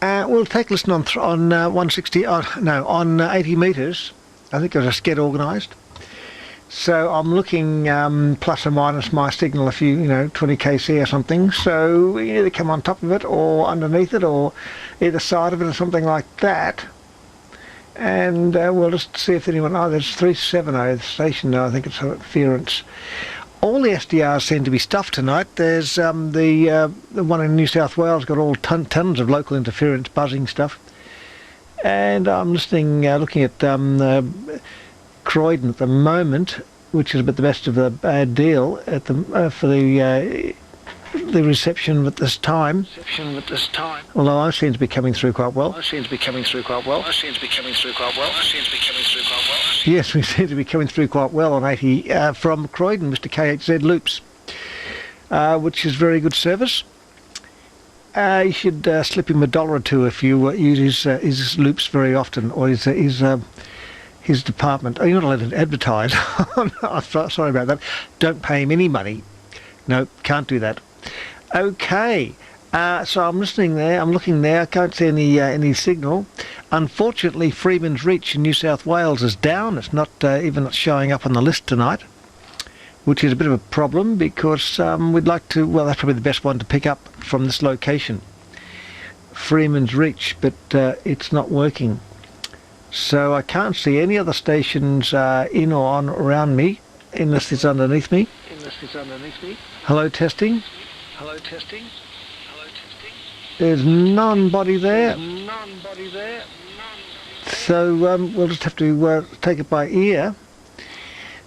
We'll take a listen on 160. On 80 metres. I think I'll just get organised. So I'm looking plus or minus my signal a few, 20 kc or something. So we either come on top of it or underneath it or either side of it or something like that. And we'll just see if anyone... Oh, there's 370, the station now. I think it's interference. All the SDRs seem to be stuffed tonight. There's the one in New South Wales got all tons of local interference buzzing stuff. And I'm listening, looking at Croydon at the moment, which is a bit the best of the bad deal at the for the reception at this time. Although I seem to be coming through quite well. Yes, we seem to be coming through quite well on 80 from Croydon, Mr. KHZ Loops, which is very good service. You should slip him $1 or $2 if you use his loops very often, or his department. Oh, you're not allowed to advertise. I'm sorry about that. Don't pay him any money. No, can't do that. Okay, so I'm listening there. I'm looking there. I can't see any signal. Unfortunately, Freeman's Reach in New South Wales is down. It's not even showing up on the list tonight, which is a bit of a problem because we'd like to... Well, that's probably the best one to pick up from this location, Freeman's Reach, but it's not working. So I can't see any other stations in or on around me, unless it's underneath me. Hello, testing. There's nobody there. So we'll just have to take it by ear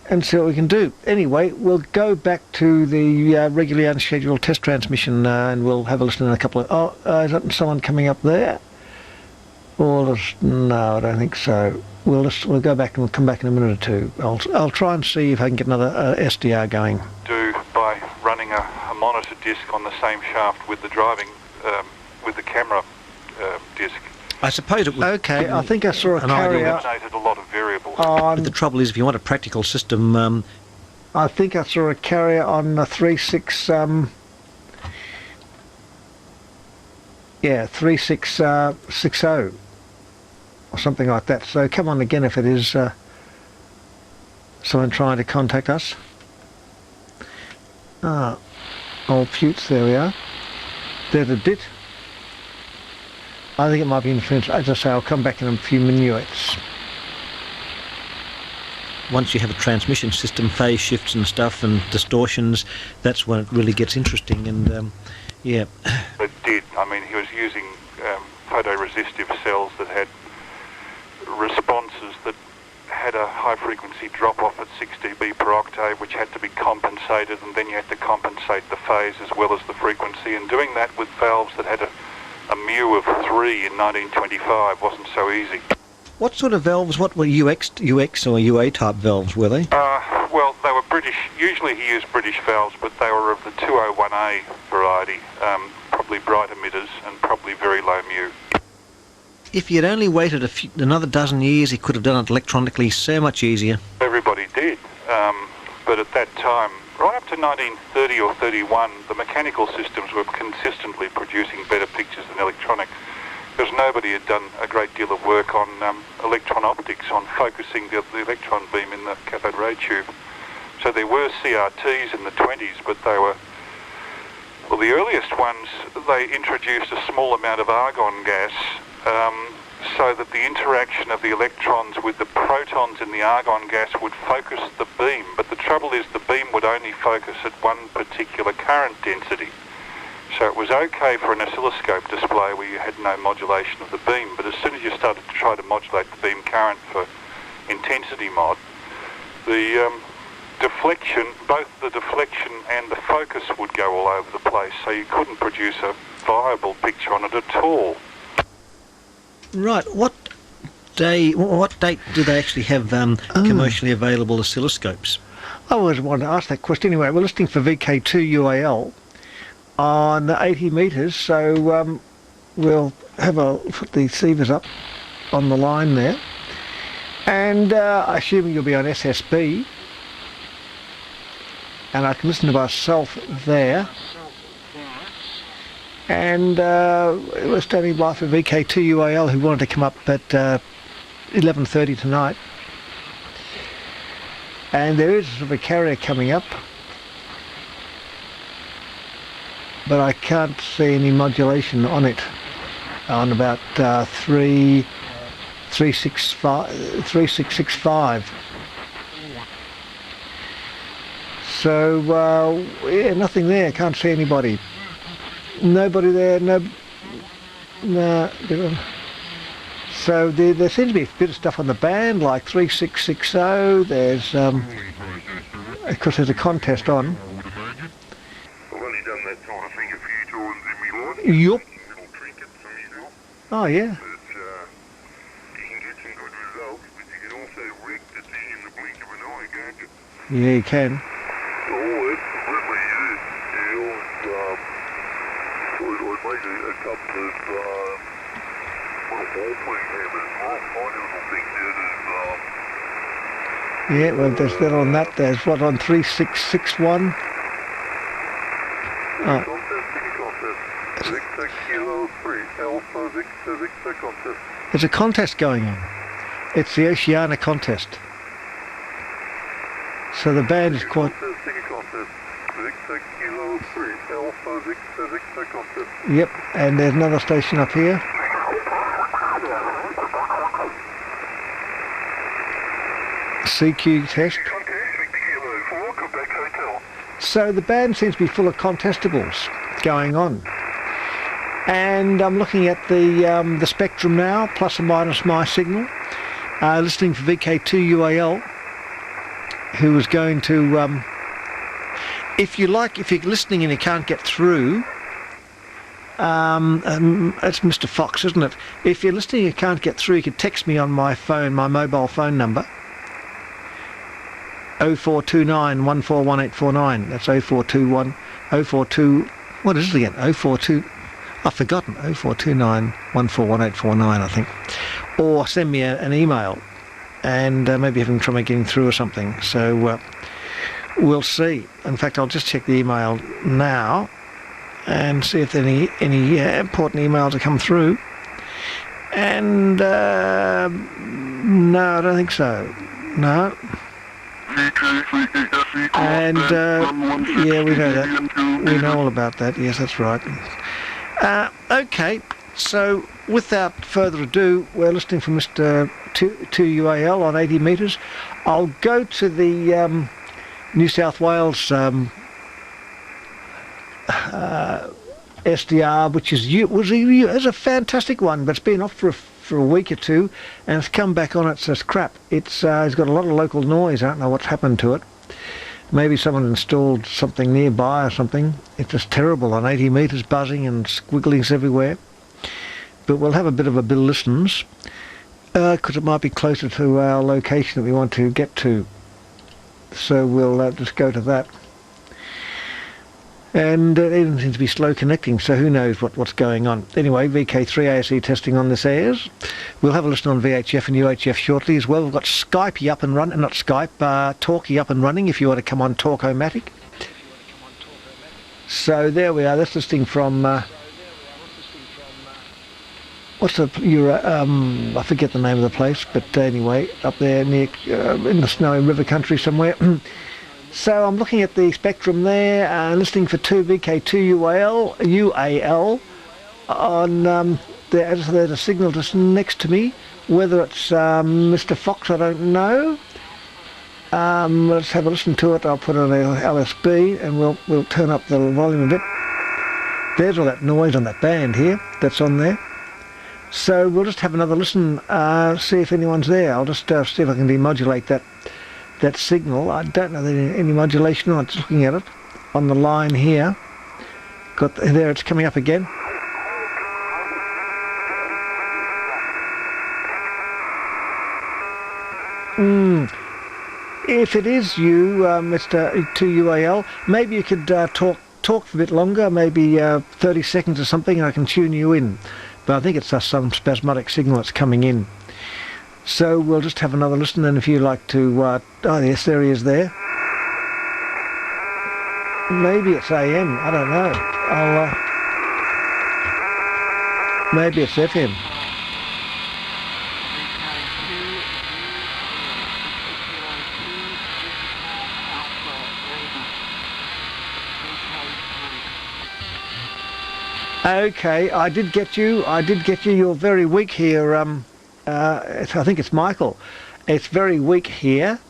and see what we can do. Anyway, we'll go back to the regularly unscheduled test transmission and we'll have a listen in a couple of... Oh, is that someone coming up there? Or no, I don't think so. We'll go back and we'll come back in a minute or two. I'll try and see if I can get another SDR going. Do by running a monitor disc on the same shaft with the driving with the camera disc. I suppose it would. Okay, I think I saw a carrier. Eliminated a lot of variables. But the trouble is, if you want a practical system, I think I saw a carrier on the 3660 or something like that. So come on again if it is someone trying to contact us. Old Putes, there we are. There's a dit. I think it might be interference. As I say, I'll come back in a few minutes. Once you have a transmission system, phase shifts and stuff and distortions, that's when it really gets interesting. And yeah. It did. I mean, he was using photoresistive cells that had responses that had a high frequency drop off at 6 dB per octave, which had to be compensated, and then you had to compensate the phase as well as the frequency. And doing that with valves that had a mu of 3 in 1925 wasn't so easy. What sort of valves? What were UX or UA type valves were they? Well, they were British. Usually he used British valves, but they were of the 201A variety, probably bright emitters and probably very low mu. If he had only waited another dozen years, he could have done it electronically so much easier. Everybody did, but at that time, right up to 1930 or 31, the mechanical systems were consistently producing better pictures than electronic, because nobody had done a great deal of work on electron optics, on focusing the electron beam in the cathode ray tube. So there were CRTs in the 20s, but they were... Well, the earliest ones, they introduced a small amount of argon gas so that the interaction of the electrons with the protons in the argon gas would focus the beam. But the trouble is the beam would only focus at one particular current density. So it was okay for an oscilloscope display where you had no modulation of the beam, but as soon as you started to try to modulate the beam current for intensity mod, the deflection, both the deflection and the focus would go all over the place, so you couldn't produce a viable picture on it at all. Right. What date do they actually have commercially available oscilloscopes? I always wanted to ask that question. Anyway, we're listening for VK2UAL on 80 metres, so we'll put the receivers up on the line there, and assuming you'll be on SSB, and I can listen to myself there. And we're standing by for VK2UAL, who wanted to come up at 11:30 tonight. And there is sort of a carrier coming up, but I can't see any modulation on it, on about 3665. So yeah, nothing there. Can't see anybody. Nobody there. No. So there seems to be a bit of stuff on the band, like 3660. There's of course there's a contest on. I've only done that sort of thing a few times in my life. Yup. Little trinkets for myself. Oh yeah. But you can get some good results, but you can also wreck the thing in the blink of an eye, can't you? Yeah, you can. Oh, absolutely, yeah. I made a couple of little ballpoint hammers, tiny little things out of Yeah, well, there's that on that. There's what on 3661. There's a contest going on. It's the Oceania contest. So the band is quite. Yep, and there's another station up here. CQ test. So the band seems to be full of contestables going on. And I'm looking at the spectrum now, plus or minus my signal, listening for VK2UAL, who is going to, if you're listening and you can't get through, it's Mr. Fox, isn't it? If you're listening and you can't get through, you can text me on my phone, my mobile phone number, 0429 141849. That's 0421 what is it again? 042. I've forgotten. 0429 141849, I think. Or send me an email, and maybe having trouble getting through or something. So we'll see. In fact, I'll just check the email now and see if any important emails have come through. And no, I don't think so. No. And yeah, we know that. We know all about that. Yes, that's right. Okay, so without further ado, we're listening for Mr. 2UAL on 80 metres. I'll go to the New South Wales SDR, which is a fantastic one, but it's been off for a week or two, and it's come back on. It says crap. It's got a lot of local noise. I don't know what's happened to it. Maybe someone installed something nearby or something. It's just terrible on 80 metres, buzzing and squigglings everywhere. But we'll have a bit of listens, because it might be closer to our location that we want to get to. So we'll just go to that. And it even seems to be slow connecting, so who knows what's going on. Anyway, VK3ASE testing on this airs. We'll have a listen on VHF and UHF shortly as well. We've got Skype up and running, not Skype, Talky up and running if you want to come on Talk-O-Matic. So there we are, that's listening from, what's the, I forget the name of the place, but anyway, up there near, in the snowy river country somewhere. So I'm looking at the spectrum there, listening for 2 VK2UAL on there's a signal just next to me. Whether it's Mr. Fox, I don't know. Let's have a listen to it. I'll put it on LSB and we'll turn up the volume a bit. There's all that noise on that band here that's on there. So we'll just have another listen, see if anyone's there. I'll just see if I can demodulate that signal. I don't know that any modulation on it. Just looking at it on the line here. Got there, it's coming up again. If it is you, Mr. 2UAL, maybe you could talk for a bit longer, maybe 30 seconds or something, and I can tune you in. But I think it's just some spasmodic signal that's coming in. So we'll just have another listen, and if you'd like to, oh yes, there he is there. Maybe it's AM, I don't know. Maybe it's FM. Okay, I did get you. You're very weak here. I think it's Michael. It's very weak here.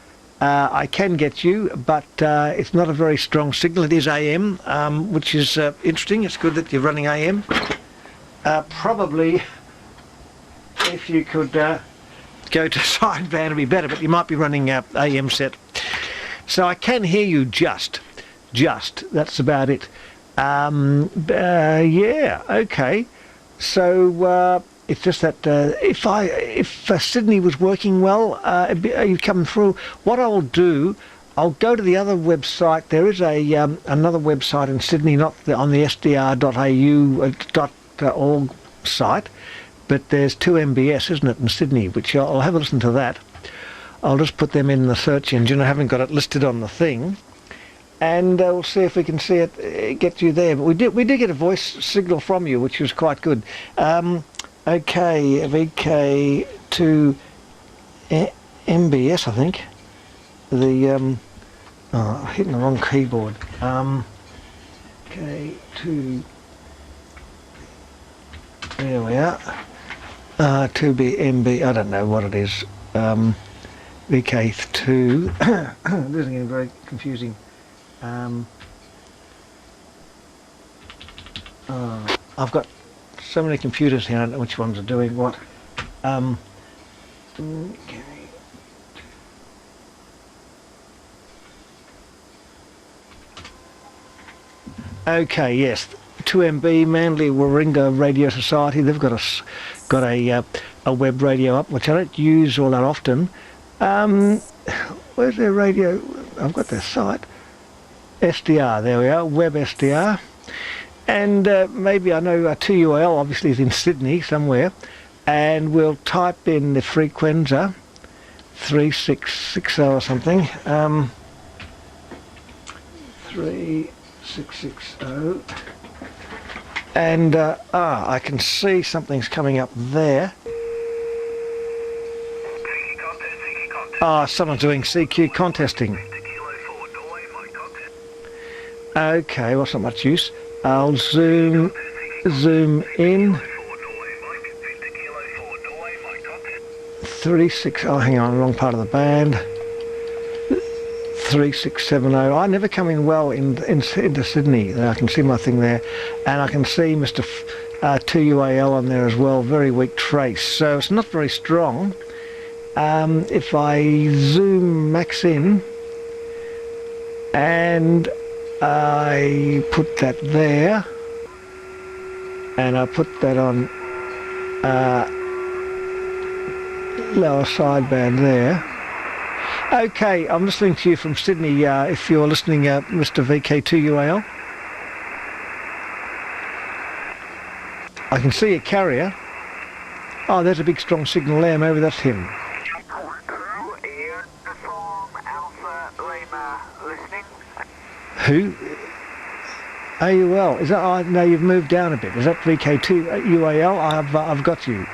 I can get you, but it's not a very strong signal. It is AM, which is interesting. It's good that you're running AM. Probably, if you could go to sideband, it'd be better, but you might be running AM set. So I can hear you just. That's about it. Yeah, okay. So it's just that if Sydney was working well, you'd come through. What I'll do, I'll go to the other website. There is a another website in Sydney, not on the sdr.au.org site, but there's 2MBS, isn't it, in Sydney, which I'll have a listen to that. I'll just put them in the search engine. I haven't got it listed on the thing. And we'll see if we can see it get you there. But we did get a voice signal from you, which was quite good. Okay, VK2MBS, I think. The I'm hitting the wrong keyboard. K2. There we are. 2BMB. I don't know what it is. VK2. This is getting very confusing. I've got so many computers here, I don't know which ones are doing what. Okay, yes, 2MB, Manly Warringah Radio Society. They've got a web radio up, which I don't use all that often. Where's their radio? I've got their site. SDR, there we are, web SDR. And maybe I know 2UAL obviously is in Sydney somewhere, and we'll type in the frequenza 3660 or something. 3660, and I can see something's coming up there. Someone's doing CQ contesting. Okay, well, it's not much use. I'll zoom in. 36. Oh, hang on, wrong part of the band. 3670. I never come in well into Sydney. I can see my thing there, and I can see Mr. 2UAL on there as well. Very weak trace, so it's not very strong. If I zoom max in, and I put that there, and I put that on lower sideband there. Okay, I'm listening to you from Sydney, if you're listening, Mr. VK2UAL. I can see a carrier. Oh, there's a big strong signal there, maybe that's him. Who? AUL. Is that? Oh, no, you've moved down a bit. Is that VK2UAL? I've got you.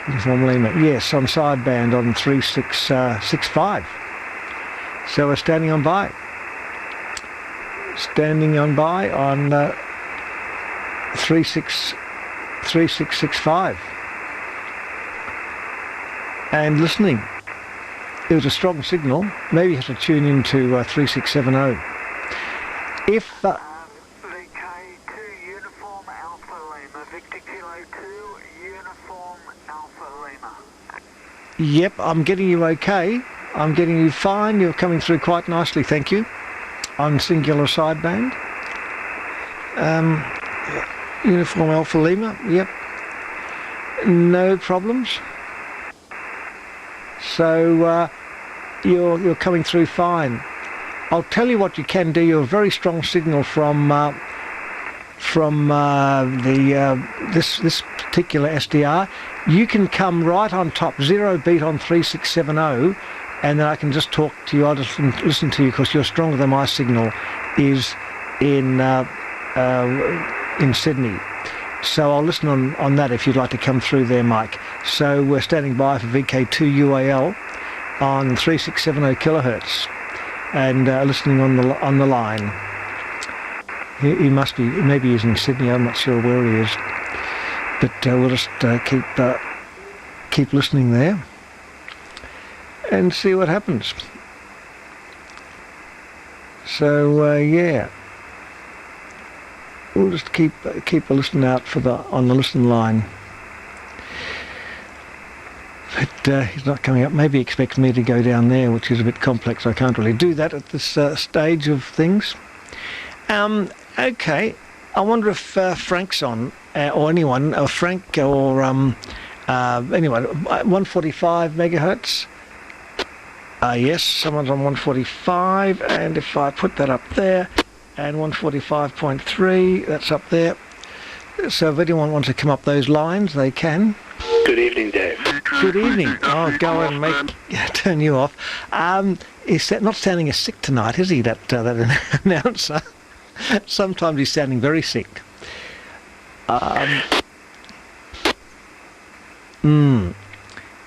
Yes, on sideband on 3665. So we're standing on by. Standing on by on 3665. And listening. It was a strong signal. Maybe you have to tune into 3670. If VK2 Uniform Alpha Lima, Victor Kilo 2 Uniform Alpha Lima. Yep, I'm getting you okay. I'm getting you fine. You're coming through quite nicely, thank you. On singular sideband. Uniform Alpha Lima, yep. No problems. So you're coming through fine. I'll tell you what you can do. You're a very strong signal from this particular SDR. You can come right on top, 0 beat on 3670, and then I can just talk to you. I'll just listen to you because you're stronger than my signal is in Sydney. So I'll listen on that if you'd like to come through there, Mike. So we're standing by for VK2UAL on 3670 kilohertz, and listening on the line. He must be, maybe he's in Sydney. I'm not sure where he is, but we'll just keep listening there and see what happens. So yeah, we'll just keep a listen out for on the listen line. But he's not coming up. Maybe he expects me to go down there, which is a bit complex. I can't really do that at this stage of things. Okay, I wonder if Frank's on, or anyone, or Frank, or anyone. 145 megahertz. Yes, someone's on 145, and if I put that up there, and 145.3, that's up there. So if anyone wants to come up those lines, they can. Good evening, Dave. Good evening. Oh, go and turn you off. He's not sounding as sick tonight, is he, that announcer? Sometimes he's sounding very sick.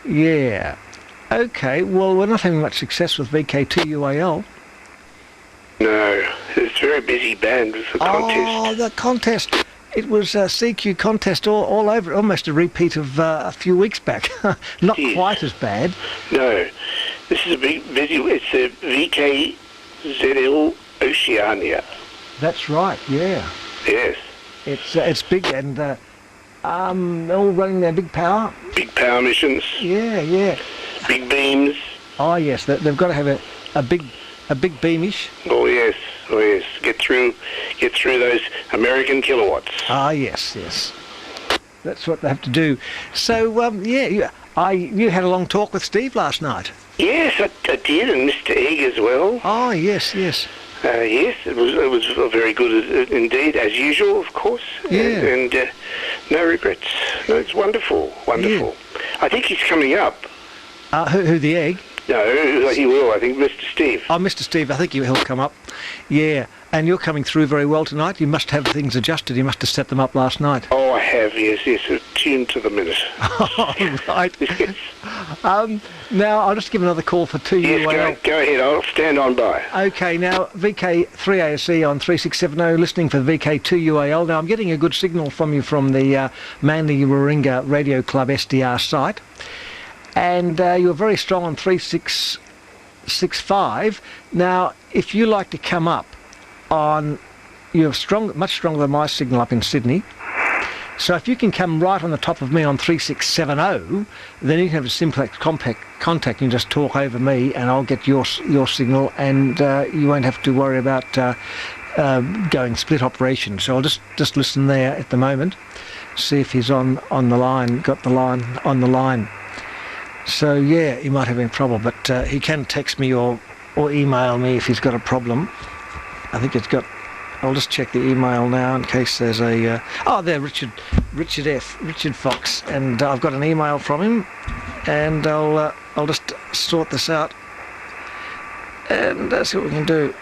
Yeah. Okay, well, we're not having much success with VK2UAL. No, it's a very busy band with the contest. Oh, the contest. It was a CQ contest all over, almost a repeat of a few weeks back. Not quite as bad. No, this is a big busy, it's a VK3ASE Oceania. That's right, yeah. Yes. It's big, and all running their big power. Big power missions. Yeah, yeah. Big beams. Oh yes, they've got to have a big beamish. Oh yes, oh yes. Get through those American kilowatts. Ah yes. That's what they have to do. So yeah, you had a long talk with Steve last night. Yes, I did, and Mr. Egg as well. Oh yes. Yes, it was very good indeed, as usual, of course. Yeah. And no regrets. No, it's wonderful. Yeah. I think he's coming up. Who the Egg? No, he will. I think Mr. Steve. Oh, Mr. Steve, I think he'll come up. Yeah, and you're coming through very well tonight. You must have things adjusted. You must have set them up last night. Oh, I have, yes, tuned to the minute. Oh, right. Yes. Now, I'll just give another call for 2UAL. Yes, go ahead. I'll stand on by. Okay, now, VK3ASE on 3670, listening for VK2UAL. Now, I'm getting a good signal from you from the Manly Warringah Radio Club SDR site. And you're very strong on 3665. Now, if you like to come up on, you're much stronger than my signal up in Sydney. So if you can come right on the top of me on 3670, then you can have a simplex contact. You can just talk over me, and I'll get your signal, and you won't have to worry about going split operation. So I'll just listen there at the moment, see if he's on the line, got the line on the line. So yeah, he might have any trouble, but he can text me or email me if he's got a problem. I think it's got. I'll just check the email now in case there's a. There, Richard Fox, and I've got an email from him, and I'll just sort this out, and see what we can do.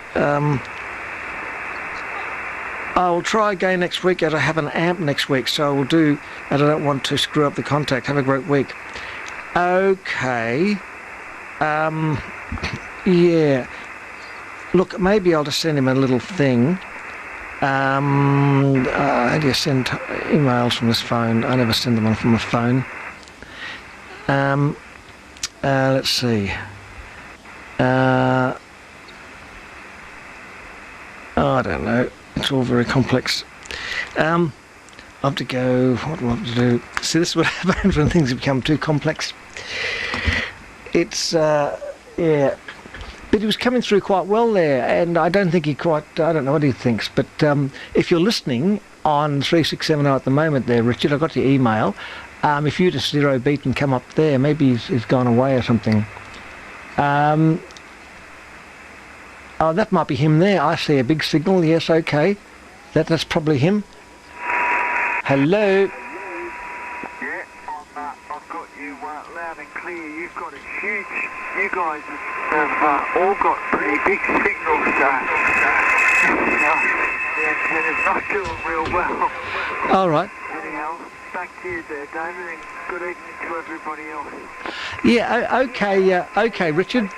I'll try again next week, as I have an amp next week, so I will do, and I don't want to screw up the contact. Have a great week. Okay. Yeah. Look, maybe I'll just send him a little thing. How do you send emails from this phone? I never send them on from a phone. Let's see. I don't know. It's all very complex. I have to go. What do I have to do? See, this is what happens when things become too complex. It's yeah. But he was coming through quite well there, and I don't think I don't know what he thinks, but if you're listening on 3670 at the moment there, Richard, I got your email. If you just zero beat and come up there, maybe he's gone away or something. Oh, that might be him there. I see a big signal. Yes, okay. That's probably him. Hello? Yeah, I've got you loud and clear. You've got a huge... You guys have all got pretty big signals, and it's not doing real well. All right. Getting back to you there, David, and good evening to everybody else. Yeah, okay, Richard.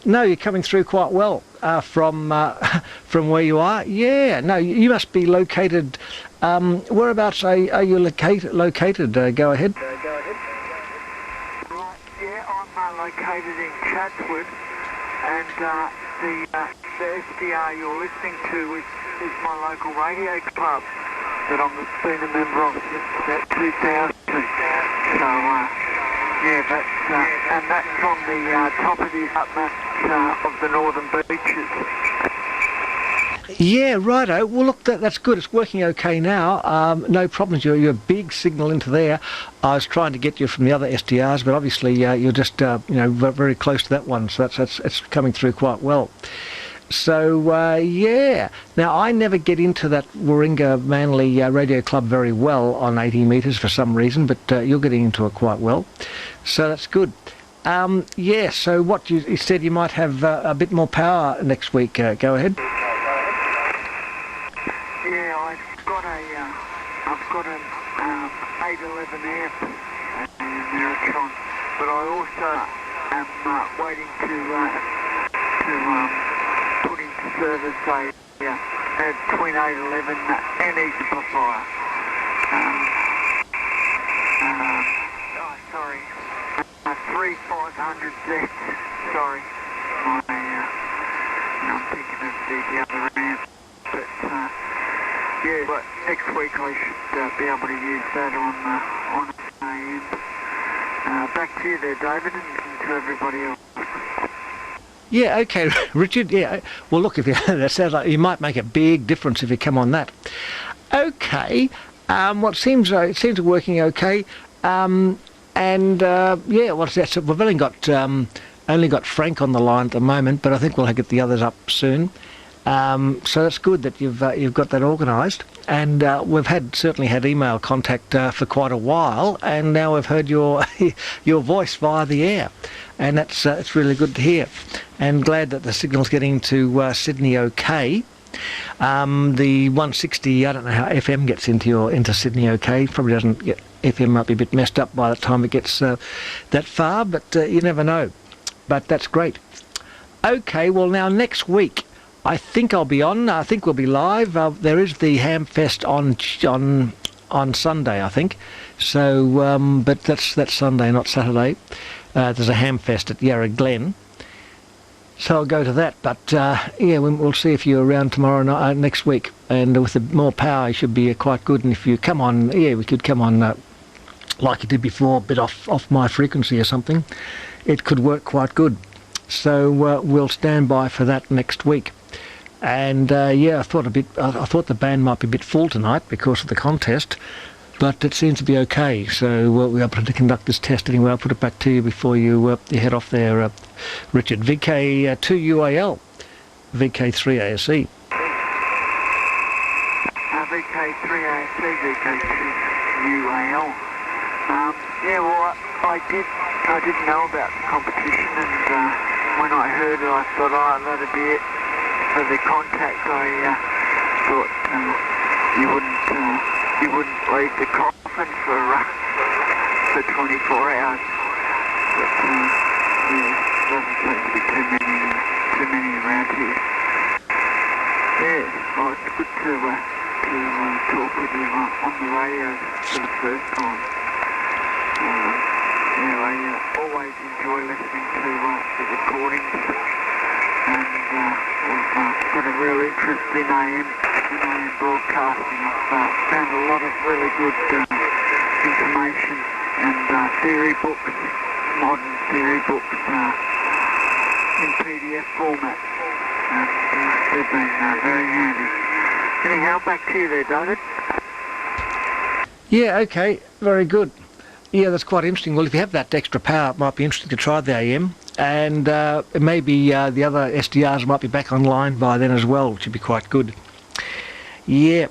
No, you're coming through quite well from where you are. Yeah, no, you must be located. Whereabouts are you located? Go ahead. Right, yeah, I'm located in Chatswood, and the SDR you're listening to is my local radio club that I've been a member of since about 2000. So, yeah, that's on the top of the abutment of the northern beaches. Yeah, righto. Well, look, that's good. It's working okay now. No problems. You're a big signal into there. I was trying to get you from the other SDRs, but obviously you're just very close to that one. So it's coming through quite well. So yeah. Now I never get into that Warringah Manly Radio Club very well on 80 metres for some reason, but you're getting into it quite well. So that's good. Yeah. So what you said, you might have a bit more power next week. Go ahead. I've got an 811 amp metre, but I also am waiting to put into service a twin 811 and amplifier. Sorry, 3500Z. Sorry, I'm thinking of the other amp, but. Yeah, but next week I should be able to use that on AM. Back to you there, David, and to everybody else. Yeah, okay, Richard. Yeah, well, look, if you, that sounds like you might make a big difference if you come on that. Okay, it seems working okay. Yeah, what's that? So we've only got Frank on the line at the moment, but I think we'll get the others up soon. So that's good that you've got that organised, and we've certainly had email contact for quite a while, and now we've heard your voice via the air, and it's really good to hear, and glad that the signal's getting to Sydney okay. The 160, I don't know how FM gets into Sydney okay. Probably doesn't get, FM might be a bit messed up by the time it gets that far, but you never know. But that's great. Okay, well now next week I think I'll be on. I think we'll be live. There is the Hamfest on Sunday, I think. So, but that's Sunday, not Saturday. There's a Hamfest at Yarra Glen. So I'll go to that. But yeah, we'll see if you're around tomorrow night, next week. And with more power, it should be quite good. And if you come on, yeah, we could come on like you did before, a bit off my frequency or something. It could work quite good. So we'll stand by for that next week. And yeah, I thought the band might be a bit full tonight because of the contest, but it seems to be okay. So we're able to conduct this test anyway. I'll put it back to you before you head off there, Richard. VK2UAL, VK3ASE. VK3ASE, VK2UAL. Yeah, well, I didn't know about the competition, and when I heard it, I thought, that'd be it. For the contact, I thought you wouldn't leave the coffin for 24 hours. But yeah, doesn't seem to be too many around here. Yeah, well, it's good to talk with you on the radio for the first time. Yeah, I always enjoy listening to the recordings. And we've got a real interest in AM broadcasting. I've found a lot of really good information and theory books, modern theory books in PDF format. And they've been very handy. Anyhow, back to you there, David. Yeah, okay, very good. Yeah, that's quite interesting. Well, if you have that extra power, it might be interesting to try the AM. And maybe the other SDRs might be back online by then as well, which would be quite good. Yeah.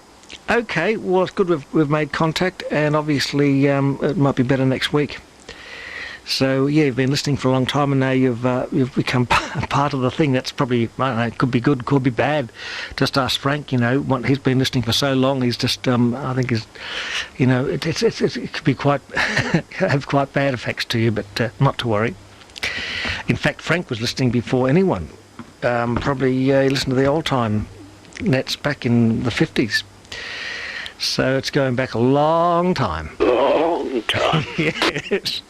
Okay, well, it's good we've made contact, and obviously it might be better next week. So yeah, you've been listening for a long time, and now you've become part of the thing. That's probably, I don't know, it could be good, could be bad. Just ask Frank. What he's been listening for so long. He's just, I think, it could be quite have quite bad effects to you, but not to worry. In fact, Frank was listening before anyone. Probably he listened to the old time nets back in the 50s. So it's going back a long time. Long time. Yes.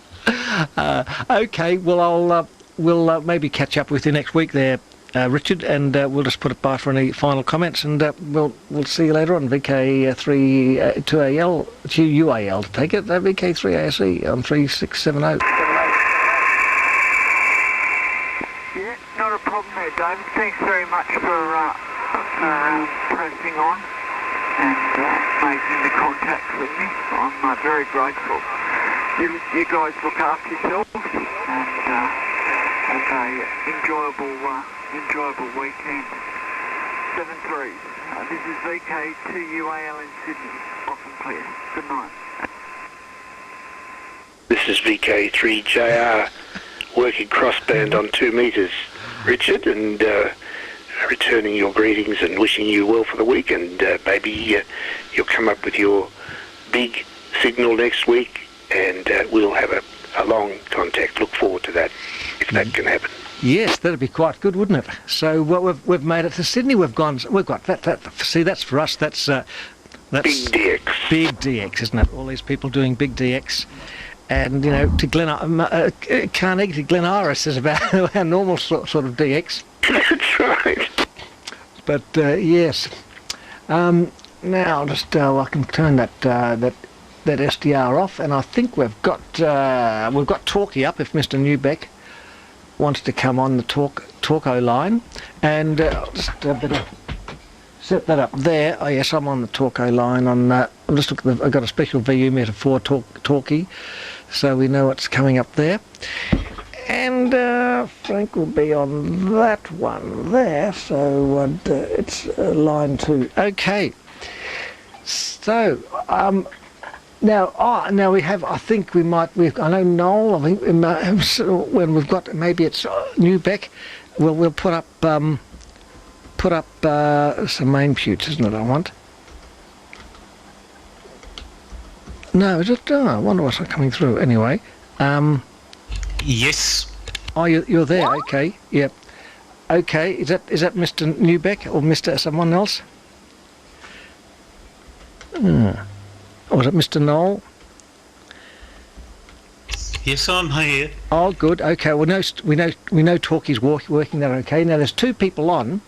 Okay, well, we'll maybe catch up with you next week there, Richard, and we'll just put it by for any final comments, and we'll see you later on. VK3ASE UAL to take it. VK3ASE on 3670. Yeah, not a problem there, David. Thanks very much for pressing on and making the contact with me. I'm very grateful. You guys look after yourselves and have a enjoyable weekend. 7-3. This is VK2UAL in Sydney. Off and clear. Good night. This is VK3JR working crossband on 2 metres. Richard, and returning your greetings and wishing you well for the week, and maybe you'll come up with your big signal next week, and we'll have a long contact. Look forward to that, if that can happen. Yes, that'd be quite good, wouldn't it? So we've made it to Sydney. We've got that. See, that's for us. That's big DX. Big DX, isn't it? All these people doing big DX. And, to Carnegie to Glen Iris is about our normal sort of DX. That's right. But, yes. Now, just I can turn that SDR off, and I think we've got Talky up if Mr. Newbeck wants to come on the Talko line. And just a bit of set that up there. Oh yes, I'm on the Talko line. I'm just looking. I've got a special VU meter for Talky, so we know what's coming up there. And Frank will be on that one there. So it's line 2. Okay. So now we have. I think we might. I know Noel. I think when we've got, maybe it's Newbeck. We'll put up some main putes, isn't it? I want. No, is it? Oh, I wonder what's not coming through. Anyway. Yes. Oh, you're there. What? Okay. Yep. Okay. Is that Mr. Newbeck or Mr. someone else? Or is it Mr. Noel? Yes, I'm here. Oh, good. Okay. Well, we know Talky's working there. Okay. Now there's 2 people on.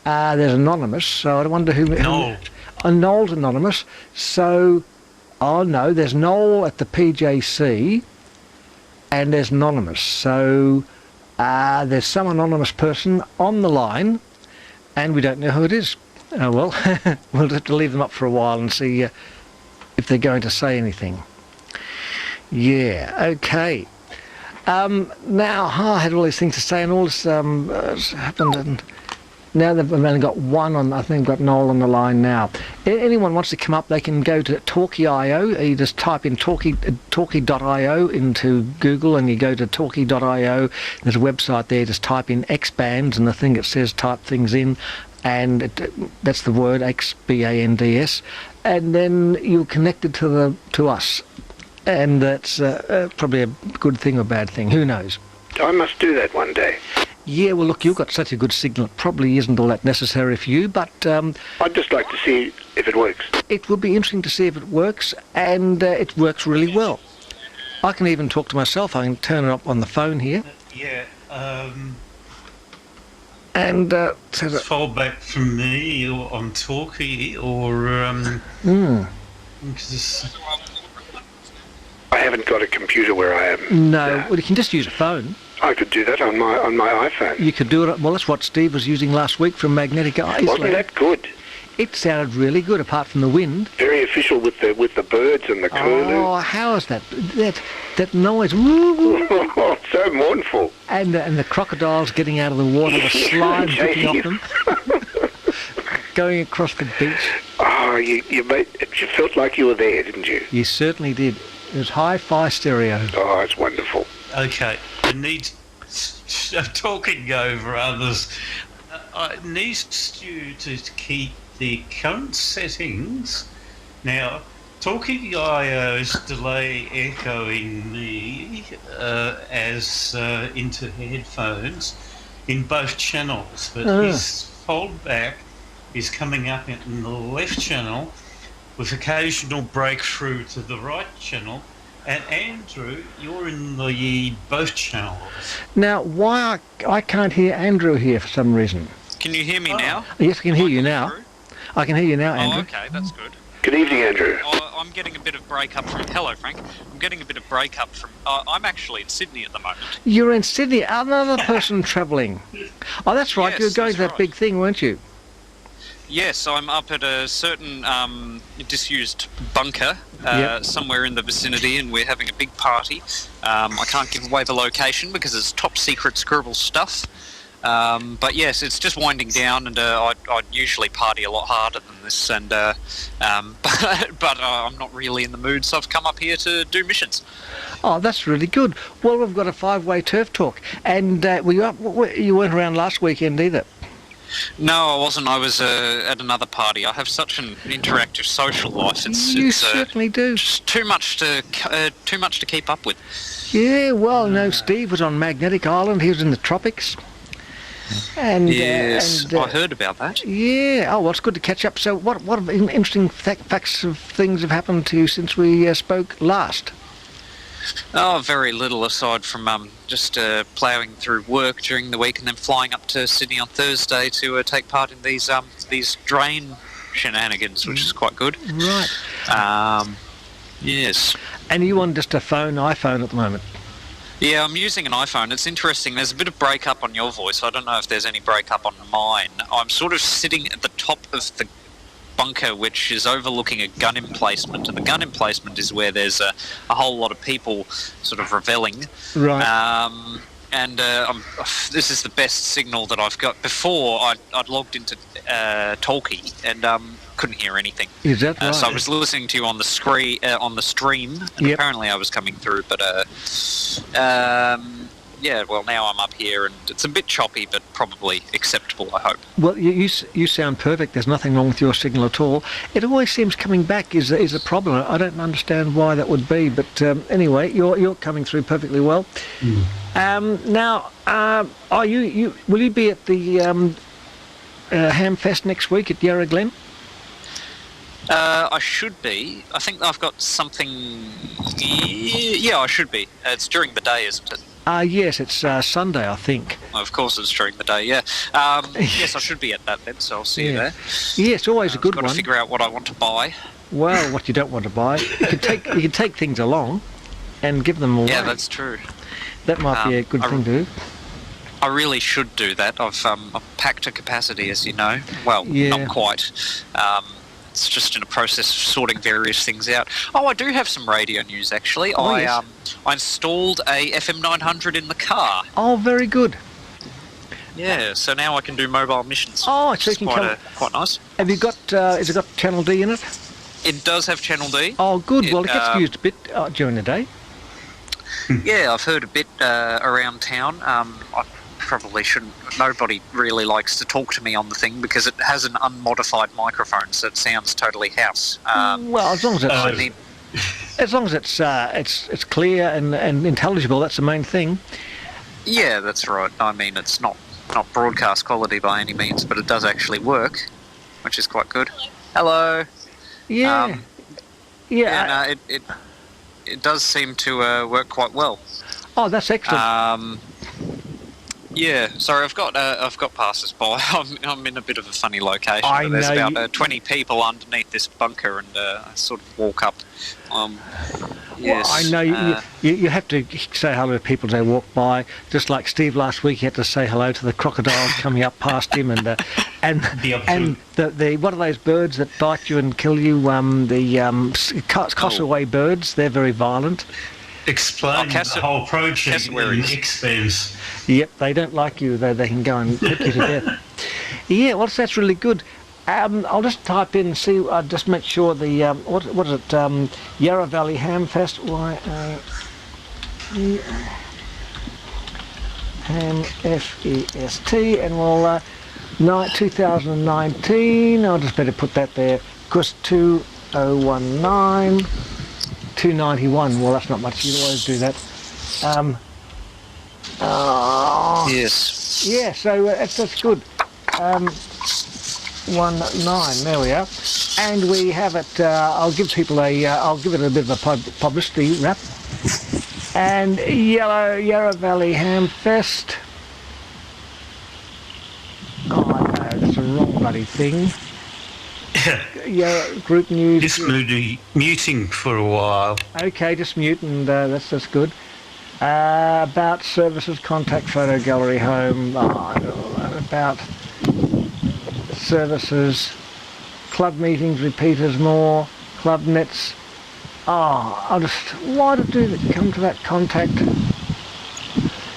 There's anonymous. So I wonder who. Noel. Noel's anonymous. So, oh no, there's Noel at the PJC, and there's anonymous. So there's some anonymous person on the line, and we don't know who it is. Oh well, we'll have to leave them up for a while and see if they're going to say anything. Yeah, okay. Now, I had all these things to say, and all this happened, and now they've only got one on. I think they've got Noel on the line now. Anyone wants to come up, they can go to talky.io. You just type in talky.io into Google, and you go to talky.io. There's a website there. Just type in X bands, and the thing that says type things in, and that's the word XBANDS, and then you're connected to us, and that's probably a good thing or bad thing. Who knows? I must do that one day. Yeah, well, look, you've got such a good signal. It probably isn't all that necessary for you, but I'd just like to see if it works. It would be interesting to see if it works, and it works really well. I can even talk to myself. I can turn it up on the phone here. Yeah. And so fall back from me or on Talky or because I haven't got a computer where I am. No, well, you can just use a phone. I could do that on my iPhone. You could do it. Well, that's what Steve was using last week from Magnetic Islay. Wasn't that good? It sounded really good, apart from the wind. Very official with the birds and the curlew. Oh, how is that? That noise. Oh, so mournful. And the crocodiles getting out of the water, the slime dripping off them, going across the beach. Oh, you felt like you were there, didn't you? You certainly did. It was hi-fi stereo. Oh, it's wonderful. Okay, I need talking over others. It needs you to keep the current settings. Now, talking IO's delay echoing me as into headphones in both channels, but his foldback is coming up in the left channel with occasional breakthrough to the right channel. And Andrew, you're in the both channels. Now, why I can't hear Andrew here for some reason? Can you hear me now? Yes, I can hear you now. I can hear you now, Andrew. Oh, okay, that's good. Good evening, Andrew. I'm getting a bit of break-up from... Hello, Frank. I'm getting a bit of break-up from... I'm actually in Sydney at the moment. You're in Sydney, another person travelling. Oh, that's right, Yes, you were going that's to that right. big thing, weren't you? Yes, I'm up at a certain disused bunker Yep. somewhere in the vicinity, and we're having a big party. I can't give away the location because it's top-secret scribble stuff. But yes, it's just winding down, and I'd usually party a lot harder than this, and but I'm not really in the mood, so I've come up here to do missions. Oh, that's really good. Well, we've got a 5-way turf talk, and you weren't around last weekend either. No, I wasn't. I was at another party. I have such an interactive social life. You certainly do. It's too much to keep up with. Yeah, well, no, Steve was on Magnetic Island. He was in the tropics. And Yes, I heard about that. Yeah. Oh, well, it's good to catch up. So, what interesting facts of things have happened to you since we spoke last? Oh, very little aside from just ploughing through work during the week and then flying up to Sydney on Thursday to take part in these drain shenanigans, which is quite good. Right. Yes. And you on just a iPhone at the moment? Yeah, I'm using an iPhone. It's interesting. There's a bit of break-up on your voice. I don't know if there's any break-up on mine. I'm sort of sitting at the top of the bunker, which is overlooking a gun emplacement, and the gun emplacement is where there's a whole lot of people sort of revelling. Right. This is the best signal that I've got. Before, I'd logged into talky and couldn't hear anything. Is that right? So I was listening to you on the stream, and Yep. apparently I was coming through. But yeah, well, now I'm up here, and it's a bit choppy, but probably acceptable, I hope. Well, you sound perfect. There's nothing wrong with your signal at all. It always seems coming back is a problem. I don't understand why that would be, but anyway, you're coming through perfectly well. Now, will you be at the Hamfest next week at Yarra Glen? I should be. I think I've got something... Yeah, I should be. It's during the day, isn't it? Yes, it's Sunday, I think. Of course it's during the day, yeah. Yes, I should be at that then, so I'll see you there. Yeah, it's always a good I've one. got to figure out what I want to buy. Well, what you don't want to buy. You can take things along and give them away. Yeah, that's true. That might be a good thing to do. I really should do that. I've packed a capacity, as you know. Well, Yeah. not quite. It's just in a process of sorting various things out. Oh, I do have some radio news, actually. Oh, I yes. I installed a FM 900 in the car. Oh, very good. Yeah, so now I can do mobile missions. Oh, which so you is can quite nice. Have you got? Has it got Channel D in it? It does have Channel D. Oh, good. Well, it gets um, used a bit during the day. Yeah, I've heard a bit around town. I probably shouldn't. Nobody really likes to talk to me on the thing because it has an unmodified microphone, so it sounds totally house. Well, as long as it's as long as it's clear and intelligible, that's the main thing. Yeah, that's right. I mean, it's not broadcast quality by any means, but it does actually work, which is quite good. Hello. Yeah. Yeah, no, it does seem to work quite well. Oh, that's excellent. Yeah, sorry, I've got passers by. I'm in a bit of a funny location. I There's know about 20 people underneath this bunker, and I sort of walk up. Yes. Well, I know you have to say hello to people as they walk by. Just like Steve last week, he had to say hello to the crocodiles coming up past him, and the what are those birds that bite you and kill you? The cassowary birds. They're very violent. Explain the whole project in expense. Yep, they don't like you, though they can go and put you to death. Yeah, well, that's really good. I'll just type in and see. Just make sure the what is it? Yarra Valley Hamfest. Hamfest, and we'll night 2019. I'll just better put that there. Of course, 2019, 291. Well, that's not much. You always do that. Yes. Yeah. So that's good. 19. There we are. And we have it. I'll give people I'll give it a bit of a publicity wrap. And Yarra Valley Hamfest. Oh no, that's the wrong bloody thing. Yeah, group news. Just muting for a while. Okay, just mute, and that's good. About services, contact photo gallery home. About services, club meetings, repeaters more, club nets. Why did it come to that contact?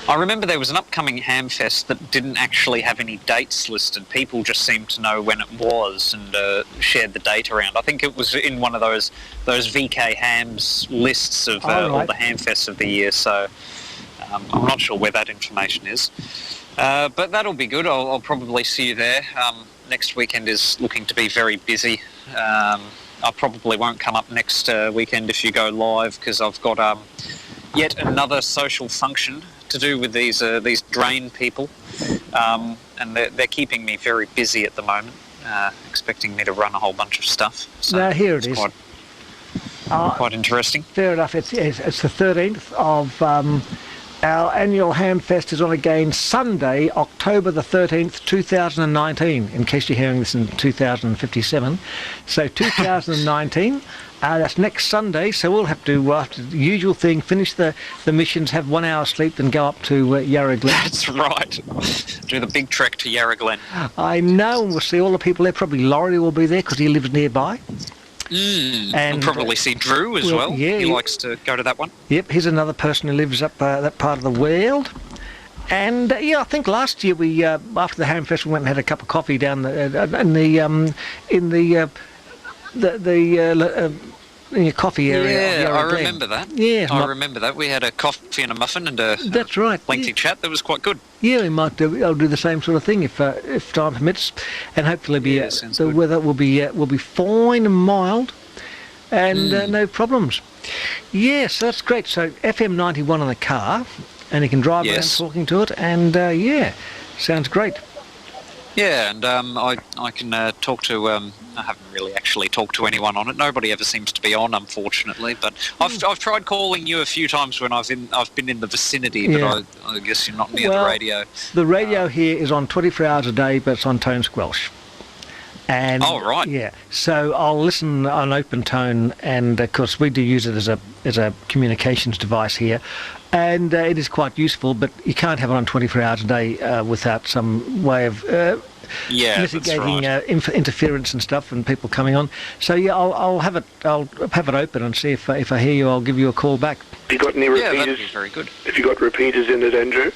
I remember there was an upcoming Hamfest that didn't actually have any dates listed. People just seemed to know when it was and shared the date around. I think it was in one of those VK Hams lists of all the Hamfests of the year, so I'm not sure where that information is. But that'll be good. I'll probably see you there. Next weekend is looking to be very busy. I probably won't come up next weekend if you go live, because I've got yet another social function to do with these drain people, and they're keeping me very busy at the moment, expecting me to run a whole bunch of stuff. So now here it is. Quite interesting. Fair enough. It's the 13th of our annual Hamfest is on again Sunday, October the 13th, 2019, in case you're hearing this in 2057. So 2019, that's next Sunday, so we'll have to, after the usual thing, finish the missions, have 1 hour sleep, then go up to Yarra Glen. That's right. Do the big trek to Yarra Glen. I know, and we'll see all the people there. Probably Laurie will be there because he lives nearby. And we'll probably see Drew as well. Yeah, he likes to go to that one. Yep, he's another person who lives up that part of the world. And I think last year we, after the Hamfest, we went and had a cup of coffee down in the coffee area. Yeah, I remember that. Yeah, I remember that. We had a coffee and a muffin and a lengthy chat. That was quite good. Yeah, we might I'll do the same sort of thing if time permits, and hopefully the weather will be fine and mild, and no problems. Yes, that's great. So FM 91 in the car, and you can drive around talking to it, and sounds great. Yeah, and I can talk to. I haven't really actually talked to anyone on it. Nobody ever seems to be on, unfortunately. But I've tried calling you a few times when I've been in the vicinity, but I guess you're not near the radio. The radio here is on 24 hours a day, but it's on tone squelch. And right. Yeah, so I'll listen on open tone, and of course we do use it as a communications device here, and it is quite useful. But you can't have it on 24 hours a day without some way of mitigating interference and stuff and people coming on. So I'll have it open and see if I hear you. I'll give you a call back. Have you got any repeaters? Yeah, that'd be very good. Have you got repeaters in it, Andrew?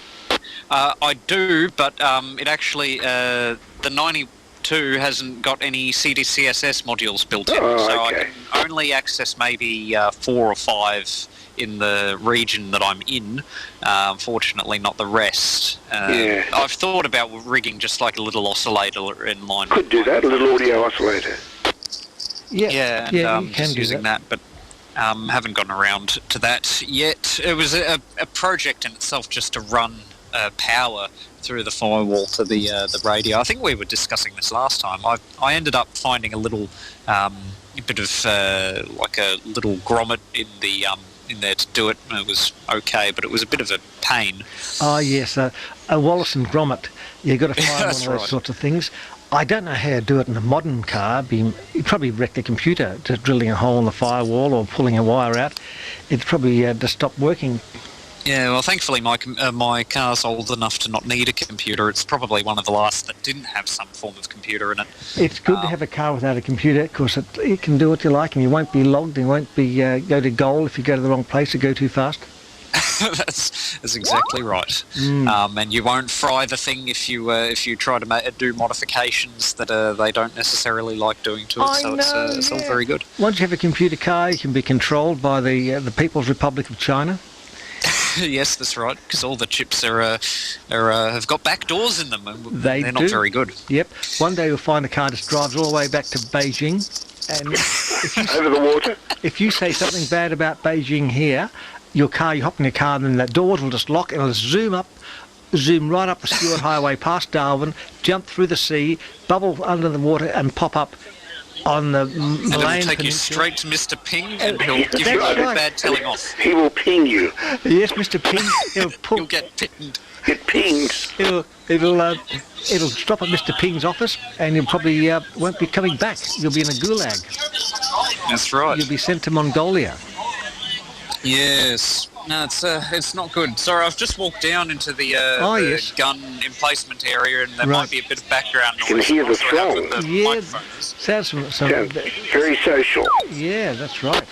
I do, but it actually the 92 hasn't got any CDCSS modules built in, so I can only access maybe 4 or 5 in the region that I'm in. Unfortunately, not the rest. I've thought about rigging just like a little oscillator in line. Could do that, a little audio oscillator. Yeah, you can just using that, but haven't gotten around to that yet. It was a project in itself just to run power through the firewall to the radio. I think we were discussing this last time. I ended up finding a little bit of like a little grommet in there to do it. It was okay, but it was a bit of a pain. Oh yes, a Wallace and grommet. You've got to find one of those sorts of things. I don't know how to do it in a modern car. You'd probably wreck the computer just drilling a hole in the firewall or pulling a wire out. It'd probably just stop working. Yeah, well, thankfully my car's old enough to not need a computer. It's probably one of the last that didn't have some form of computer in it. It's good to have a car without a computer, because it can do what you like, and you won't be logged, and you won't be go to goal if you go to the wrong place or go too fast. That's exactly right. And you won't fry the thing if you try to do modifications that they don't necessarily like doing to it. It's all very good. Once you have a computer car, you can be controlled by the People's Republic of China. Yes, that's right. Because all the chips have got back doors in them, and they're not very good. Yep. One day you'll find a car that drives all the way back to Beijing, and Over the water? if you say something bad about Beijing here, you hop in your car, and then the doors will just lock, and it'll zoom right up the Stewart Highway past Darwin, jump through the sea, bubble under the water, and pop up on the And Malayan it'll take you Peninsula. straight to Mr. Ping, and he'll give you a bad telling off. He will ping you. Yes, Mr. Ping. You'll get pitted. It pings. It'll stop at Mr. Ping's office, and you probably won't be coming back. You'll be in a gulag. That's right. You'll be sent to Mongolia. Yes. No, it's not good. Sorry, I've just walked down into the yes. gun emplacement area, and there Right. might be a bit of background noise. You can hear the Also have song. with the Yeah, microphones. sounds Very social. yeah, that's right.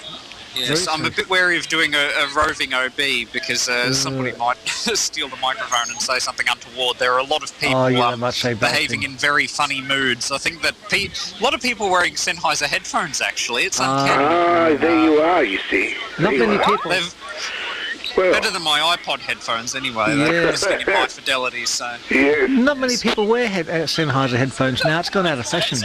Yes, I'm a bit wary of doing a roving OB because somebody might steal the microphone and say something untoward. There are a lot of people they might say bad behaving things. in very funny moods. I think that a lot of people wearing Sennheiser headphones, actually. It's uncanny. There you are, you see. Not There you many are. people. Well, Better than my iPod headphones, anyway. Yeah. They're just getting high fidelity, so... yes. Not many people wear Sennheiser headphones now. It's gone out of fashion.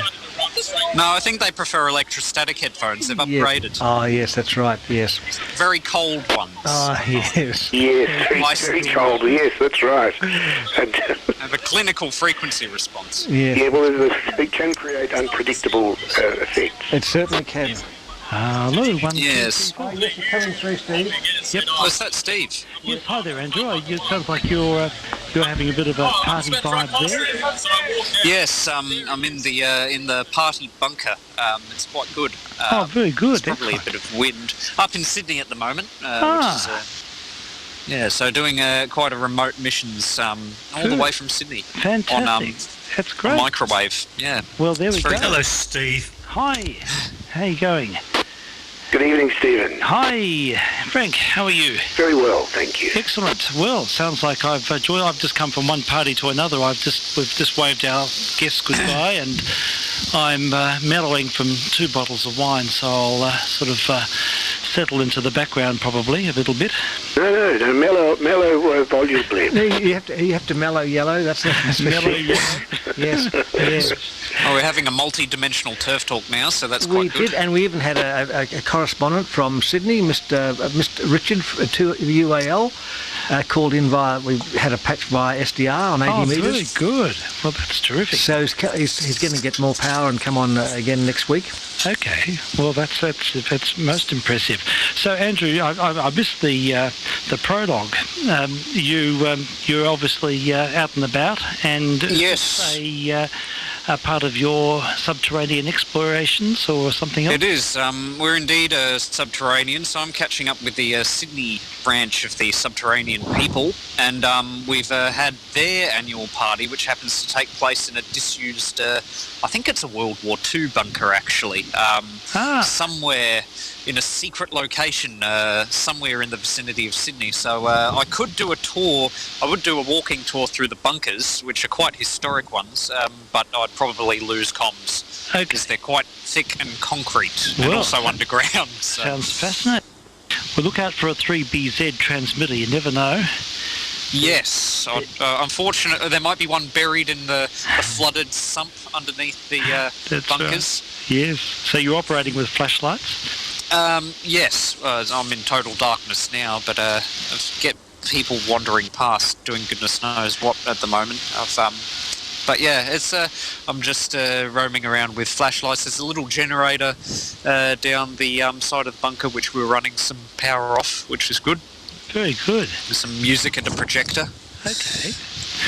No, I think they prefer electrostatic headphones. They've upgraded. Oh, yes, that's right. Yes. Very cold ones. Oh, yes. Yes, very cold. Yes, that's right. And, Have a clinical frequency response. Yes. yeah, well, it can create unpredictable effects. It certainly can. Hello, one. Yes. Oh, yes, you're coming through, Steve. Yep. Oh, is that Steve? Yes, hi there, Andrew. It sounds like you're having a bit of a party vibe there. Yes, I'm in the party bunker. It's quite good. Oh, very good. There's probably a bit of wind up in Sydney at the moment. Which is, so doing quite a remote missions all the way from Sydney. Fantastic. On That's great. microwave. Yeah. Well, there we go. Hello, Steve. Hi. How you going? Good evening, Stephen. Hi, Frank. How are you? Very well, thank you. Excellent. Well, sounds like I've just come from one party to another. We've just waved our guests goodbye, and I'm mellowing from 2 bottles of wine, so I'll sort of settle into the background probably a little bit. No, mellow volubly. No, you have to mellow yellow. That's Mellow yellow. Yes. Yes. Oh, we're having a multi-dimensional turf talk now, so that's We quite good. did, and we even had a correspondent from Sydney, Mr. Richard VK3JR, called in we had a patch via SDR on 80 Oh, metres. very good. Well, that's terrific. So he's going to get more power and come on again next week. Okay, well that's most impressive. So Andrew, I missed the prologue. You're obviously out and about, and Yes. a part of your subterranean explorations or something else. It is. We're indeed subterranean, so I'm catching up with the Sydney branch of the Subterranean People, and we've had their annual party, which happens to take place in a disused, I think it's a World War II bunker, actually, somewhere in a secret location, somewhere in the vicinity of Sydney. So I could do a tour. I would do a walking tour through the bunkers, which are quite historic ones, but I'd probably lose comms because they're quite thick and concrete and also underground. So. Sounds fascinating. Well, look out for a 3BZ transmitter. You never know. Yes, unfortunately, there might be one buried in the flooded sump underneath the bunkers. Yes. So you're operating with flashlights? Yes, I'm in total darkness now, but I get people wandering past, doing goodness knows what at the moment. But yeah, it's I'm just roaming around with flashlights. There's a little generator down the side of the bunker, which we're running some power off, which is good. Very good. With some music and a projector. Okay.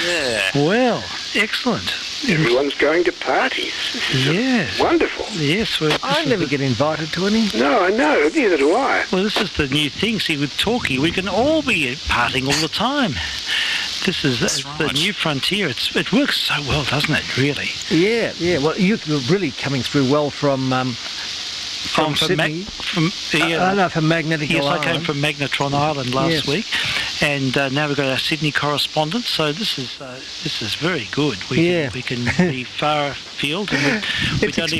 Yeah. Well, excellent. Everyone's going to parties. Yes. Wonderful. Yes. I never get invited to any. No, I know. Neither do I. Well, this is the new thing. See, with Talky, we can all be partying all the time. This is the new frontier. It works so well, doesn't it? Really. Yeah. Well, you're really coming through well from Sydney. from magnetic yes, Island. I came from Magnetron Island last week, And now we've got our Sydney correspondent, so this is very good. We can be far afield, and we don't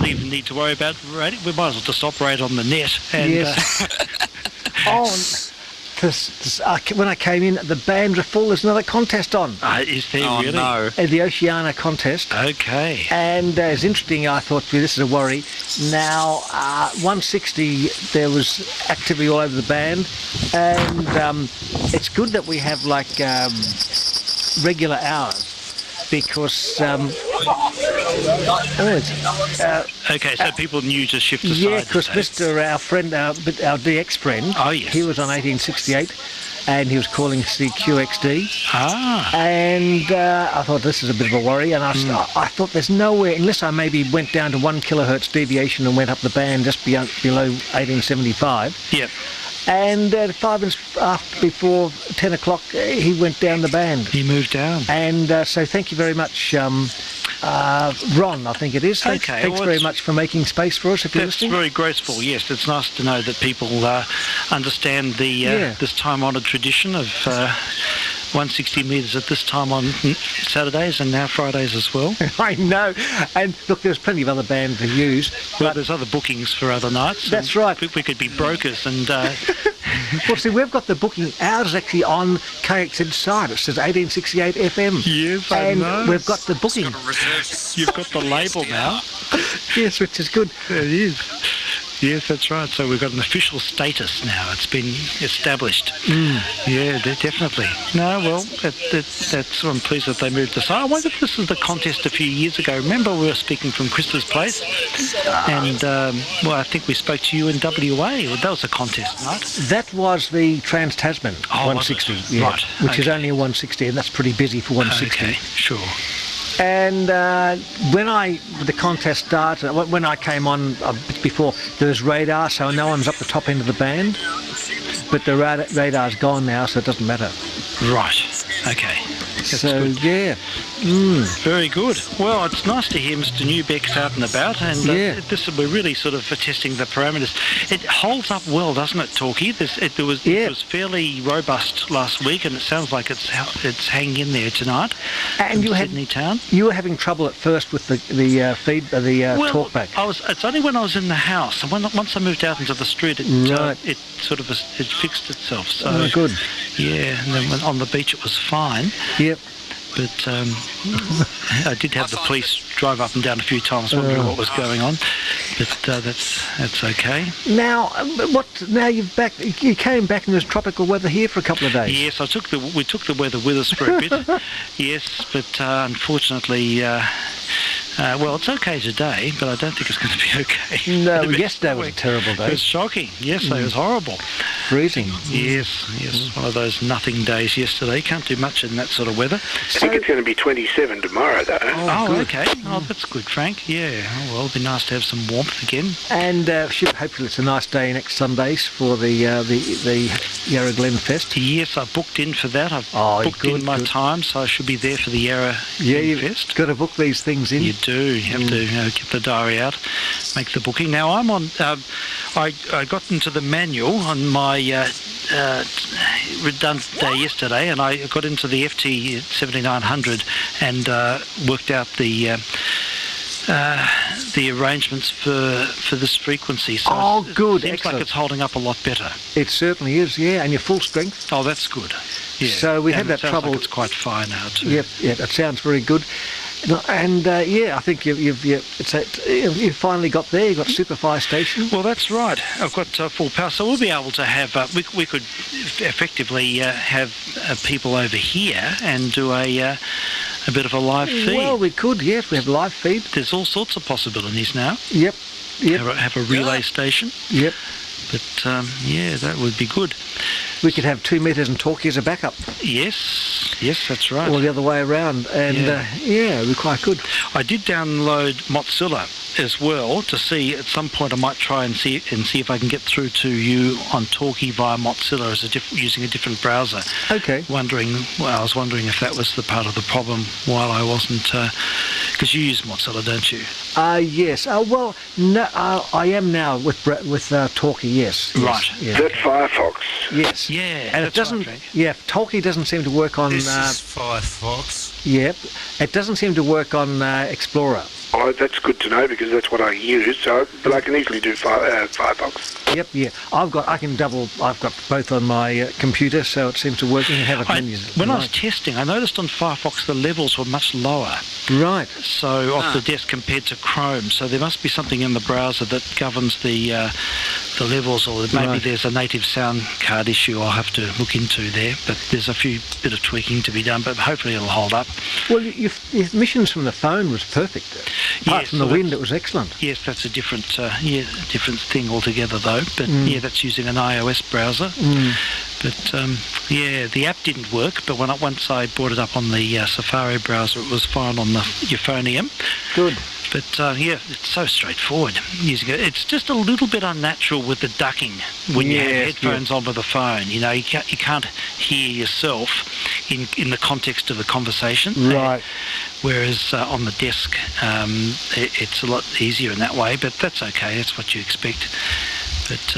even need to worry about radio. We might as well just operate on the net. And, when I came in, the bands are full. There's another contest on. Is there really? No. The Oceania contest. Okay. And it's interesting. I thought, gee, this is a worry. Now, 160, there was activity all over the band, and it's good that we have like regular hours. Because okay, so people knew to shift aside. Yeah, because our friend, our DX friend, he was on 1868, and he was calling CQXD. And I thought this is a bit of a worry, and I thought there's nowhere, unless I maybe went down to 1 kilohertz deviation and went up the band just below 1875. Yep. And 5 minutes before 10 o'clock, he went down the band. He moved down. And so thank you very much, Ron, I think it is. Thanks very much for making space for us, if you're listening. That's very graceful, yes. It's nice to know that people understand this time-honoured tradition of 160 metres at this time on Saturdays and now Fridays as well. I know. And look, there's plenty of other bands to use. Well, there's other bookings for other nights. That's right. We could be brokers and... Well, see, we've got the booking. Ours is actually on KXN's site. It says 1868 FM. Yes, I know. And we've got the booking. You've got the label now. Yes, which is good. It is. Yes, that's right. So we've got an official status now. It's been established. Yeah, definitely. No, well, that's. I'm pleased that they moved this. I wonder if this was the contest a few years ago. Remember, we were speaking from Chris's place, and well, I think we spoke to you in WA. That was a contest, right? That was the Trans-Tasman 160, yeah, right? Which is only a 160, and that's pretty busy for 160. Okay, sure. And when the contest started, when I came on a bit before, there was radar, so no one's up the top end of the band. But the radar's gone now, so it doesn't matter. Right. Okay. That's good. Yeah. Very good. Well, it's nice to hear Mr. Newbeck's out and about, and we're really sort of testing the parameters. It holds up well, doesn't it, Talky? It was fairly robust last week, and it sounds like it's hanging in there tonight. And Sydney town. You were having trouble at first with the talkback. It's only when I was in the house, and once I moved out into the street, it fixed itself. So good. Yeah, and then on the beach it was fine. Yep. But I did have the police drive up and down a few times wondering what was going on. But that's okay. Now, now you came back and there's tropical weather here for a couple of days. Yes, we took the weather with us for a bit. Yes, but unfortunately, well, it's okay today, but I don't think it's going to be okay. No, yesterday was a terrible day. It was shocking. Yesterday it was horrible. Freezing. Yes, one of those nothing days yesterday. Can't do much in that sort of weather. I think it's going to be 27 tomorrow, though. Okay. Oh, that's good, Frank. Yeah. Oh, well, it'll be nice to have some warmth again. And hopefully it's a nice day next Sundays for the Yarra Glen Fest. Yes, I booked in for that. I've booked in my time, so I should be there for the Yarra Glen Fest. You've got to book these things in. You do. You have to get the diary out, make the booking. Now, I'm on... I got into the manual on my redundant day yesterday, and I got into the FT 7900 and worked out the arrangements for this frequency. So good. It seems like it's holding up a lot better. It certainly is, yeah, and you're full strength. Oh, that's good. Yeah. So we had that trouble. Like it's quite fine now too. Yep, that sounds very good. And I think you've finally got there. You've got super fire station. Well, that's right. I've got full power, so we'll be able to have. We could effectively have people over here and do a bit of a live feed. Well, we could. Yes, we have live feed. There's all sorts of possibilities now. Yep. Have a relay station. Yep. But that would be good. We could have 2 meters and talky as a backup. Yes, that's right. Or the other way around, and we quite good. I did download Mozilla as well to see at some point. I might try and see if I can get through to you on Talky via Mozilla using a different browser. Okay. I was wondering if that was the part of the problem while I wasn't Because you use Mozilla, don't you? Yes. Well, no, I am now with Talky. Yes. Right. Yes. That Firefox. Yes. Yeah, And it that's doesn't. right, Frank. Yeah, Talky doesn't seem to work on. This is Firefox. Yep. It doesn't seem to work on Explorer. Oh, that's good to know because that's what I use. So, but I can easily do Firefox. Yep. Yeah. I've got both on my computer, so it seems to work. You can have it When I was testing, I noticed on Firefox the levels were much lower. Right. So off the desk compared to Chrome. So there must be something in the browser that governs the levels, or maybe there's a native sound card issue I'll have to look into there. But there's a bit of tweaking to be done, but hopefully it'll hold up. Well, your missions from the phone was perfect. Apart from the wind, it was excellent. Yes, that's a different thing altogether, though. But that's using an iOS browser. But the app didn't work. But once I brought it up on the Safari browser, it was fine on the Euphonium. Good. But it's so straightforward using it. It's just a little bit unnatural with the ducking when you have headphones on with the phone. You know, you can't hear yourself in the context of the conversation. Right. Whereas on the desk, it's a lot easier in that way. But that's okay. That's what you expect. But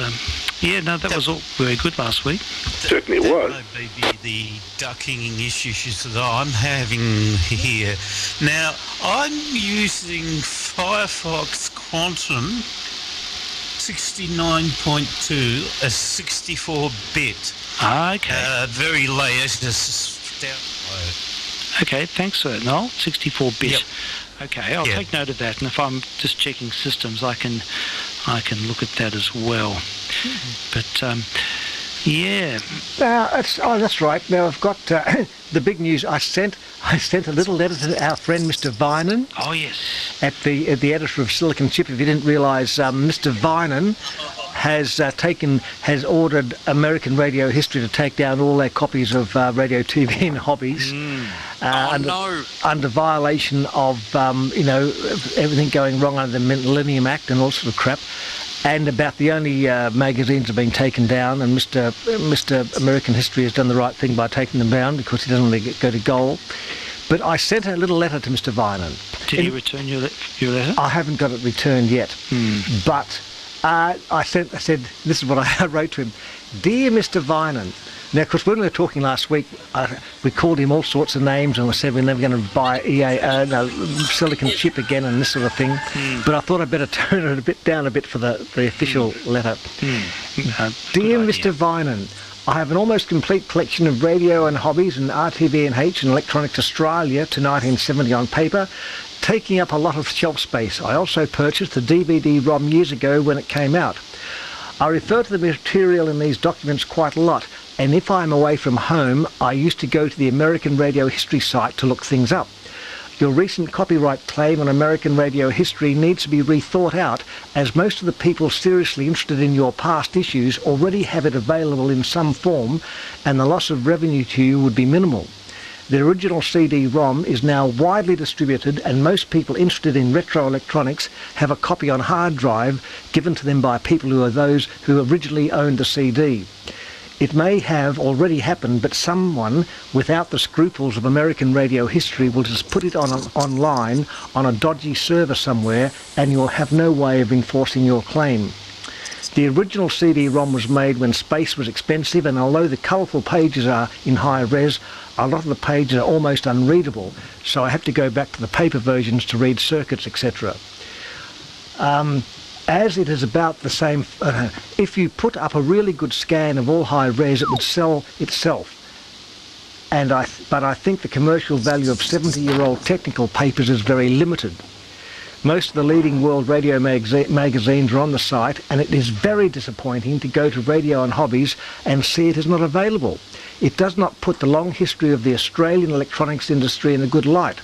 that was all very good last week. Certainly it was. That may be the ducking issues that I'm having here. Now, I'm using Firefox Quantum 69.2 as 64-bit. Okay. Very latest download. Okay, thanks for that, Noel. 64-bit. Yep. Okay, I'll take note of that, and if I'm just checking systems, I can look at that as well. But that's right. Now I've got the big news. I sent a little letter to our friend Mr. Vinan. Oh yes. At the editor of Silicon Chip. If you didn't realise, Mr. Vinan has ordered American Radio History to take down all their copies of Radio, TV and Hobbies under violation of everything going wrong under the Millennium Act and all sort of crap, and about the only magazines have been taken down, and Mr. American History has done the right thing by taking them down because he doesn't want to go to goal. But I sent a little letter to Mr. Vinan. Did he return your letter? I haven't got it returned yet, but I said, this is what I wrote to him. Dear Mr. Vinan, now, because when we were talking last week, we called him all sorts of names and we said we're never going to buy Silicon Chip again and this sort of thing. But I thought I'd better tone it down a bit for the official letter. Dear Mr. Vinan, I have an almost complete collection of Radio and Hobbies and RTV&H and Electronics Australia to 1970 on paper, taking up a lot of shelf space. I also purchased the DVD-ROM years ago when it came out. I refer to the material in these documents quite a lot, and if I'm away from home, I used to go to the American Radio History site to look things up. Your recent copyright claim on American Radio History needs to be rethought out, as most of the people seriously interested in your past issues already have it available in some form, and the loss of revenue to you would be minimal. The original CD-ROM is now widely distributed, and most people interested in retro electronics have a copy on hard drive given to them by people who are those who originally owned the CD. It may have already happened, but someone without the scruples of American Radio History will just put it online on a dodgy server somewhere, and you'll have no way of enforcing your claim. The original CD-ROM was made when space was expensive, and although the colourful pages are in high res, a lot of the pages are almost unreadable, so I have to go back to the paper versions to read circuits, etc. As it is about the same, if you put up a really good scan of all high res, it would sell itself. But I think the commercial value of 70-year-old technical papers is very limited. Most of the leading world radio magazines are on the site, and it is very disappointing to go to Radio and Hobbies and see it is not available. It does not put the long history of the Australian electronics industry in a good light.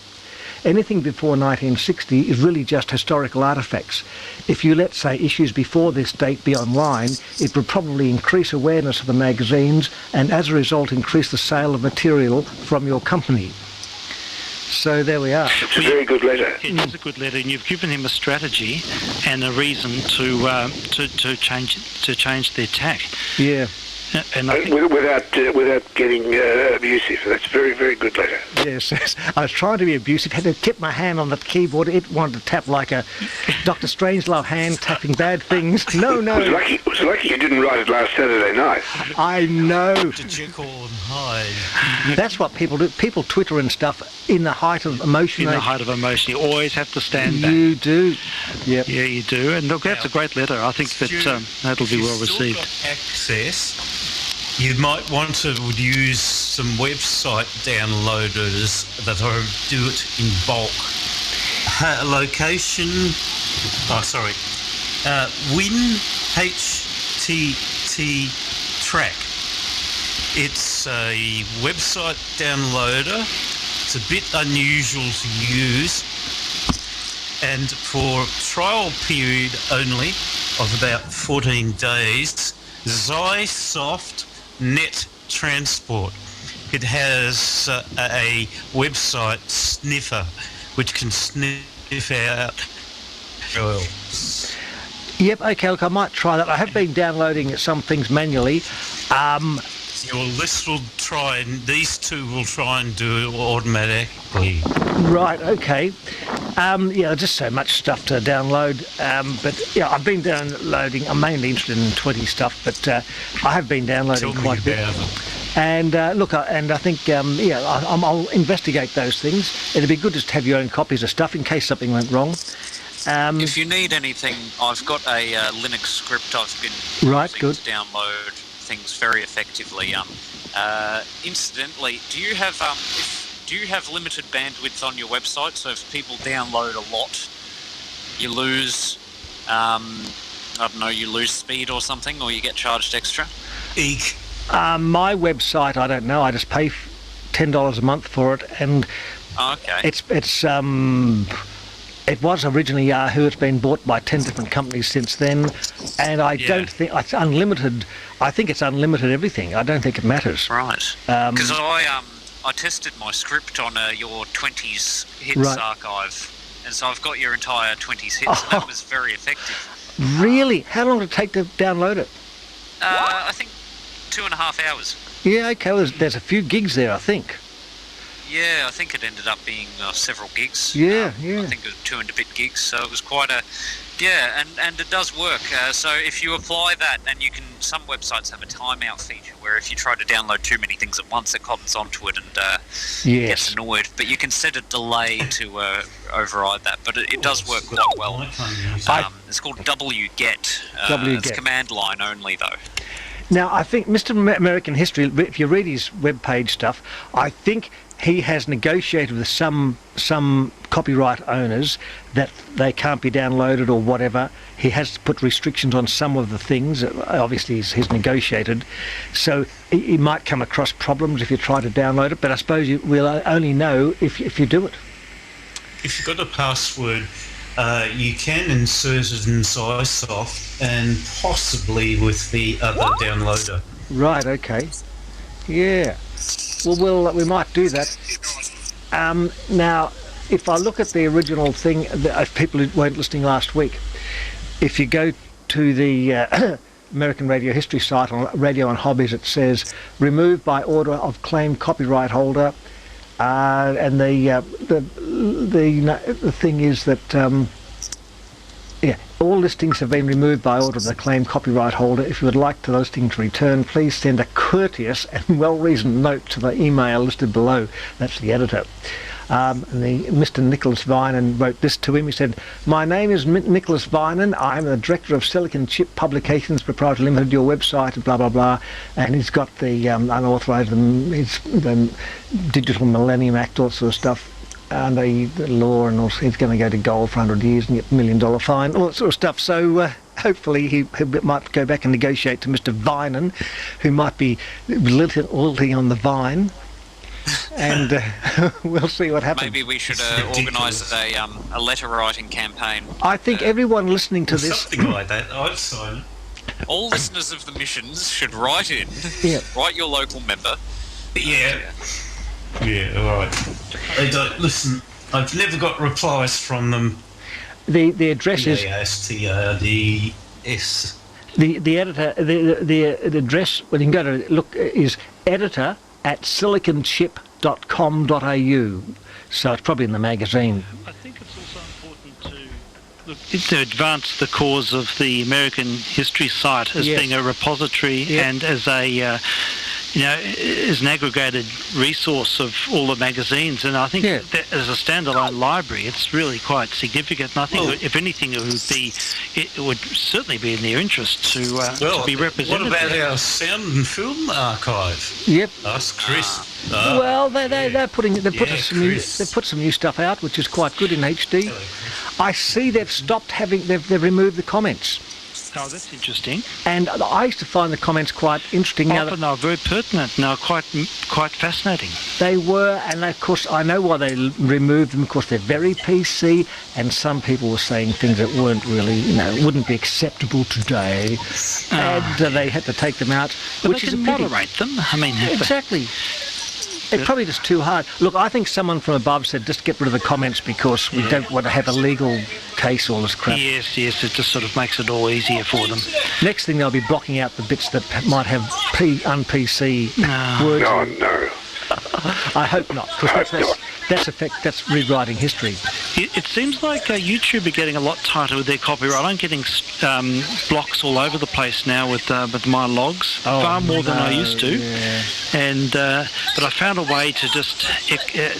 Anything before 1960 is really just historical artefacts. If you let, say, issues before this date be online, it would probably increase awareness of the magazines and as a result increase the sale of material from your company. So there we are. It's a very good letter. It is a good letter, and you've given him a strategy and a reason to change their tack. Yeah. And I think, without getting abusive. That's very, very good letter. Yes, yes. I was trying to be abusive, had to keep my hand on the keyboard. It wanted to tap like a Dr. Strangelove hand tapping bad things. No. It was lucky you didn't write it last Saturday night. I know. To Jekyll and Hyde. That's what people do. People Twitter and stuff in the height of emotion. in the height of emotion, you always have to stand back. You do. Yep. Yeah, you do. And look, that's a great letter. I think that that'll be well received. Access. You might want to use some website downloaders that do it in bulk. Location. Win HTT track. It's a website downloader. It's a bit unusual to use, and for trial period only of about 14 days, Zysoft Net Transport. It has a website sniffer which can sniff out oil. Yep, okay, look, I might try that. I have been downloading some things manually. Your list will try, and these two will try and do it automatically. Right, okay. Just so much stuff to download. But yeah, I've been downloading. I'm mainly interested in 20 stuff, but I have been downloading quite a bit. And I think I'll investigate those things. It'd be good just to have your own copies of stuff in case something went wrong. If you need anything, I've got a Linux script I've been using to download things very effectively. Incidentally, do you have limited bandwidth on your website? So if people download a lot, you lose, you lose speed or something, or you get charged extra? Eek. My website, I don't know. I just pay $10 a month for it, and it was originally Yahoo. It's been bought by 10 different companies since then, and I don't think it's unlimited. I think it's unlimited everything. I don't think it matters. Right. Because I tested my script on your 20s hits archive, and so I've got your entire 20s hits, and that was very effective. Really? How long did it take to download it? I think 2.5 hours. Yeah, okay. Well, there's a few gigs there, I think. Yeah, I think it ended up being several gigs. Yeah. I think it was 2 and a bit gigs, so it was quite a... Yeah, and it does work. So if you apply that, and you can... Some websites have a timeout feature where if you try to download too many things at once, it comes onto it and gets annoyed. But you can set a delay to override that. But it does work quite well. It's called wget. It's command line only, though. Now, I think Mr. American History, if you read his webpage stuff, I think he has negotiated with some copyright owners that they can't be downloaded or whatever. He has put restrictions on some of the things. Obviously, he's negotiated. So he might come across problems if you try to download it, but I suppose you will only know if you do it. If you've got a password, you can insert it in Zysoft and possibly with the other downloader. Right, okay. Yeah. Well, we might do that. Now, if I look at the original thing, people who weren't listening last week, if you go to the American Radio History site on Radio and Hobbies, it says removed by order of claimed copyright holder, and the thing is that all listings have been removed by order of the claimed copyright holder. If you would like the listing to return, please send a courteous and well-reasoned note to the email listed below. That's the editor. Mr. Nicholas Vinan wrote this to him. He said, "My name is Nicholas Vinan. I'm the director of Silicon Chip Publications Proprietary Limited, your website, blah, blah, blah." And he's got the unauthorised, the Digital Millennium Act, all sort of stuff. And the law, and also he's going to go to goal for 100 years and get $1 million fine, all that sort of stuff. So hopefully he might go back and negotiate to Mr. Vinan, who might be lilting on the vine, and we'll see what happens. Maybe we should organise a letter writing campaign. I think everyone listening to this... Something like that, I'd sign it. All listeners of the missions should write in. Yeah. Write your local member. Yeah, all right. They don't listen. I've never got replies from them. The address is VK3ASE. The editor, the address, well, you can go to look, is editor@siliconchip.com.au. So it's probably in the magazine. I think it's also important to advance the cause of the American History Site as being a repository and as a as an aggregated resource of all the magazines, and I think that as a standalone library it's really quite significant, and I think if anything it would certainly be in their interest to be represented. What about our sound and film archive? Yep. Us, Chris. Well, they put some new stuff out, which is quite good in HD. I see they've removed the comments. Oh, that's interesting. And I used to find the comments quite interesting. Often they were very pertinent. Now, quite fascinating. They were, and of course I know why they removed them. Of course, they're very PC, and some people were saying things that weren't really, wouldn't be acceptable today, and they had to take them out. But which they is can a pity. moderate them. I mean, exactly. It's probably just too hard. Look, I think someone from above said just get rid of the comments because we don't want to have a legal case, all this crap. Yes, it just sort of makes it all easier for them. Next thing, they'll be blocking out the bits that might have un-PC words. Oh, no. I hope not, because that's rewriting history. It seems like YouTube are getting a lot tighter with their copyright. I'm getting blocks all over the place now with my logs, far more than I used to. Yeah. And but I found a way to just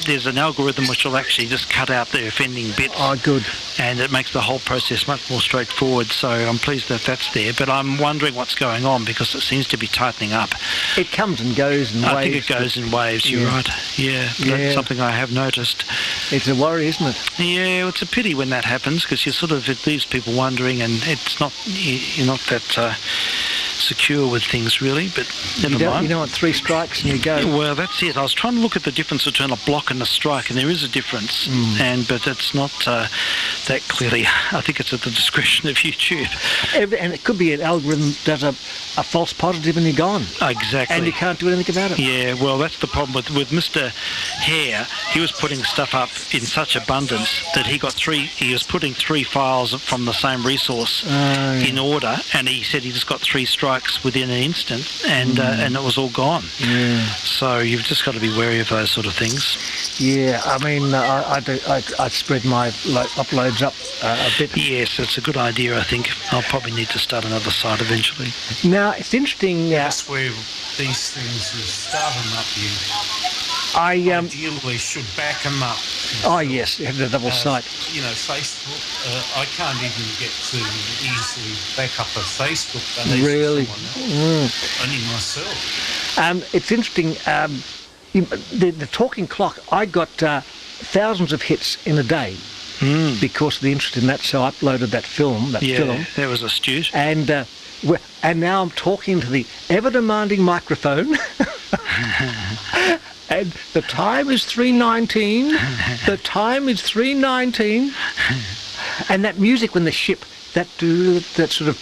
there's an algorithm which will actually just cut out the offending bits. Oh, good. And it makes the whole process much more straightforward. So I'm pleased that that's there. But I'm wondering what's going on because it seems to be tightening up. It comes and goes in waves. I think it goes in waves. You're right. Yeah, that's something I have noticed. It's a worry, isn't it? Yeah, it's a pity when that happens because it leaves people wondering, and you're not that secure with things really. But never mind. You don't want 3 strikes and you go. Well, that's it. I was trying to look at the difference between a block and a strike, and there is a difference, but it's not that clearly. I think it's at the discretion of YouTube. And it could be an algorithm does a false positive and you're gone. Exactly. And you can't do anything about it. Yeah, well, that's the problem with Mr. Hare. He was putting stuff up in such abundance that he was putting 3 files from the same resource in order, and he said he just got 3 strikes within an instant, and it was all gone. Yeah. So you've just got to be wary of those sort of things. Yeah, I mean, I spread my uploads up a bit. Yes, it's a good idea, I think. I'll probably need to start another site eventually. Now, it's interesting. That's where these things, you start them up, you ideally should back them up. Oh, yes, the double site. Facebook, I can't even get to easily back up a Facebook page. Really? Only myself. It's interesting. The talking clock, I got thousands of hits in a day because of the interest in that, so I uploaded that film. Yeah, that was astute. And now I'm talking to the ever-demanding microphone. And the time is 3:19. The time is 3:19. And that music when the ship, that sort of,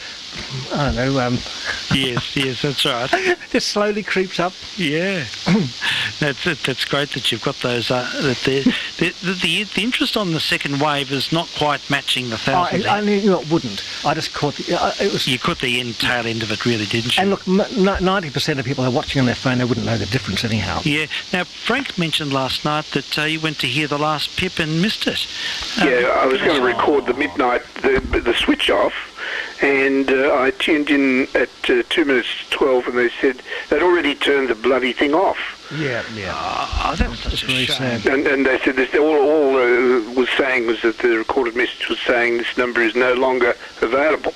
I don't know. Yes, that's right. Just slowly creeps up. Yeah, that's great that you've got those. The interest on the second wave is not quite matching the 1,000. It wouldn't. I just caught it was. You caught the tail end of it, really, didn't you? And look, 90% of people are watching on their phone. They wouldn't know the difference anyhow. Yeah. Now Frank mentioned last night that you went to hear the last pip and missed it. Yeah, I was going to record the midnight the switch off. And I tuned in at 2 minutes to 12, and they said they'd already turned the bloody thing off. Yeah. That's really sad. And they said this, all was saying was that the recorded message was saying this number is no longer available.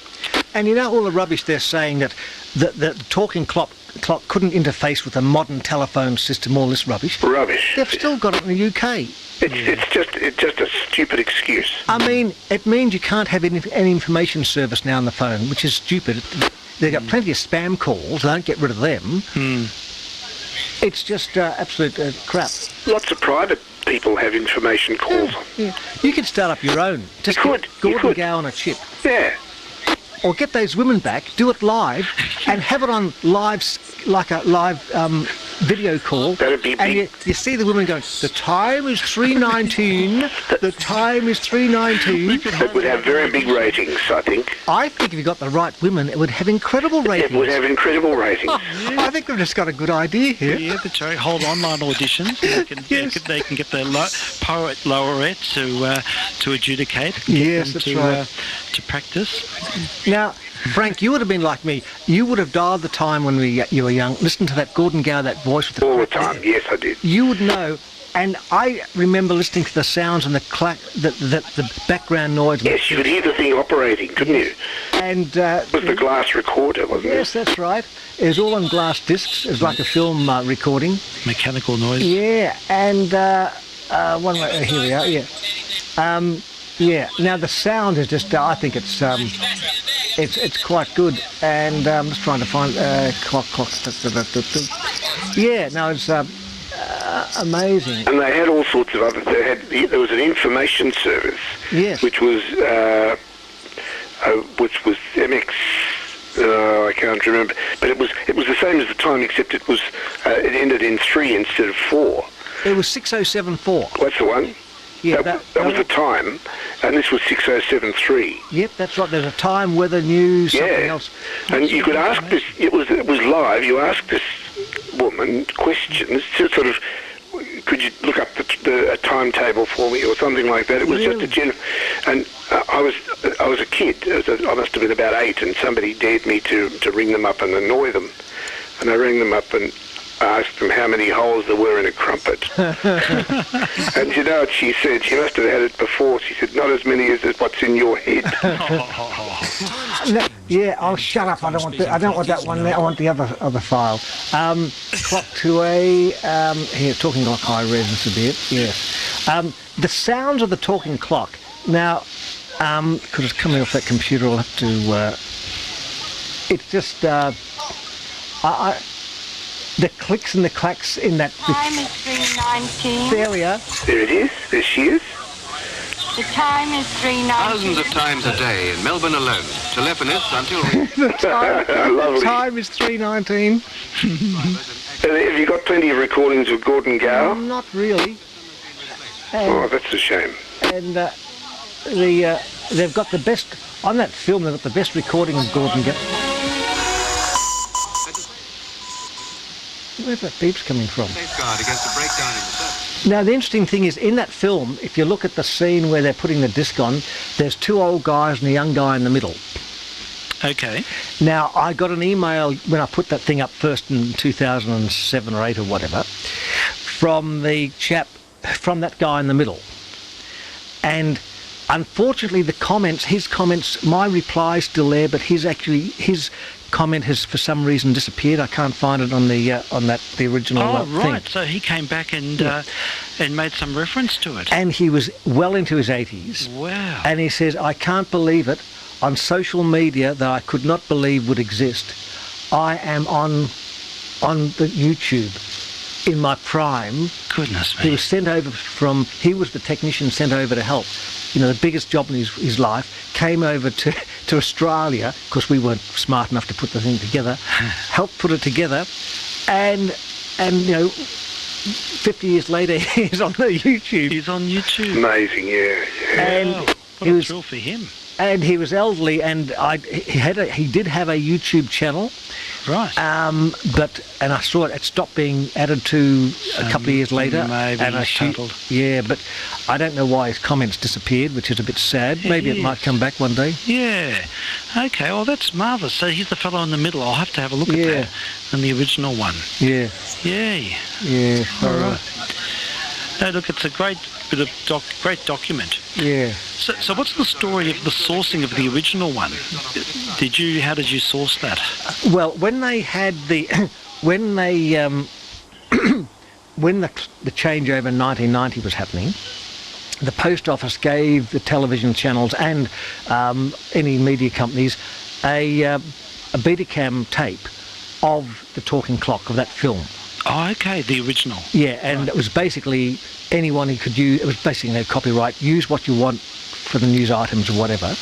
And all the rubbish they're saying that the talking clock couldn't interface with a modern telephone system, all this rubbish. Rubbish. They've still got it in the UK. It's just a stupid excuse. I mean, it means you can't have any information service now on the phone, which is stupid. They've got plenty of spam calls. Don't get rid of them. It's just absolute crap. Lots of private people have information calls. Yeah. You could start up your own. Just Gordon Gow on a chip. Yeah. Or get those women back, do it live, and have it on live, like a live video call. That'd be and big. you see the woman going, the time is 3:19, the time is 3:19. It would have very big ratings, I think. I think if you got the right women, it would have incredible ratings. It would have incredible ratings. I think we've just got a good idea here. Yeah, that's right. Hold online auditions. They can, they can get their poet laureate to adjudicate. Yes, that's right. To practice. Now, Frank, you would have been like me. You would have dialed the time when you were young. Listen to that Gordon Gower, that voice with the All the time, yes, I did. You would know. And I remember listening to the sounds and the background noise. Yes, you could hear the thing operating, couldn't you? And it was the glass recorder, wasn't it? Yes, that's right. It was all on glass discs. It was like a film recording. Mechanical noise. Yeah, and here we are. Yeah, yeah. Now the sound is just. I think it's quite good. And I'm just trying to find clock. Yeah, no, it's. Amazing. And they had all sorts of other. There was an information service, yes, which was MX. I can't remember, but it was the same as the time, except it it ended in 3 instead of 4. It was 6074. That's the one. Yeah, that was the time, and this was 6073. Yep, that's right. There's a time, weather, news, something else. And you could ask this. It was live. You asked this woman questions to sort of. Could you look up a timetable for me or something like that? It was just a general. And I was a kid. I must have been about 8, and somebody dared me to ring them up and annoy them. And I rang them up and asked them how many holes there were in a crumpet. And you know what she said? She must have had it before. She said, not as many as what's in your head. Yeah, I'll shut up. I don't want that one there. I want the other file. Clock to here, talking clock high res a bit. Yes. The sounds of the talking clock. Now, because it's coming off that computer, I'll have to. It's just. The clicks and the clacks in that. Time is 3:19. There we are. There it is. There she is. The time is 3:19. Thousands of times a day in Melbourne alone. Telephonists until... Lovely. Time is 3:19. Have you got plenty of recordings of Gordon Gower? Not really. Oh, that's a shame. And they've got the best, on that film, they've got the best recording of Gordon Gower. Where's that beeps coming from? Safeguard against a breakdown in the service. Now, the interesting thing is, in that film, if you look at the scene where they're putting the disc on, there's 2 old guys and a young guy in the middle. Okay. Now, I got an email when I put that thing up first in 2007 or 8 or whatever, from the chap, from that guy in the middle. And unfortunately, his comments, my reply's still there, but his comment has for some reason disappeared. I can't find it on the original thing. Right. So he came back and made some reference to it. And he was well into his 80s. Wow. And he says, I can't believe it, on social media that I could not believe would exist. I am on the YouTube in my prime. Goodness me. He was sent over he was the technician sent over to help. You know, the biggest job in his life, came over to Australia, because we weren't smart enough to put the thing together, helped put it together, and you know, 50 years later, he's on the YouTube. He's on YouTube. Amazing, yeah. And what he a was, thrill for him. And he was elderly, and he did have a YouTube channel. Right. But I saw it stopped being added to a couple of years later. Maybe and yeah, but I don't know why his comments disappeared, which is a bit sad. Maybe it might come back one day. Yeah. Okay, well that's marvellous. So he's the fellow in the middle. I'll have to have a look at that and the original one. Yeah. Yay. Yeah. All right. No, look, it's a great bit of great document. Yeah. So what's the story of the sourcing of the original one? How did you source that? Well, when they had when the changeover in 1990 was happening, the post office gave the television channels and any media companies a Betacam tape of the talking clock of that film. Oh, okay, the original. Yeah, and it was basically anyone who could use. It was basically no copyright. Use what you want for the news items or whatever.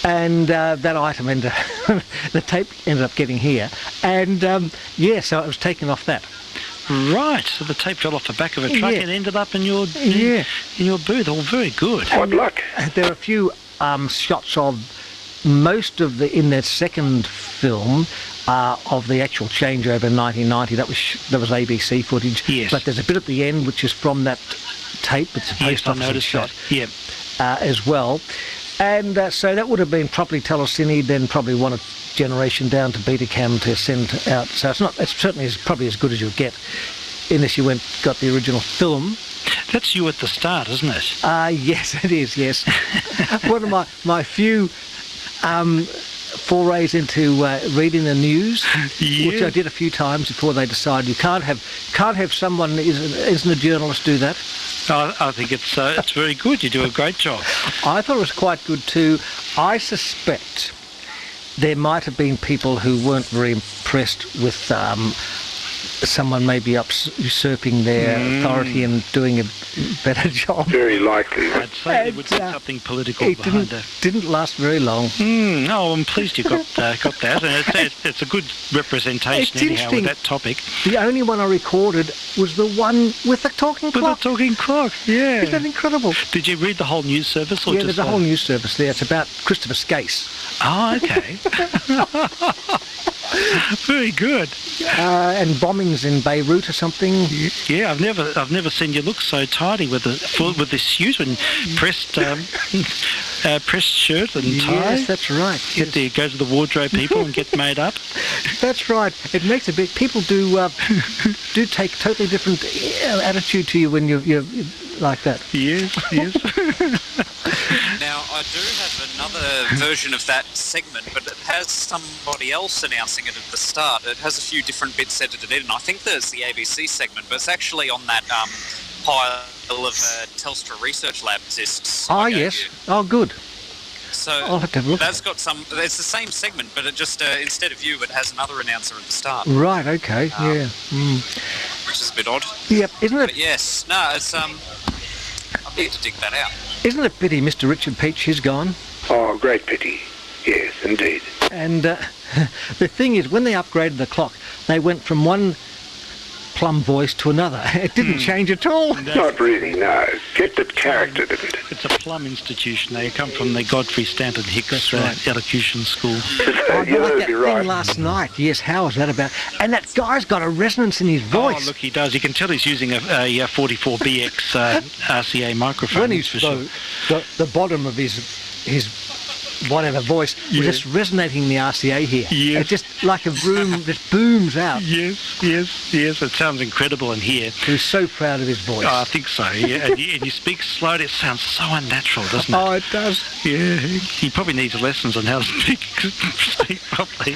And that item ended the tape ended up getting here, and so it was taken off that. Right, so the tape fell off the back of a truck and ended up in your in your booth. All very good. What luck. There are a few shots of most of in their second film of the actual changeover in 1990. That was ABC footage. Yes. But there's a bit at the end which is from that tape. It's a post office shot. Yep. As well. And so that would have been properly telecine, then probably one generation down to Betacam to send out. So it's certainly probably as good as you'll get, unless you got the original film. That's you at the start, isn't it? Yes, it is, yes. One of my few forays into reading the news, which I did a few times before they decided you can't have someone isn't a journalist do that. I think it's very good. You do a great job. I thought it was quite good too. I suspect there might have been people who weren't very impressed with someone maybe usurping their authority and doing a better job. Very likely. I'd say there would be something political behind it. It didn't last very long. Oh, I'm pleased you got that. And it's a good representation anyhow with that topic. The only one I recorded was the one with the talking clock. With the talking clock, yeah. Isn't that incredible? Did you read the whole news service? Or There's a whole news service there. It's about Christopher Skase. Oh, okay. Very good. And bombings in Beirut or something. Yeah, I've never seen you look so tidy with this suit and pressed shirt and tie. Yes, that's right. Go to the wardrobe people and get made up. That's right. It makes a big. People do take totally different attitude to you when you're like that. Yes. Now, I do have another version of that segment, but it has somebody else announcing it at the start. It has a few different bits edited in. I think there's the ABC segment, but it's actually on that pile of Telstra Research Lab discs. Oh, yes. Oh, good. So I'll have to have a look. That's got some. It's the same segment, but it just instead of you, it has another announcer at the start. Right. Okay. Which is a bit odd. Yep. Isn't it? But yes. No. It's I need to dig that out. Isn't it pity Mr. Richard Peach is gone? Oh, great pity. Yes, indeed. And the thing is, when they upgraded the clock, they went from one plum voice to another. It didn't change at all. Not really, no. Kept it character, didn't it? It's a plum institution. They come from the Godfrey Stanton Hicks elocution school. I like that thing last night. Yes, how was that about? And that guy's got a resonance in his voice. Oh, look, he does. You can tell he's using a 44BX RCA microphone. When he's the bottom of his whatever voice was just resonating in the RCA here. Yes. It's just like a broom that booms out. Yes. It sounds incredible in here. He was so proud of his voice. Oh, I think so, yeah. and you speak slowly. It sounds so unnatural, doesn't it? Oh, it does. Yeah. He probably needs lessons on how to speak properly.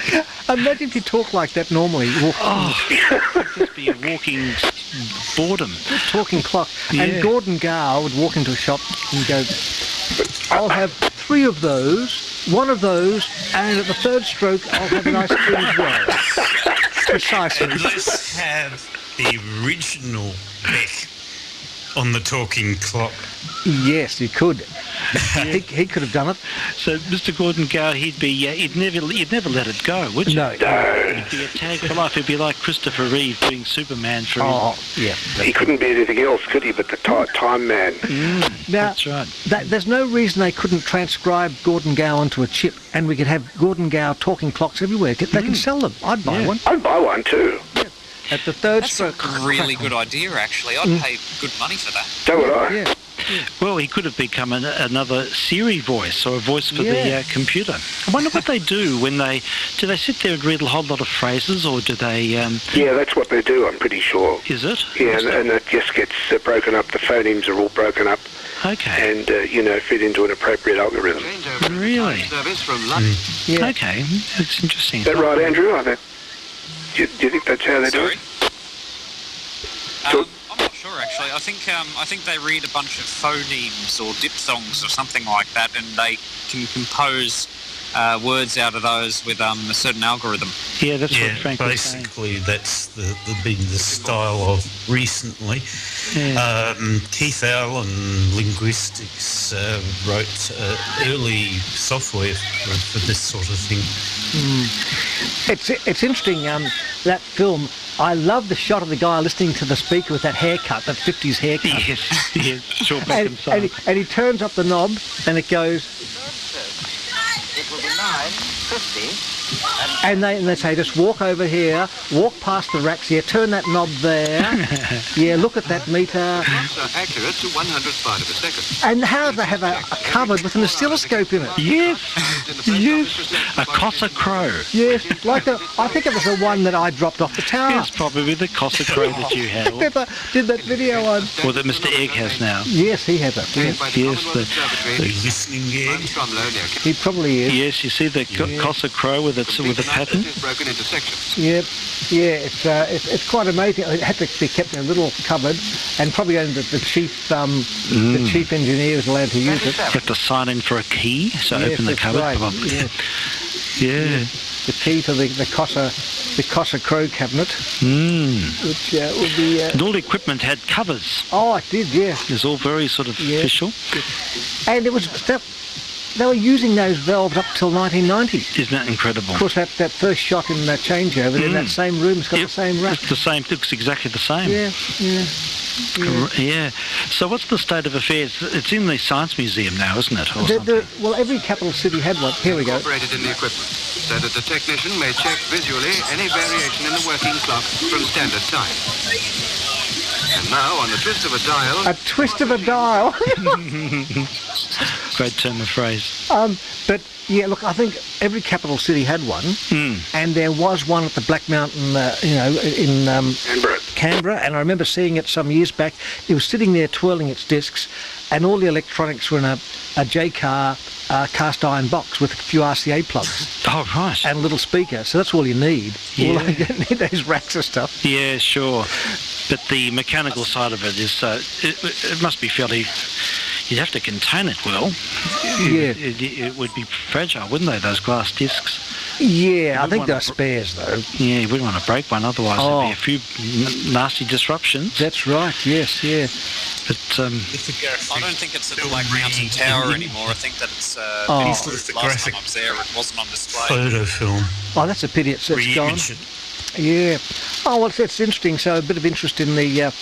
Imagine if you talk like that normally. It'd just be a walking boredom. Talking clock. Yeah. And Gordon Gow would walk into a shop and go, I'll have 3 of those, 1 of those, and at the third stroke I'll have an ice cream as well. Precisely. And let's have the original Beck on the talking clock. Yes, he could. He could have done it. So, Mr. Gordon Gow, you'd never let it go, would you? No. He'd be a tag for life. He'd be like Christopher Reeve doing Superman for yeah. He couldn't be anything else, could he, but the time man. Now, that's right. There's no reason they couldn't transcribe Gordon Gow onto a chip, and we could have Gordon Gow talking clocks everywhere. They can sell them. I'd buy one. I'd buy one too. At the third That's stroke. a really good idea, actually. I'd pay good money for that. So would I. Yeah. Well, he could have become another Siri voice or a voice for the computer. I wonder what they do when do they sit there and read a whole lot of phrases, or do they... Yeah, that's what they do, I'm pretty sure. Is it? Yeah, and it just gets broken up. The phonemes are all broken up. Okay. And, fit into an appropriate algorithm. Really? Service from London. Yeah. Okay, that's interesting. Is that right, Andrew? Do you think that's how they do it? I'm not sure, actually. I think they read a bunch of phonemes or diphthongs or something like that, and they can compose words out of those with a certain algorithm. Yeah, that's what Frank was saying. Basically, that's been the style of recently. Yeah. Keith Allen, linguistics, wrote early software for this sort of thing. It's interesting, that film. I love the shot of the guy listening to the speaker with that haircut, that 50s haircut. Yes, short back inside. And he turns up the knob and it goes... It will be 9:50. And they say, just walk over here, walk past the racks here, turn that knob there. Yeah, look at that meter. Accurate to 100th part of a second. And how do they have a cupboard with an oscilloscope in it? Yes, a Cossa Crow. Yes, like I think it was the one that I dropped off the tower. Yes, probably the Cossa Crow that you had. Did that video on. Or that Mr. Egg has now. Yes, he has it. Yes, the listening egg. He probably is. Yes, you see the Cossa Crow with a pattern. Yep, yeah, it's quite amazing. It had to be kept in a little cupboard, and probably only the chief engineer is allowed to use it. You have to sign in for a key, so Yes, open the that's cupboard. right. Yeah. The key to the Cossa Crow cabinet, which would be. And all the equipment had covers. Oh, it did, yeah. It was all very sort of official. And it was they were using those valves up till 1990. Isn't that incredible? Of course, that first shot in that changeover in that same room has got the same rack. It's the same. Looks exactly the same. Yeah. So what's the state of affairs? It's in the Science Museum now, isn't it? Or well, every capital city had one. Here we go. Incorporated in the equipment, so that the technician may check visually any variation in the working clock from standard time. And now, on the twist of a dial... A twist of a dial. Great term of phrase. But, yeah, look, I think every capital city had one. And there was one at the Black Mountain, in Canberra. And I remember seeing it some years back. It was sitting there twirling its discs, and all the electronics were in a J-car cast iron box with a few RCA plugs. Oh, right. And a little speaker. So that's all you need. Yeah. All you don't need those racks of stuff. Yeah, sure. But the mechanical side of it is, it must be fairly... You'd have to contain it well. Yeah. It would be fragile, wouldn't they, those glass discs? Yeah, I think they're spares, though. Yeah, you wouldn't want to break one, otherwise there'd be a few nasty disruptions. That's right, yes, yeah. But I don't think it's at the Black Mountain Tower anymore. I think that it's last time I was there, it wasn't on display. Photo film. Oh, that's a pity it's gone. Yeah. Oh, well, it's interesting. So a bit of interest in the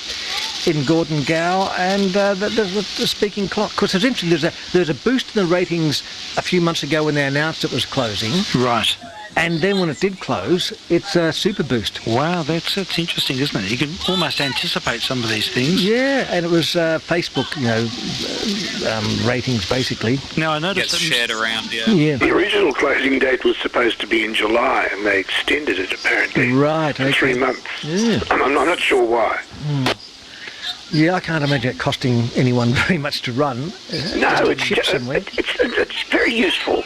in Gordon Gow and the speaking clock. Because it's interesting. There's a boost in the ratings a few months ago when they announced it was closing. Right. And then when it did close, it's a super boost. Wow, that's interesting, isn't it? You can almost anticipate some of these things. Yeah, and it was Facebook, ratings basically. Now I noticed gets shared around. Yeah. The original closing date was supposed to be in July, and they extended it apparently. Right. For 3 months. Yeah. I'm not sure why. Yeah, I can't imagine it costing anyone very much to run. No, it's very useful.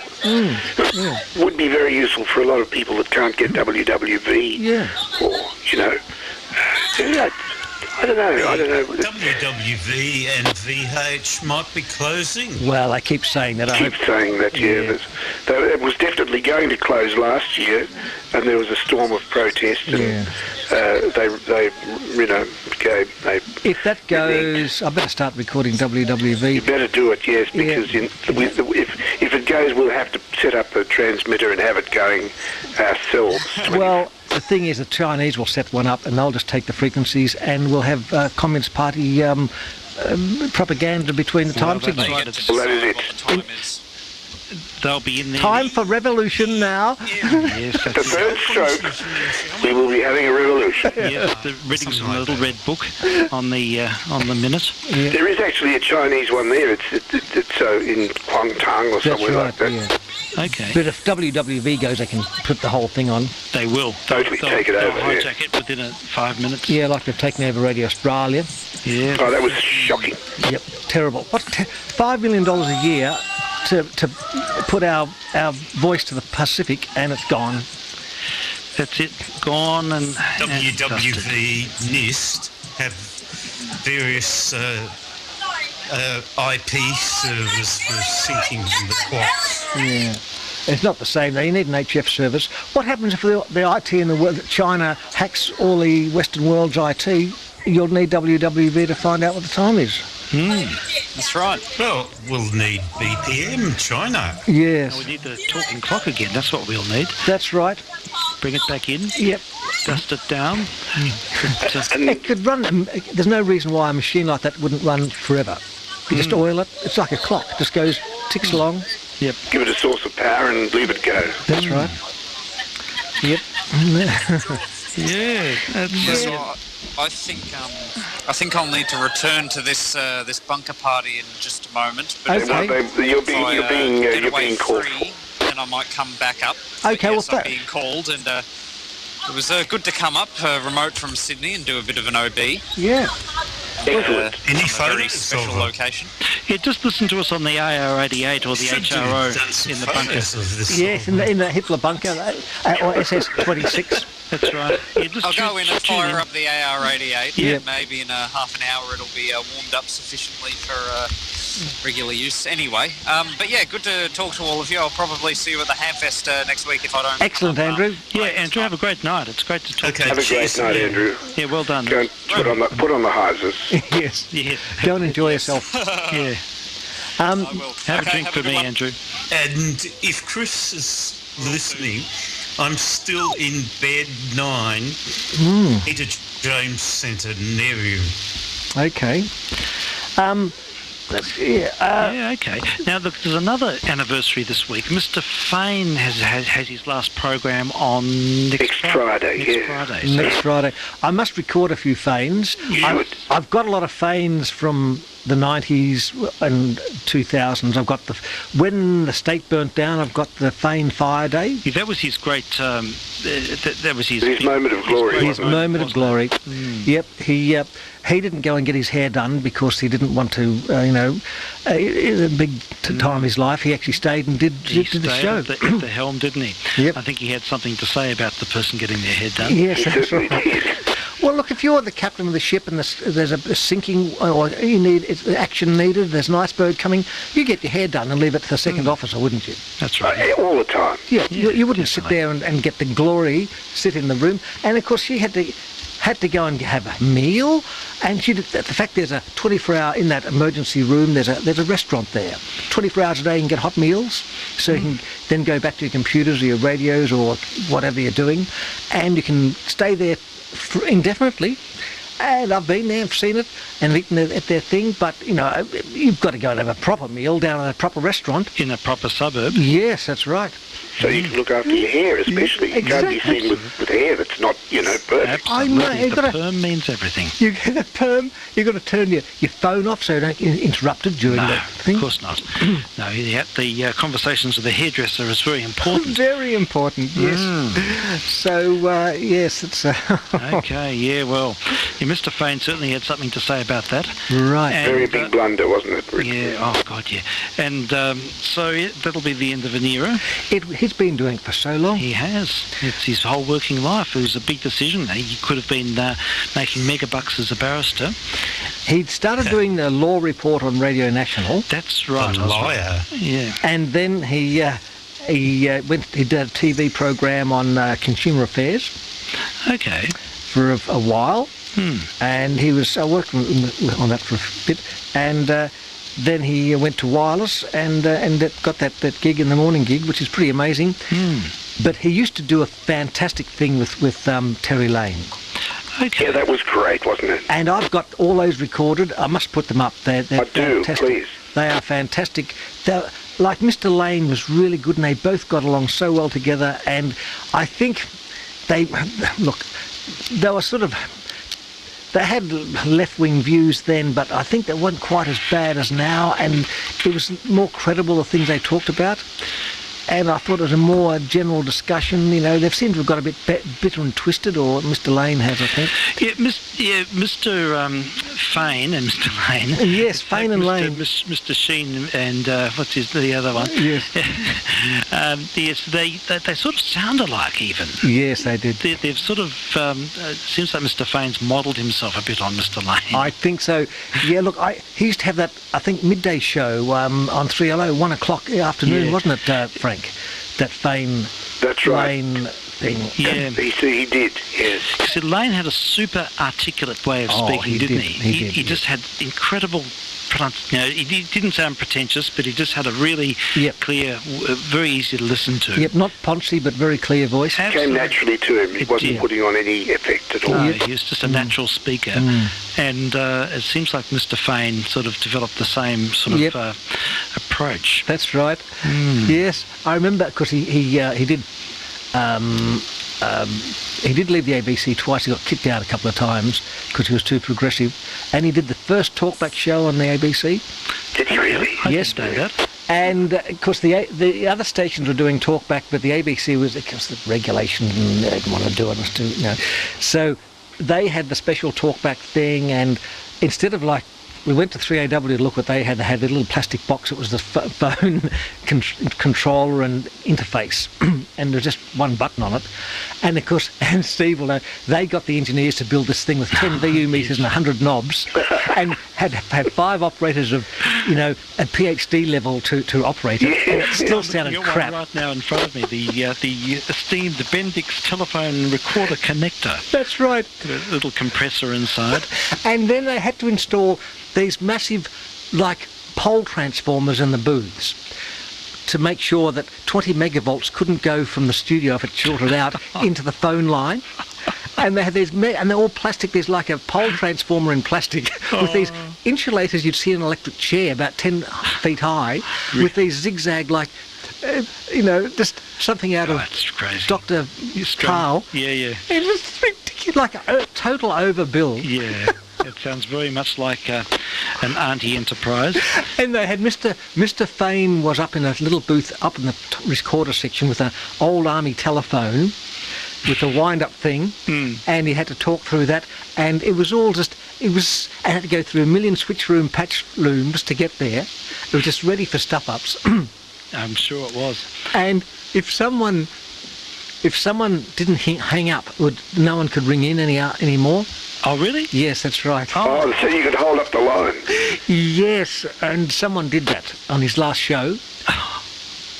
Would be very useful for a lot of people that can't get WWV. Yeah. Or, I don't know. WWV and VH might be closing. Well, I keep saying that. Saying that, yeah. It was definitely going to close last year, and there was a storm of protest, and if that goes, I better start recording WWV. You better do it, yes, because if it goes, we'll have to set up a transmitter and have it going ourselves. Well, the thing is, the Chinese will set one up, and they'll just take the frequencies, and we'll have Communist Party propaganda between the time signals. Well, that is it. They'll be in there. Time for revolution now. Yes, the third stroke, we will be having a revolution. Yes, the readings from the little red book on the minute. Yeah. There is actually a Chinese one there. It's in Kwangtung or somewhere like that. Yeah. Okay. But if WWV goes, they can put the whole thing on. They will. Totally take it over. They'll hijack it within 5 minutes. Yeah, like they've taken over Radio Australia. Yeah. Oh, that was shocking. Yep, terrible. What? $5 million a year to put our voice to the Pacific, and it's gone. That's it, gone. And WWV NIST have various IP servers for syncing the clocks. Yeah. It's not the same though. You need an HF service. What happens if the IT in the world, China hacks all the Western world's IT? You'll need WWV to find out what the time is. That's right. Well, we'll need BPM, China. Yes. We need the talking clock again. That's what we'll need. That's right. Bring it back in. Yep. Dust it down. It could run. There's no reason why a machine like that wouldn't run forever. You just oil it. It's like a clock. It just goes, ticks along. Yep. Give it a source of power and leave it go. That's right. Yep. Yeah. I think I'll need to return to this this bunker party in just a moment. But You're being called. Then I might come back up. Okay, yes, well, I'm being called, and it was good to come up remote from Sydney and do a bit of an OB. Yeah. Excellent. Any Very photos special of location. Yeah, just listen to us on the AR88 or the HRO in the bunker. Yes, in the Hitler bunker, or SS-26. That's right. Yeah, just I'll go in and tune fire up the AR88. Yeah. And maybe in half an hour it'll be warmed up sufficiently for regular use anyway. But yeah, good to talk to all of you. I'll probably see you at the Hamfest next week if I don't. Excellent, Andrew. Yeah, Andrew, have a great night. It's great to talk to you. Have a great night, Andrew. Yeah, well done. Go and put on the hyzers. Yes. Yeah. Go and enjoy yourself. Yeah. I will. Have a Okay, drink have for a good me, one. Andrew. And if Chris is listening, I'm still in bed 9, Peter James Centre, Nevu. Okay. Yeah, okay. Now, look, there's another anniversary this week. Mr. Fain has his last program on next Friday. So Next Friday. I must record a few Fains. I've got a lot of Fains from the 90s and 2000s. I've got when the state burnt down, I've got the Fain Fire Day. Yeah, that was his great, that was his moment of glory. His moment of glory. Yep, he didn't go and get his hair done because he didn't want to, a big time of his life. He actually stayed and did the show. At the helm, didn't he? Yep. I think he had something to say about the person getting their hair done. Yes, that's right. Well, look, if you're the captain of the ship and there's a sinking or it's action needed, there's an iceberg coming, you get your hair done and leave it to the second officer, wouldn't you? That's right. All the time. Yeah, you wouldn't sit there and get the glory, sit in the room. And, of course, she had to go and have a meal, and the fact there's a 24-hour in that emergency room. There's a restaurant there, 24 hours a day. You can get hot meals, so you can then go back to your computers or your radios or whatever you're doing, and you can stay there indefinitely. And I've been there, I've seen it, and eaten at their thing. But you've got to go and have a proper meal down at a proper restaurant in a proper suburb. Yes, that's right. So you can look after your hair, especially. You can't be seen with hair that's not, perfect. I know. The perm means everything. You get a perm. You've got to turn your phone off so you don't get interrupted during that thing. Of course not. No, the conversations with the hairdresser is very important. Very important, yes. So, yes, it's... Okay, yeah, well, Mr. Fain certainly had something to say about that. Right. And, very big blunder, wasn't it, Richard? Yeah, oh, God, yeah. And so that'll be the end of an era. He's been doing it for so long. He has. It's his whole working life. It was a big decision. He could have been making megabucks as a barrister. He'd started doing the law report on Radio National. That's right. A liar. Right. Yeah. And then he did a TV program on consumer affairs. Okay. For a while. And he was working on that for a bit. And then he went to wireless and got that gig in the morning gig, which is pretty amazing. But he used to do a fantastic thing with Terry Lane. Okay. Yeah, that was great, wasn't it? And I've got all those recorded. I must put them up. They're fantastic. Please. They are fantastic. Like Mr. Lane was really good, and they both got along so well together. And I think they were sort of... They had left-wing views then, but I think they weren't quite as bad as now, and it was more credible, the things they talked about. And I thought it was a more general discussion. They've seemed to have got a bit bitter and twisted, or Mr. Lane has, I think. Yeah, Mr. Fain and Mr. Lane. Yes, Fain and Lane. Mr. Sheen and what's the other one? Yes. Yes, they sort of sound alike even. Yes, they did. They've sort of, seems like Mr. Fain's modelled himself a bit on Mr. Lane. I think so. Yeah, look, he used to have that, I think, midday show on 3LO, 1 o'clock afternoon, wasn't it, Frank? that Fane That's right. Lane thing. Yeah. He did, yes. You see, Lane had a super articulate way of speaking, didn't he? He just had incredible... he didn't sound pretentious, but he just had a really clear, very easy to listen to. Yep, not paunchy, but very clear voice. It came naturally to him. He wasn't putting on any effect at all. No, he was just a natural speaker. And it seems like Mr. Fane sort of developed the same sort of approach. That's right. Yes, I remember, because he did leave the ABC twice. He got kicked out a couple of times because he was too progressive. And he did the first talkback show on the ABC. Did he really? Yes, that. And of course the other stations were doing talkback, but the ABC was, because of the regulations, and they didn't want to do it. So they had the special talkback thing, and instead of we went to 3AW to look what they had. They had a little plastic box. It was the phone controller and interface, and there was just one button on it. And of course, and Steve will know, they got the engineers to build this thing with 10 VU meters and 100 knobs, and had 5 operators of, a PhD level to operate it. And it still sounded crap. Right now in front of me, the esteemed Bendix telephone recorder connector. That's right. A little compressor inside. And then they had to install these massive, pole transformers in the booths to make sure that 20 megavolts couldn't go from the studio if it shorted out into the phone line. And they had these, and they're all plastic. There's like a pole transformer in plastic with these insulators you'd see in an electric chair about 10 feet high, with these zigzag, just something out of Dr. Carl. Yeah. It was ridiculous, like a total overbill. Yeah. It sounds very much like an auntie enterprise. And they had Mr. Fane was up in a little booth up in the recorder section with an old army telephone with a wind-up thing, and he had to talk through that, and it was all just, I had to go through a million switch room patch looms to get there. It was just ready for stuff-ups. I'm sure it was. And if someone didn't hang up, no one could ring in anymore. Oh, really? Yes, that's right. Oh, so you could hold up the line. Yes, and someone did that on his last show.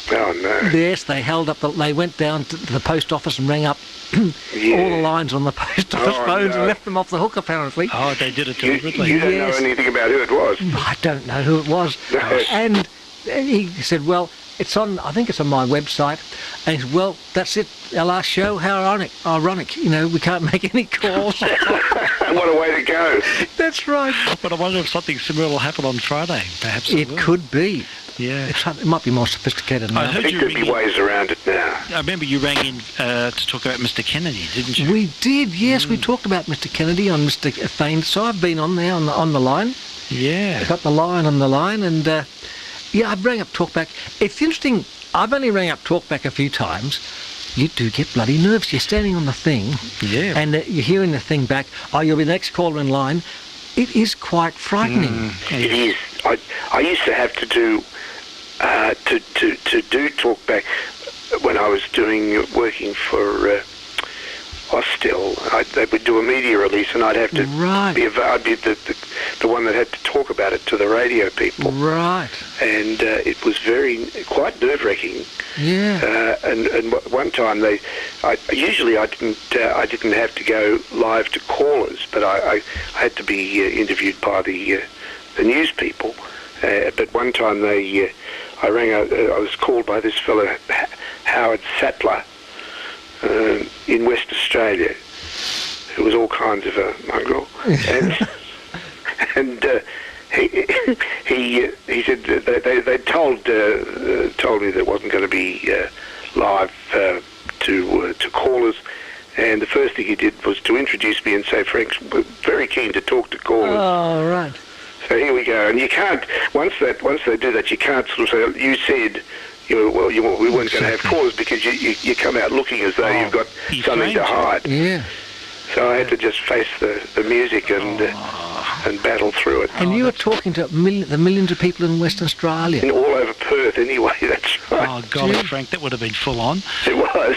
Oh, no. Yes, they held up, they went down to the post office and rang up all the lines on the post office phones and left them off the hook, apparently. Oh, they did it deliberately. You don't know anything about who it was? I don't know who it was. No. And he said, well, I think it's on my website. And he said, well, that's it, our last show. How ironic. We can't make any calls. What a way to go. That's right. But I wonder if something similar will happen on Friday. Perhaps it could be. Yeah. It might be more sophisticated now. I think there'd be ways around it now. I remember you rang in to talk about Mr. Kennedy, didn't you? We did, yes. We talked about Mr. Kennedy on Mr. Fane. So I've been on there on the line. Yeah. I got the line on the line, and I rang up Talkback. It's interesting. I've only rang up Talkback a few times. You do get bloody nervous. You're standing on the thing, and you're hearing the thing back. Oh, you'll be the next caller in line. It is quite frightening. It is. I used to have to do Talkback when I was working for Austel. They would do a media release, and I'd have to I'd be the one that had to talk about it to the radio people. Right. And it was quite nerve-wracking. Yeah. And one time I didn't have to go live to callers, but I had to be interviewed by the news people. But one time I rang out. I was called by this fellow Howard Sattler in West Australia, who was all kinds of a mongrel, and he said they told me that it wasn't going to be live to callers, and the first thing he did was to introduce me and say, Frank's very keen to talk to callers. Oh, right. So here we go, and you can't once they do that, you can't sort of say, you said. We weren't going to have callers because you come out looking as though you've got something to hide. Yeah. So I had to just face the music and battle through it. And you were talking to the millions of people in Western Australia. And all over Perth anyway, that's right. Oh, golly, Frank, that would have been full on. It was.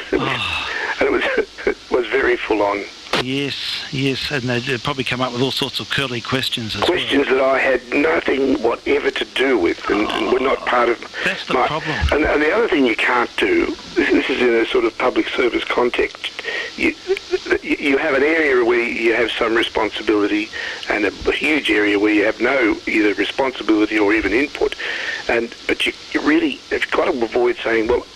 And it was very full on. Yes, and they'd probably come up with all sorts of curly questions as well. Questions that I had nothing whatever to do with and were not part of That's the problem. And the other thing you can't do, this is in a sort of public service context. You have an area where you have some responsibility and a huge area where you have no either responsibility or even input. But you really have got to avoid saying, well,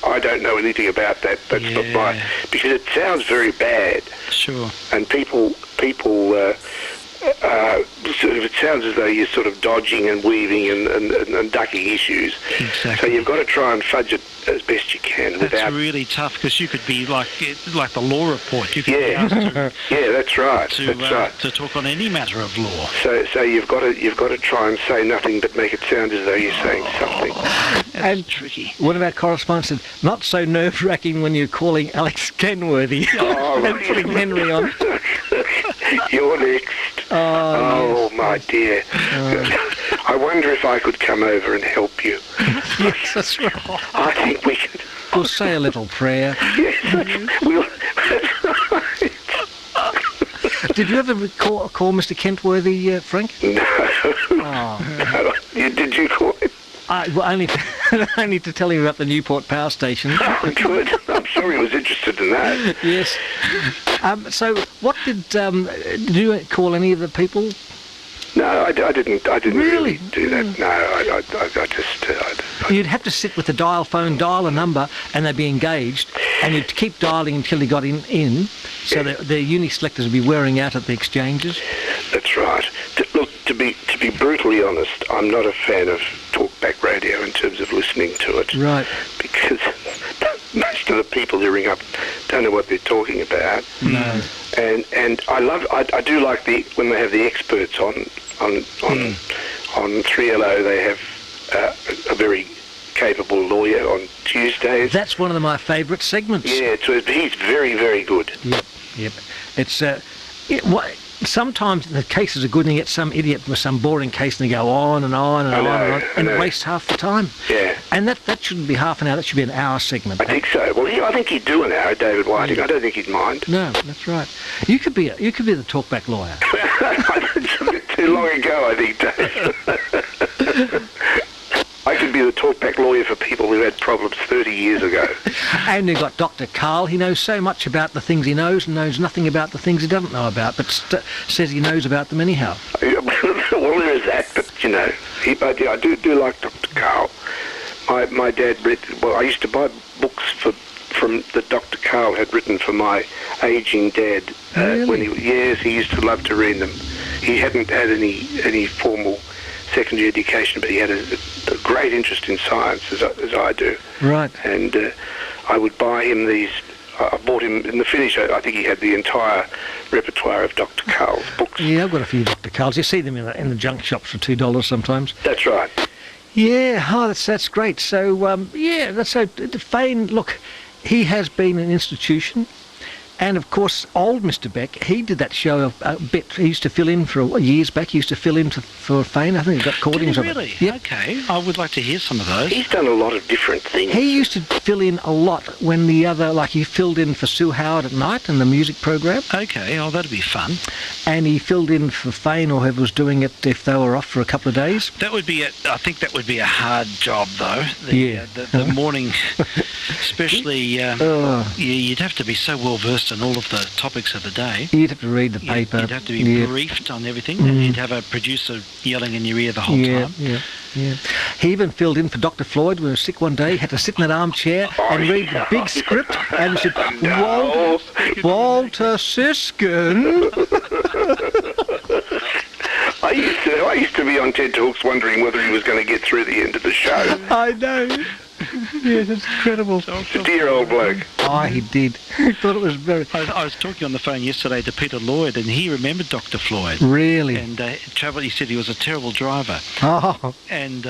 I don't know anything about that. That's not right, because it sounds very bad. Sure. And people it sounds as though you're sort of dodging and weaving and ducking issues. Exactly. So you've got to try and fudge it as best you can. That's really tough, because you could be like the law report. You could be asked that's right. to talk on any matter of law. So you've got to try and say nothing but make it sound as though you're saying something. That's tricky. One of our correspondents said, not so nerve-wracking when you're calling Alex Kenworthy and putting Henry on. You're next. Oh, my dear. I wonder if I could come over and help you. Yes, that's right. I think we could. We'll say a little prayer. Yes, that's right. Did you ever call Mr. Kentworthy, Frank? No. Oh. No. Did you call him? Only to tell him about the Newport power station. Oh, good. I'm sure he was interested in that. Yes. So, what did you call any of the people? No, I didn't Really? do that. No, I just... You'd have to sit with the dial phone, dial a number, and they'd be engaged, and you'd keep dialing until you got in, so that the uni selectors would be wearing out at the exchanges. That's right. Look, to be brutally honest, I'm not a fan of talkback radio in terms of listening to it. Right. Because most of the people who ring up don't know what they're talking about. No. And I do like when they have the experts on 3LO. They have a very capable lawyer on Tuesdays. That's one of my favourite segments. Yeah, he's very, very good. Yep. It's sometimes the cases are good and you get some idiot with some boring case and they go on and on and on and it wastes half the time. Yeah. And that shouldn't be half an hour, that should be an hour segment. I think so. Well, I think he'd do an hour, David Whiting. Yeah. I don't think he'd mind. No, that's right. You could be the talkback lawyer. It's a bit too long ago, I think, Dave. I could be the talkback lawyer for people who had problems 30 years ago. And you've got Dr. Carl. He knows so much about the things he knows and knows nothing about the things he doesn't know about, but says he knows about them anyhow. Well, there is that, but, I do like Dr. Carl. My dad read... Well, I used to buy books from that Dr. Carl had written for my ageing dad. Really? He used to love to read them. He hadn't had any formal secondary education, but he had a great interest in science, as I do. Right. And I would buy him these. I bought him in the finish. I think he had the entire repertoire of Dr. Carl's books. Yeah, I've got a few Dr. Carls. You see them in the junk shops for $2 sometimes. That's right. Yeah, that's great. So that's so. Fane, look, he has been an institution. And, of course, old Mr. Beck, he did that show a bit. He used to fill in for years back. He used to fill in for Fane. I think he got recordings of it. Really? Yep. Okay. I would like to hear some of those. He's done a lot of different things. He used to fill in a lot when he filled in for Sue Howard at night in the music program. Okay. Oh, that'd be fun. And he filled in for Fane or whoever was doing it if they were off for a couple of days. I think that would be a hard job, though. The morning, especially, you'd have to be so well versed in all of the topics of the day. You'd have to read the paper. You'd have to be briefed on everything, and you'd have a producer yelling in your ear the whole time. Yeah. He even filled in for Dr. Floyd when he was sick one day. He had to sit in that armchair and read the big script, and he said, Walter Siskin. I used to be on TED Talks wondering whether he was going to get through the end of the show. I know. Yeah, that's incredible. It's a dear old bloke. Oh, he did. He thought it was very... I was talking on the phone yesterday to Peter Lloyd, and he remembered Dr. Floyd. Really? And he said he was a terrible driver. Oh. And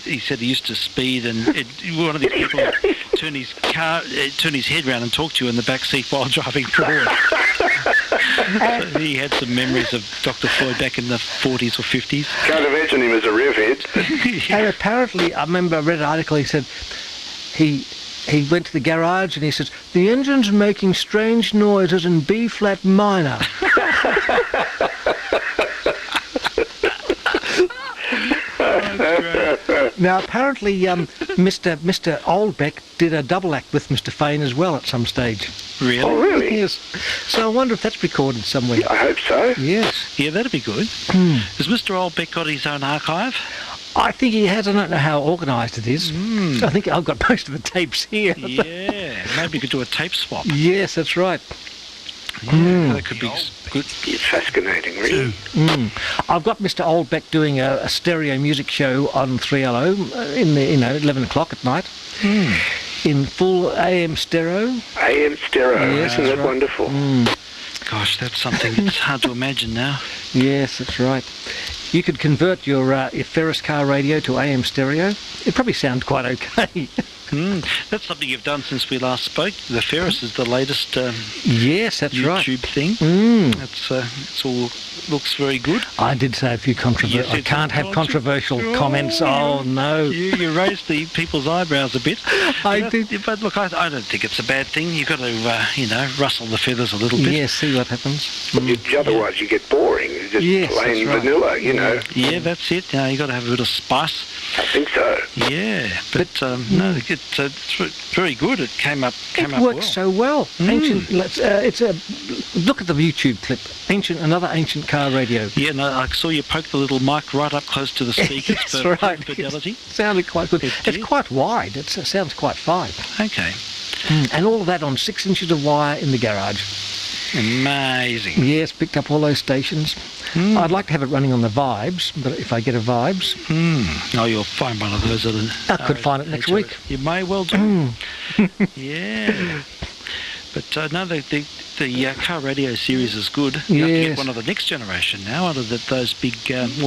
he said he used to speed, and one of these people turn his head round and talk to you in the back seat while driving forward. So he had some memories of Dr. Floyd back in the 40s or 50s. Can't imagine him as a rev head. And apparently, I remember I read an article, he said he went to the garage and he said, the engine's making strange noises in B-flat minor. Now, apparently, Mr. Oldbeck did a double act with Mr. Fain as well at some stage. Really? Oh, really? Yes. So I wonder if that's recorded somewhere. I hope so. Yes. Yeah, that'd be good. Has Mr. Oldbeck got his own archive? I think he has. I don't know how organised it is. I think I've got most of the tapes here. Yeah, maybe you could do a tape swap. Yes, that's right. Yeah, that could be good. It's fascinating, really. I've got Mr. Oldbeck doing a stereo music show on 3LO in the 11 o'clock at night. In full AM stereo. AM stereo, Yes, isn't that's that right. wonderful? Gosh, that's something it's hard to imagine now. Yes, that's right. You could convert your Ferris car radio to AM stereo. It'd probably sound quite okay. That's something you've done since we last spoke. The Ferris is the latest Yes, that's right. YouTube thing. It's all looks very good. I did say a few controversial. You I said can't some have controversial comments. Oh no! You raised the people's eyebrows a bit. I did. But look, I don't think it's a bad thing. You've got to, rustle the feathers a little bit. Yes, see what happens. Otherwise you get boring. It's just Yes, plain that's right. vanilla, you know. Yeah, that's it. You've got to have a bit of spice. I think so. Yeah, but no, it's very good. It came up It well. works so well. Ancient. It's a look at the YouTube clip. Another ancient car radio. Yeah, no, I saw you poke the little mic right up close to the speakers That's for right. fidelity. It sounded quite good. It's did. quite wide. It sounds quite fine. Okay. And all of that on 6 inches of wire in the garage. Amazing. Yes, picked up all those stations. I'd like to have it running on the Vibes, but if I get a Vibes, Oh, you'll find one of those at I could find it next week. You may well do. Yeah. But no, the car radio series is good. You have to Yes. get one of the next generation now. Out of those big,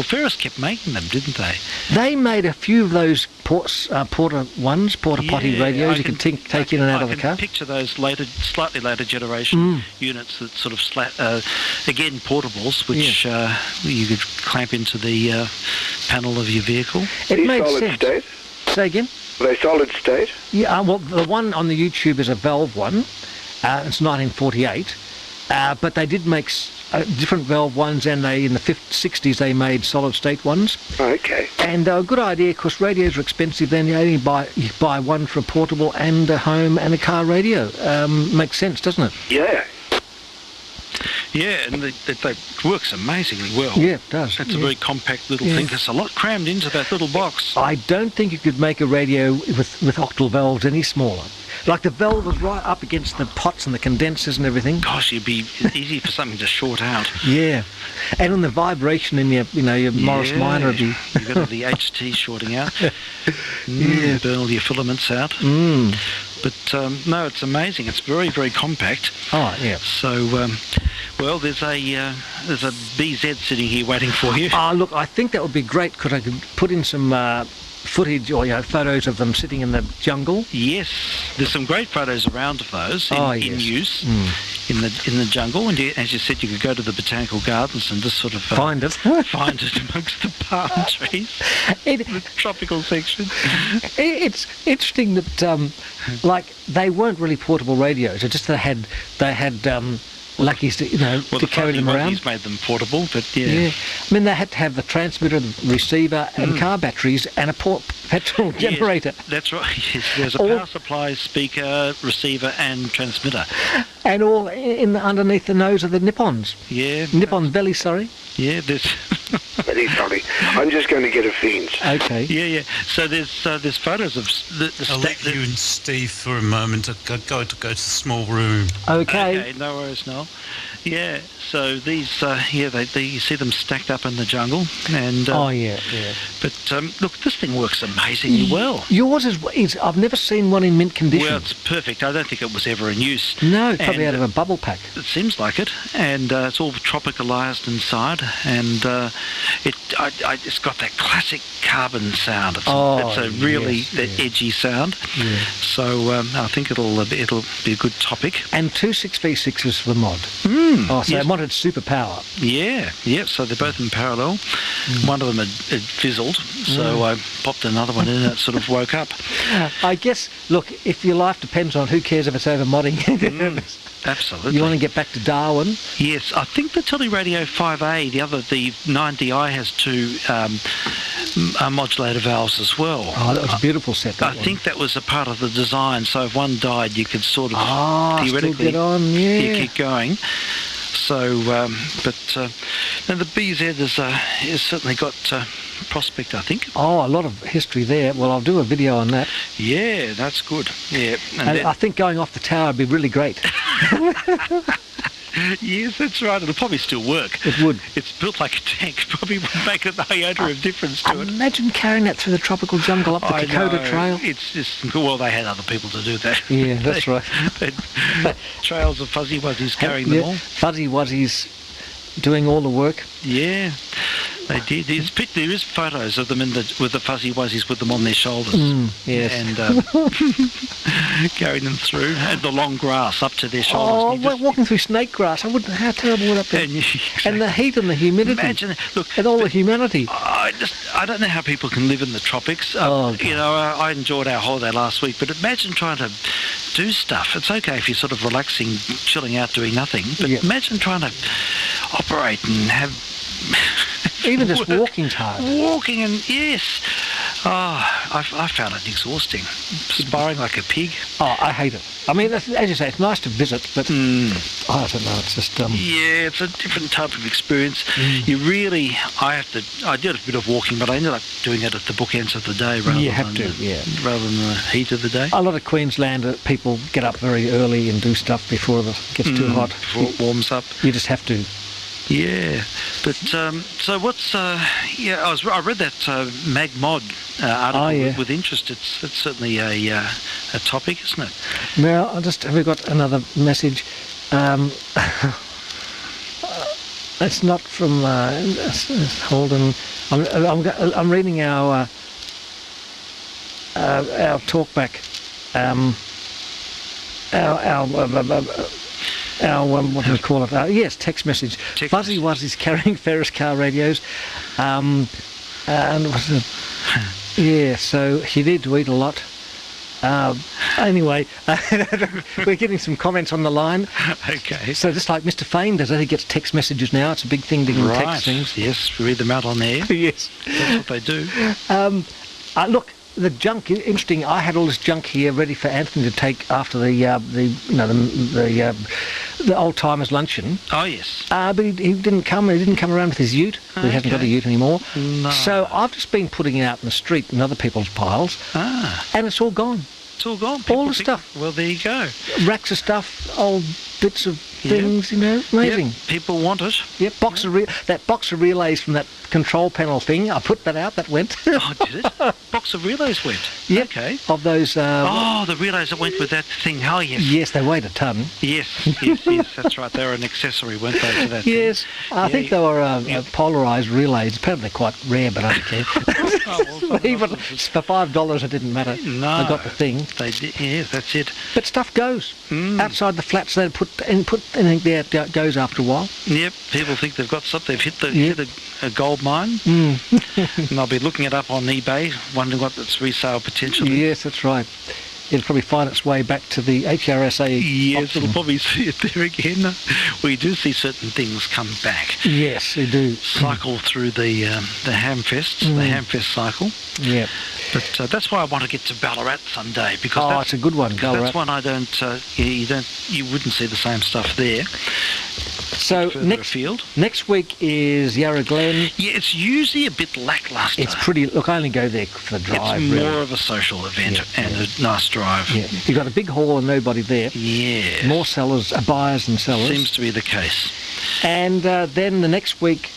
Ferris kept making them, didn't they? They made a few of those porter potty Yeah, radios I you can- can take in and out of the I car. can picture those slightly later generation units that sort of again portables, which you could clamp into the panel of your vehicle. It Are you made solid sense. state? Say again? Are they solid state? Yeah, well, the one on the YouTube is a valve one. It's 1948. But they did make different valve ones, and in the 60s they made solid state ones. Okay. And a good idea, because radios are expensive. Then you buy one for a portable and a home and a car radio. Makes sense, doesn't it? Yeah. Yeah, and it works amazingly well. Yeah, it does. It's a very compact little thing. There's a lot crammed into that little box. I don't think you could make a radio with octal valves any smaller. Like the valve was right up against the pots and the condensers and everything. Gosh, it'd be easy for something to short out. Yeah, and on the vibration in your Morris Minor would be. You've got the HT shorting out. Yeah. Burn all your filaments out. But no, it's amazing. It's very, very compact. Oh yeah. So, well, there's a BZ sitting here waiting for you. Ah, look, I think that would be great because I could put in some footage or photos of them sitting in the jungle. Yes, there's some great photos around of those in use in the jungle. And as you said, you could go to the botanical gardens and just sort of Find it. find it amongst the palm trees, the tropical section. It's interesting that like they weren't really portable radios. It's just they had luckies to carry them around. He's made them portable, but Yeah, I mean they had to have the transmitter, the receiver, and car batteries, and a petrol generator. Yes, that's right. Yes, there's a power supply, speaker, receiver, and transmitter. And all underneath the nose of the Nippons. Yeah. Nippon belly, sorry. Yeah, there's. Very sorry. I'm just going to get a fiends. Okay. Yeah. So there's photos of the I'll let you and Steve for a moment. I've got to go to the small room. Okay. No worries, Noel. Yeah. So these, you see them stacked up in the jungle, and. Oh yeah. But look, this thing works amazingly well. Yours is. I've never seen one in mint condition. Well, it's perfect. I don't think it was ever in use. No, probably And, out of a bubble pack. It seems like it, and it's all tropicalised inside, and it's got that classic carbon sound. It's a really edgy sound. Yeah. So I think it'll be a good topic. And 2 6v6s for the mod. Oh, so yes. I wanted superpower. Yeah. So they're both in parallel. One of them had fizzled, so I popped another one in, and it sort of woke up. I guess. Look, if your life depends on, who cares if it's over modding? Absolutely. You want to get back to Darwin? Yes, I think the Teleradio 5A, the 9DI has 2 modulator valves as well. Oh, that was a beautiful set. I think that was a part of the design, so if one died, you could sort of theoretically still get on, yeah. keep going. So, now the BZ has certainly got prospect, I think. Oh, a lot of history there. Well, I'll do a video on that. Yeah, that's good. Yeah, and I think going off the tower would be really great. Yes, that's right. It'll probably still work. It would. It's built like a tank. Probably would make an iota of difference to it. Imagine carrying that through the tropical jungle up the Kokoda Trail. It's just, well, they had other people to do that. Yeah, that's right. Trails of fuzzy wuzzies carrying them all. Fuzzy wuzzies doing all the work. Yeah, they did. There is photos of them with the fuzzy wuzzies with them on their shoulders. Yes. And carrying them through, and the long grass up to their shoulders. Oh, walking through snake grass. How terrible would that be? And the heat and the humidity. Imagine, look, and all the humanity. I don't know how people can live in the tropics. You know, I enjoyed our holiday last week, but imagine trying to do stuff. It's okay if you're sort of relaxing, chilling out, doing nothing, but imagine trying to operate and have even just walking's hard. Walking, and yes, I found it exhausting. Sparring like a pig. Oh, I hate it. I mean, as you say, it's nice to visit, but I don't know. It's just yeah, it's a different type of experience. You really, I did a bit of walking, but I ended up doing it at the bookends of the day rather than the heat of the day. A lot of Queenslander people get up very early and do stuff before it gets too hot. Before it warms up. You just have to. Yeah, but so what's I read that Mag Mod article with interest. It's certainly a topic, isn't it? Now, have we got another message? It's not from Holden. I'm reading our talkback. What do we call it? Yes, text message. Fuzzy Wuzzies carrying Ferris car radios. And what's it? Yeah, so he did to eat a lot. Anyway, we're getting some comments on the line. Okay. So just like Mr. Fane does it, he gets text messages now. It's a big thing to get text things. Yes, we read them out on air. Yes. That's what they do. Look, the junk, interesting. I had all this junk here ready for Anthony to take after the old timers luncheon. Oh yes. But he didn't come. He didn't come around with his ute. He hasn't got a ute anymore. No. So I've just been putting it out in the street in other people's piles. And it's all gone. It's all gone. All the stuff. Well, there you go. Racks of stuff, old bits of things, you know, amazing. Yep. People want it. Yep, that box of relays from that control panel thing, I put that out, that went. Oh, did it? Box of relays went? Yep. Okay. Of those... the relays that went with that thing, oh yes. Yes, they weighed a tonne. Yes, that's right. They were an accessory, weren't they, to that Yes, thing? I think they were polarised relays. Apparently quite rare, but I don't care. Even for $5 it didn't matter. No. I got the thing. They did, yes, that's it. But stuff goes. Outside the flats, they put anything there, it goes after a while. Yep, people think they've got something. They've hit a gold mine. And they'll be looking it up on eBay, wondering what its resale potential is. Yes, that's right. It'll probably find its way back to the HRSA. Yes, option. it'll probably see it there again. We do see certain things come back. Yes, they do. Cycle through the Hamfests, the Hamfest cycle. Yeah. But that's why I want to get to Ballarat someday, because it's a good one, Ballarat. That's one I don't. You wouldn't see the same stuff there. So next week is Yarra Glen. Yeah, it's usually a bit lacklustre. It's pretty. Look, I only go there for the drive. It's more of a social event and a nice drive. Yeah, you've got a big hall and nobody there. Yeah. More sellers, buyers than sellers. Seems to be the case. And then the next week,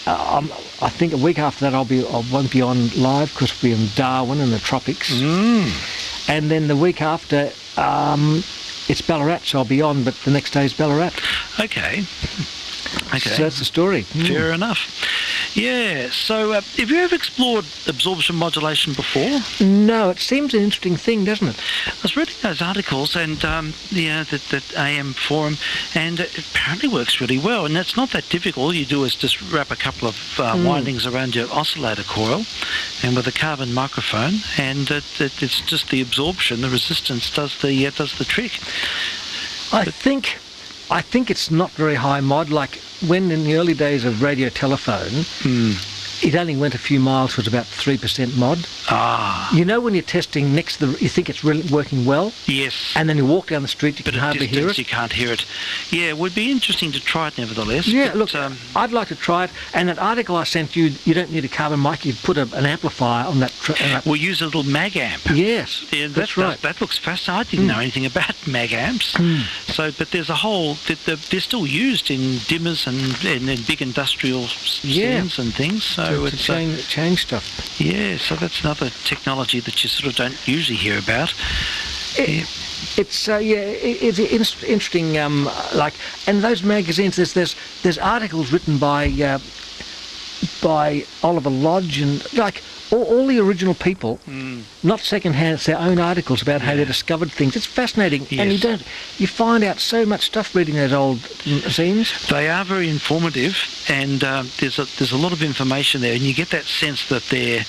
I think a week after that, I won't be on live because we'll be in Darwin in the tropics. And then the week after, it's Ballarat, so I'll be on, but the next day is Ballarat. Okay. So that's the story. Fair enough. Yeah, so have you ever explored absorption modulation before? No, it seems an interesting thing, doesn't it? I was reading those articles and that AM forum, and it apparently works really well, and it's not that difficult. All you do is just wrap a couple of windings around your oscillator coil and with a carbon microphone, and it's just the absorption, the resistance does the trick. I think I think it's not very high mod. Like when in the early days of radio telephone, it only went a few miles, was about 3% mod. You know when you're testing next to you think it's really working well? Yes. And then you walk down the street, you can hardly hear it. You can't hear it. Yeah, it would be interesting to try it nevertheless. Yeah, but, look, I'd like to try it. And that article I sent you, you don't need a carbon mic, you put an amplifier on that. We'll use a little mag amp. Yes, yeah, that's right. That looks fascinating. I didn't know anything about mag amps. So, but there's a whole, they're still used in dimmers and in big industrial scenes and things. So it's change stuff. Yeah, so that's another technology that you sort of don't usually hear about. It's interesting. Like, and those magazines, there's articles written by Oliver Lodge and like all the original people, not second-hand. It's their own articles about how they discovered things. It's fascinating, and you find out so much stuff reading those old zines. They are very informative, and there's a lot of information there, and you get that sense that they're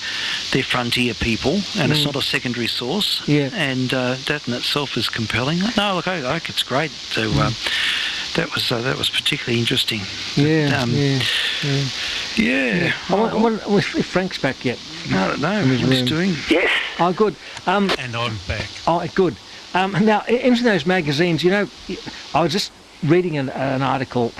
frontier people, and it's not a secondary source. Yeah, and that in itself is compelling. No, look, I think it's great. So that was particularly interesting. Yeah. I wonder if Frank's back yet. I don't know. What's he doing? Yes. Oh, good. And I'm back. Oh, good. Now, in those magazines, you know, I was just reading an article,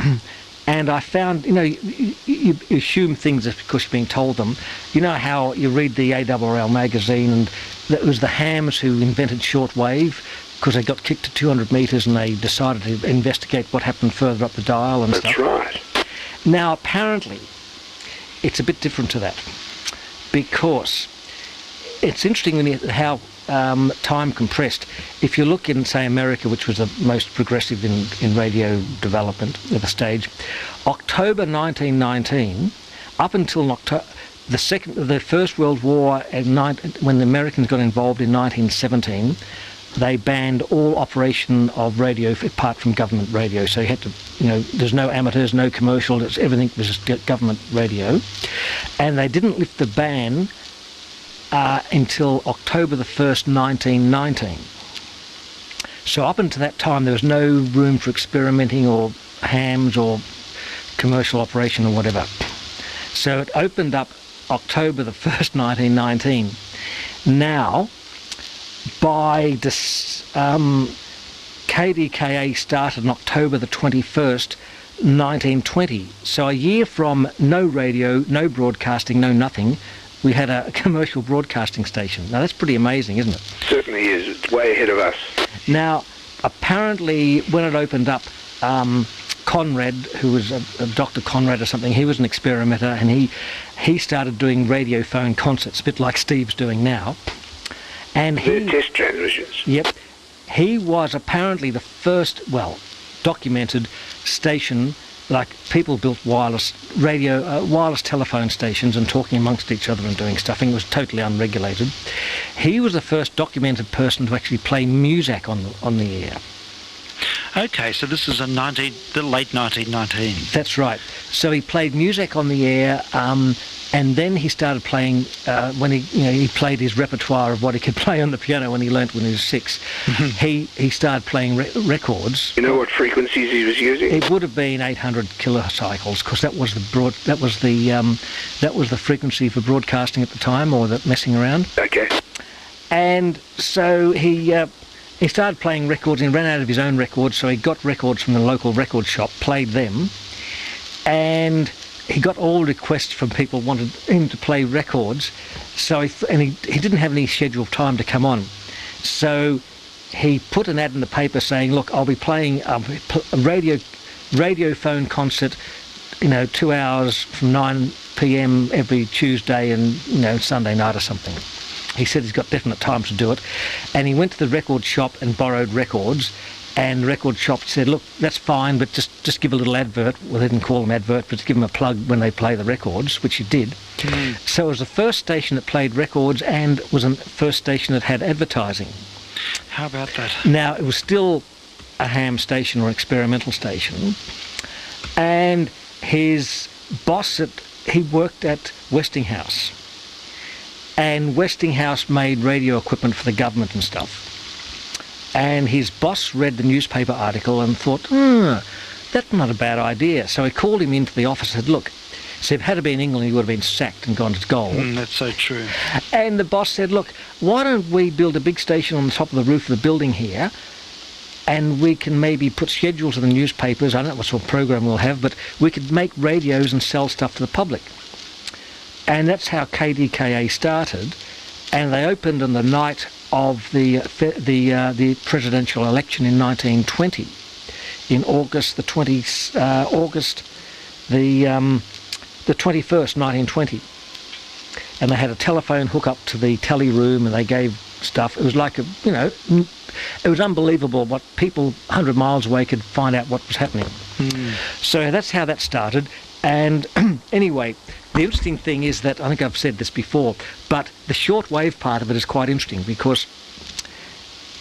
and I found, you know, you assume things just because you're being told them. You know how you read the ARRL magazine, and it was the hams who invented shortwave, because they got kicked to 200 metres and they decided to investigate what happened further up the dial and stuff. That's right. Now, apparently, it's a bit different to that, because it's interesting how time compressed. If you look in, say, America, which was the most progressive in radio development at the stage, October 1919, up until the First World War, when the Americans got involved in 1917, they banned all operation of radio apart from government radio. So you had to, you know, there's no amateurs, no commercial, everything was just government radio. And they didn't lift the ban until October the 1st, 1919. So up until that time, there was no room for experimenting or hams or commercial operation or whatever. So it opened up October the 1st, 1919. Now, by KDKA started on October the 21st, 1920. So a year from no radio, no broadcasting, no nothing, we had a commercial broadcasting station. Now that's pretty amazing, isn't it? Certainly is. It's way ahead of us. Now, apparently, when it opened up, Conrad, who was a Dr. Conrad or something, he was an experimenter, and he started doing radio phone concerts, a bit like Steve's doing now. And they're test transmissions. Yep. He was apparently the first, documented station, like people built wireless telephone stations and talking amongst each other and doing stuff. And it was totally unregulated. He was the first documented person to actually play music on the air. Okay, so this is the late 1919. That's right. So he played music on the air, and then he started playing when he played his repertoire of what he could play on the piano when he learnt when he was 6. He started playing records. You know what frequencies he was using? It would have been 800 kilocycles, because that was the frequency for broadcasting at the time, or the messing around. Okay. And so he started playing records, and he ran out of his own records, so he got records from the local record shop, played them, and he got all requests from people wanted him to play records. So he didn't have any scheduled time to come on, so he put an ad in the paper saying, "Look, I'll be playing a radio phone concert, 2 hours from 9 p.m. every Tuesday and Sunday night or something." He said he's got definite time to do it, and he went to the record shop and borrowed records, and the record shop said, "Look, that's fine, but just give a little advert." Well, they didn't call them advert, but just give them a plug when they play the records, which he did. So it was the first station that played records, and was the first station that had advertising. How about that? Now, it was still a ham station or experimental station, and his boss, he worked at Westinghouse. And Westinghouse made radio equipment for the government and stuff. And his boss read the newspaper article and thought, that's not a bad idea. So he called him into the office and said, look, so if it had been England, he would have been sacked and gone to goal. That's so true. And the boss said, look, why don't we build a big station on the top of the roof of the building here, and we can maybe put schedules in the newspapers. I don't know what sort of program we'll have, but we could make radios and sell stuff to the public. And that's how KDKA started. And they opened on the night of the presidential election in 1920, in August the 21st, 1920. And they had a telephone hook up to the tele room, and they gave stuff. It was like it was unbelievable what people 100 miles away could find out what was happening. So that's how that started. And anyway, the interesting thing is that, I think I've said this before, but the shortwave part of it is quite interesting because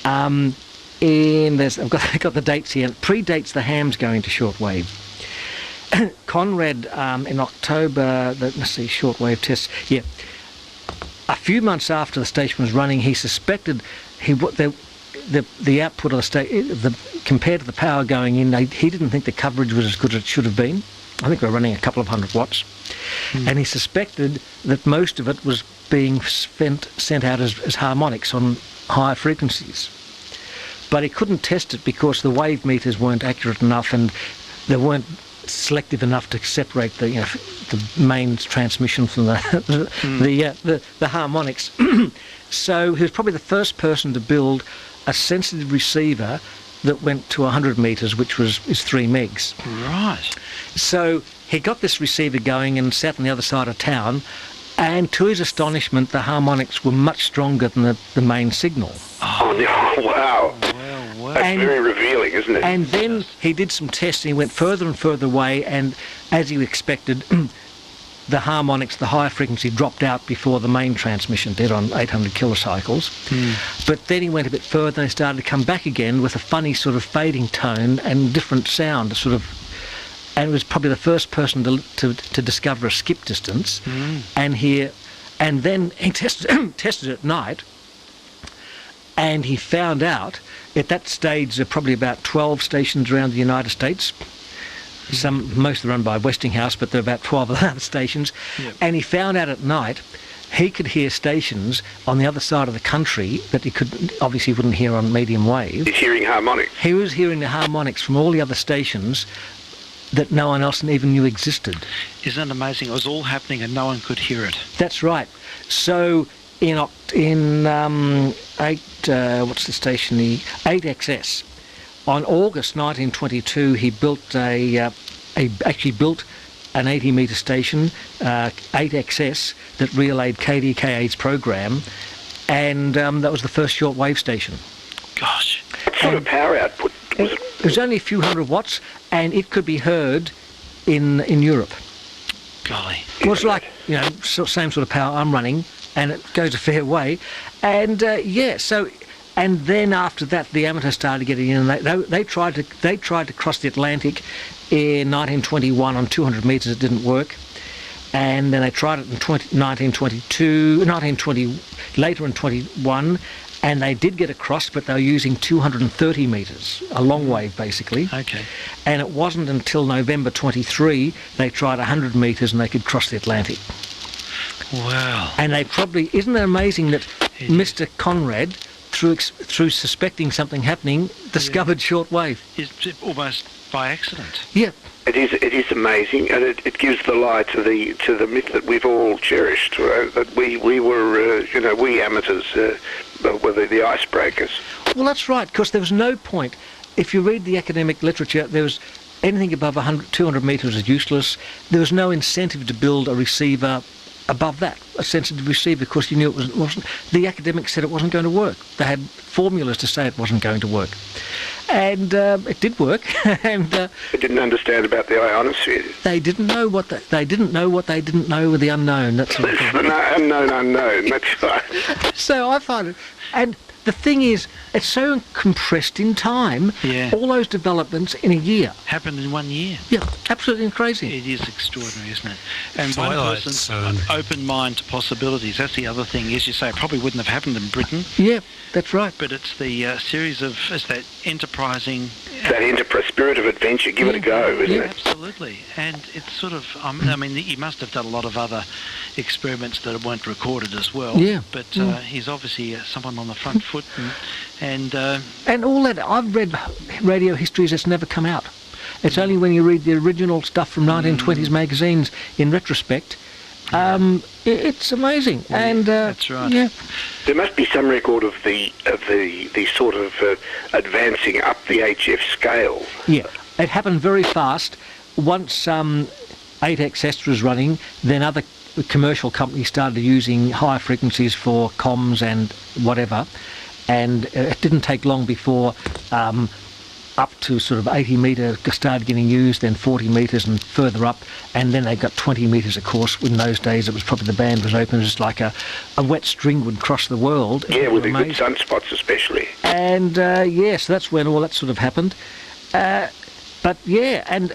I've got the dates here. It predates the hams going to shortwave. Conrad in October, let's see, shortwave tests. Yeah, a few months after the station was running, he suspected the output of the station, compared to the power going in, he didn't think the coverage was as good as it should have been. I think we're running a couple of 100 watts, and he suspected that most of it was being sent out as harmonics on higher frequencies. But he couldn't test it because the wave meters weren't accurate enough, and they weren't selective enough to separate the main transmission from the harmonics. So he was probably the first person to build a sensitive receiver that went to 100 metres, which is 3 megs. Right. So he got this receiver going and sat on the other side of town, and to his astonishment, the harmonics were much stronger than the main signal. Oh, no, wow. That's very revealing, isn't it? And then he did some tests, and he went further and further away, and as you expected, the harmonics, the higher frequency, dropped out before the main transmission did on 800 kilocycles. But then he went a bit further and started to come back again with a funny sort of fading tone and different sound, and was probably the first person to discover a skip distance. And then he tested at night, and he found out at that stage there are probably about 12 stations around the United States. Most are run by Westinghouse, but there are about 12 other stations. And he found out at night he could hear stations on the other side of the country that he obviously wouldn't hear on medium wave. He's hearing harmonics. He was hearing the harmonics from all the other stations that no one else even knew existed. Isn't it amazing? It was all happening and no one could hear it. That's right. So in 8XS, on August 1922, he built actually built an 80-metre station, 8XS, that relayed KDKA's program, and that was the first shortwave station. Gosh. What sort of power output was it? It was only a few hundred watts, and it could be heard in Europe. Golly. Well, it's like, same sort of power I'm running, and it goes a fair way. And and then after that, the amateurs started getting in, and they tried to cross the Atlantic in 1921 on 200 metres. It didn't work. And then they tried it in 1920, later in 21, and they did get across, but they were using 230 metres, a long wave basically. Okay. And it wasn't until November 23 they tried 100 metres and they could cross the Atlantic. Wow. And they probably, isn't it amazing that Mr. Conrad, through suspecting something happening, discovered shortwave? It's almost by accident. Yeah. It is amazing, and it gives the lie to the myth that we've all cherished, that we were we amateurs were the icebreakers. Well, that's right, because there was no point. If you read the academic literature, there was anything above 200 metres is useless. There was no incentive to build a receiver above that, a sensitive receiver, because you knew it wasn't. The academics said it wasn't going to work. They had formulas to say it wasn't going to work, and it did work. And they didn't understand about the ionosphere. They didn't know what they didn't know what they didn't know with the unknown. That's the unknown. That's right. So I find it, and the thing is, it's so compressed in time. Yeah. All those developments in a year. Happened in 1 year. Yeah, absolutely crazy. It is extraordinary, isn't it? And Twilight one person's Zone. open mind to possibilities. That's the other thing. As you say, it probably wouldn't have happened in Britain. Yeah, that's right. But it's the series of, it's that enterprising... That enterprise spirit of adventure, give it a go, isn't it? Absolutely. And it's sort of, I mean, he must have done a lot of other experiments that weren't recorded as well. Yeah. But he's obviously someone on the front foot. And all that, I've read radio histories that's never come out. It's only when you read the original stuff from 1920s magazines in retrospect. It's amazing. And that's right. Yeah. There must be some record of the sort of advancing up the HF scale. Yeah, it happened very fast. Once 8XS was running, then other commercial companies started using higher frequencies for comms and whatever, and it didn't take long before up to sort of 80 metre started getting used, then 40 metres and further up, and then they got 20 metres, of course. In those days it was probably, the band was open, just like a wet string would cross the world. Yeah, with the good sunspots especially. And so that's when all that sort of happened. But yeah, and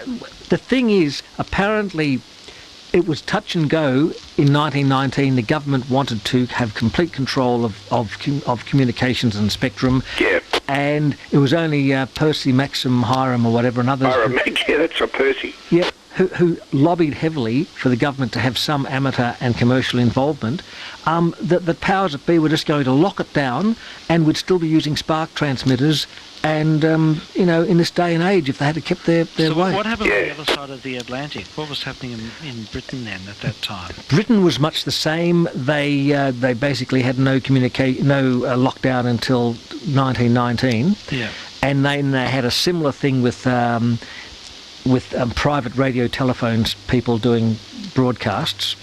the thing is, apparently it was touch and go in 1919. The government wanted to have complete control of communications and spectrum. Yeah. And it was only Percy Maxim Hiram or whatever and others. Yeah, that's right, Percy. Yeah, who lobbied heavily for the government to have some amateur and commercial involvement. The powers that be were just going to lock it down, and would still be using spark transmitters. And in this day and age, if they had kept their so way. What happened on the other side of the Atlantic? What was happening in Britain then at that time? Britain was much the same. They basically had no lockdown until 1919. Yeah. And then they had a similar thing with private radio telephones, people doing broadcasts.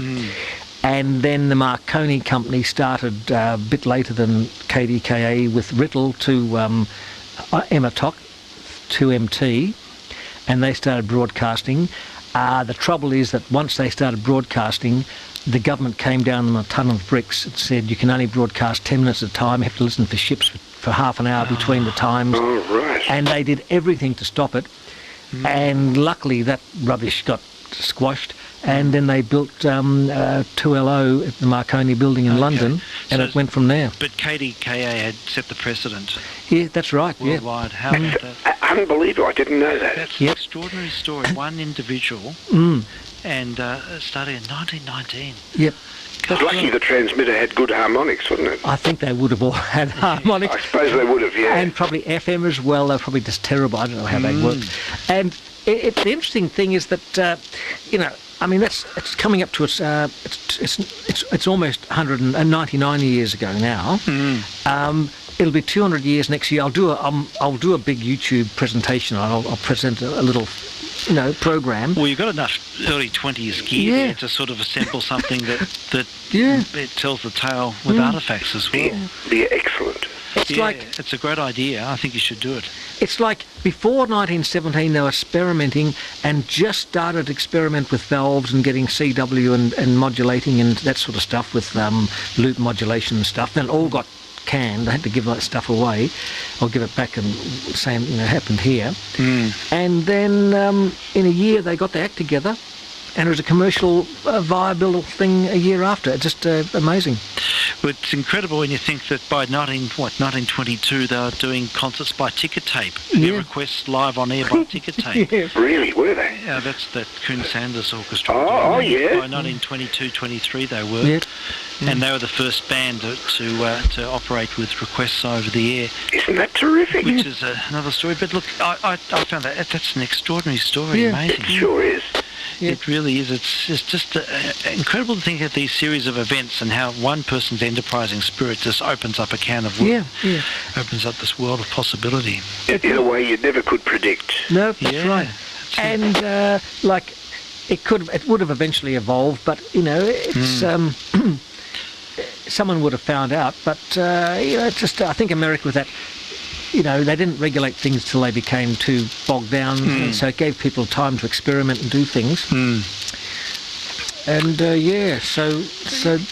And then the Marconi company started a bit later than KDKA with Rittel to Ematok 2MT, and they started broadcasting. The trouble is that once they started broadcasting, the government came down on a ton of bricks and said you can only broadcast 10 minutes at a time, you have to listen for ships for half an hour between the times. Oh, right. And they did everything to stop it. And luckily that rubbish got squashed, and then they built 2LO at the Marconi building in London, and it went from there. But KDKA had set the precedent. Yeah, that's right. Worldwide. How about that? Unbelievable, I didn't know that. That's an extraordinary story. One individual, and starting in 1919. Yep. It's lucky the transmitter had good harmonics, wasn't it? I think they would have all had harmonics. I suppose they would have, yeah. And probably FM as well. They're probably just terrible. I don't know how they work. And the interesting thing is that, I mean, it's coming up to it's almost 199 years ago now. It'll be 200 years next year. I'll do a big YouTube presentation. I'll present a little program. Well, you've got enough early 20s gear there to sort of assemble something that it tells the tale with artifacts as well. Yeah, excellent. It's a great idea. I think you should do it. It's like before 1917 they were experimenting and just started to experiment with valves and getting CW and modulating and that sort of stuff with loop modulation and stuff. Then it all got canned. They had to give that stuff away or give it back and say, it happened here. And then in a year they got their act together, and it was a commercial viable thing a year after. It's just amazing. Well, it's incredible when you think that by 1922 they were doing concerts by ticker tape. Their requests live on air by ticker tape. Really, were they? Yeah, that's that Coon Sanders Orchestra. Oh, yeah. By 1922-23 they were. And they were the first band to operate with requests over the air. Isn't that terrific? Which is another story. But look, I found that's an extraordinary story. Amazing. It sure is. It really is. It's just incredible to think of these series of events and how one person's enterprising spirit just opens up a can of worms. Opens up this world of possibility. In a way you never could predict. No, that's right. And it would have eventually evolved, but it's someone would have found out. But just I think America with that. They didn't regulate things till they became too bogged down, and so it gave people time to experiment and do things. And so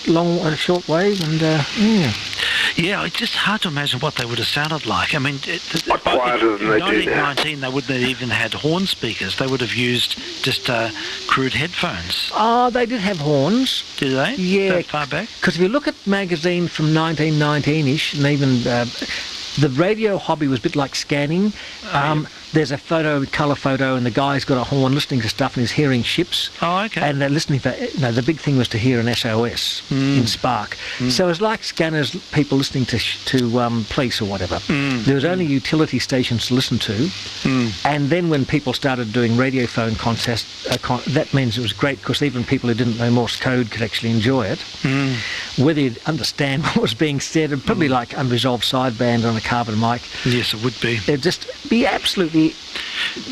long, a short wave, and Yeah, it's just hard to imagine what they would have sounded like. I mean, What quieter than they do now. 1919, they wouldn't have even had horn speakers. They would have used just crude headphones. Oh, they did have horns. Did they? Yeah. That far back? Because if you look at magazine from 1919-ish, and even the radio hobby was a bit like scanning. There's a colour photo, and the guy's got a horn listening to stuff and he's hearing ships. Oh, okay. And they're listening for, the big thing was to hear an SOS in Spark. So it's like scanners, people listening to police or whatever. There was only utility stations to listen to. And then when people started doing radiophone contests, that means it was great because even people who didn't know Morse code could actually enjoy it. Whether you'd understand what was being said, it'd probably like unresolved sideband on a carbon mic. Yes, it would be. It'd just be absolutely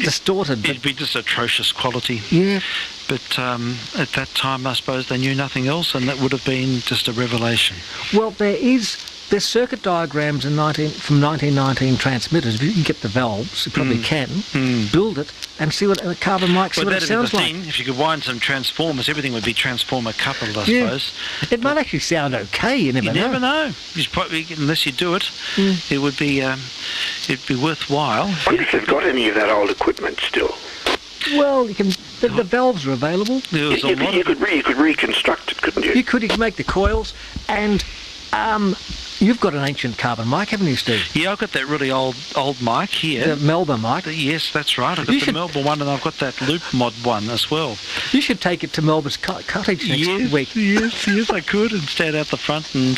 distorted. It'd be just atrocious quality. Yeah. But at that time, I suppose they knew nothing else, and that would have been just a revelation. Well, there's circuit diagrams from 1919 transmitters. If you can get the valves, you probably can, build it, and see what a carbon mic, see what it sounds like. If you could wind some transformers, everything would be transformer coupled, I suppose. It might actually sound okay, you never know. You never know. Probably, unless you do it, it would be it'd be worthwhile. I wonder if they've got any of that old equipment still. Well, you can. The valves are available. You could reconstruct it, couldn't you? You could make the coils, and you've got an ancient carbon mic, haven't you, Steve? Yeah, I've got that really old mic here. The Melbourne mic. Yes, that's right. I've got the Melbourne one, and I've got that loop mod one as well. You should take it to Melbourne's cottage next week. Yes, I could, and stand out the front and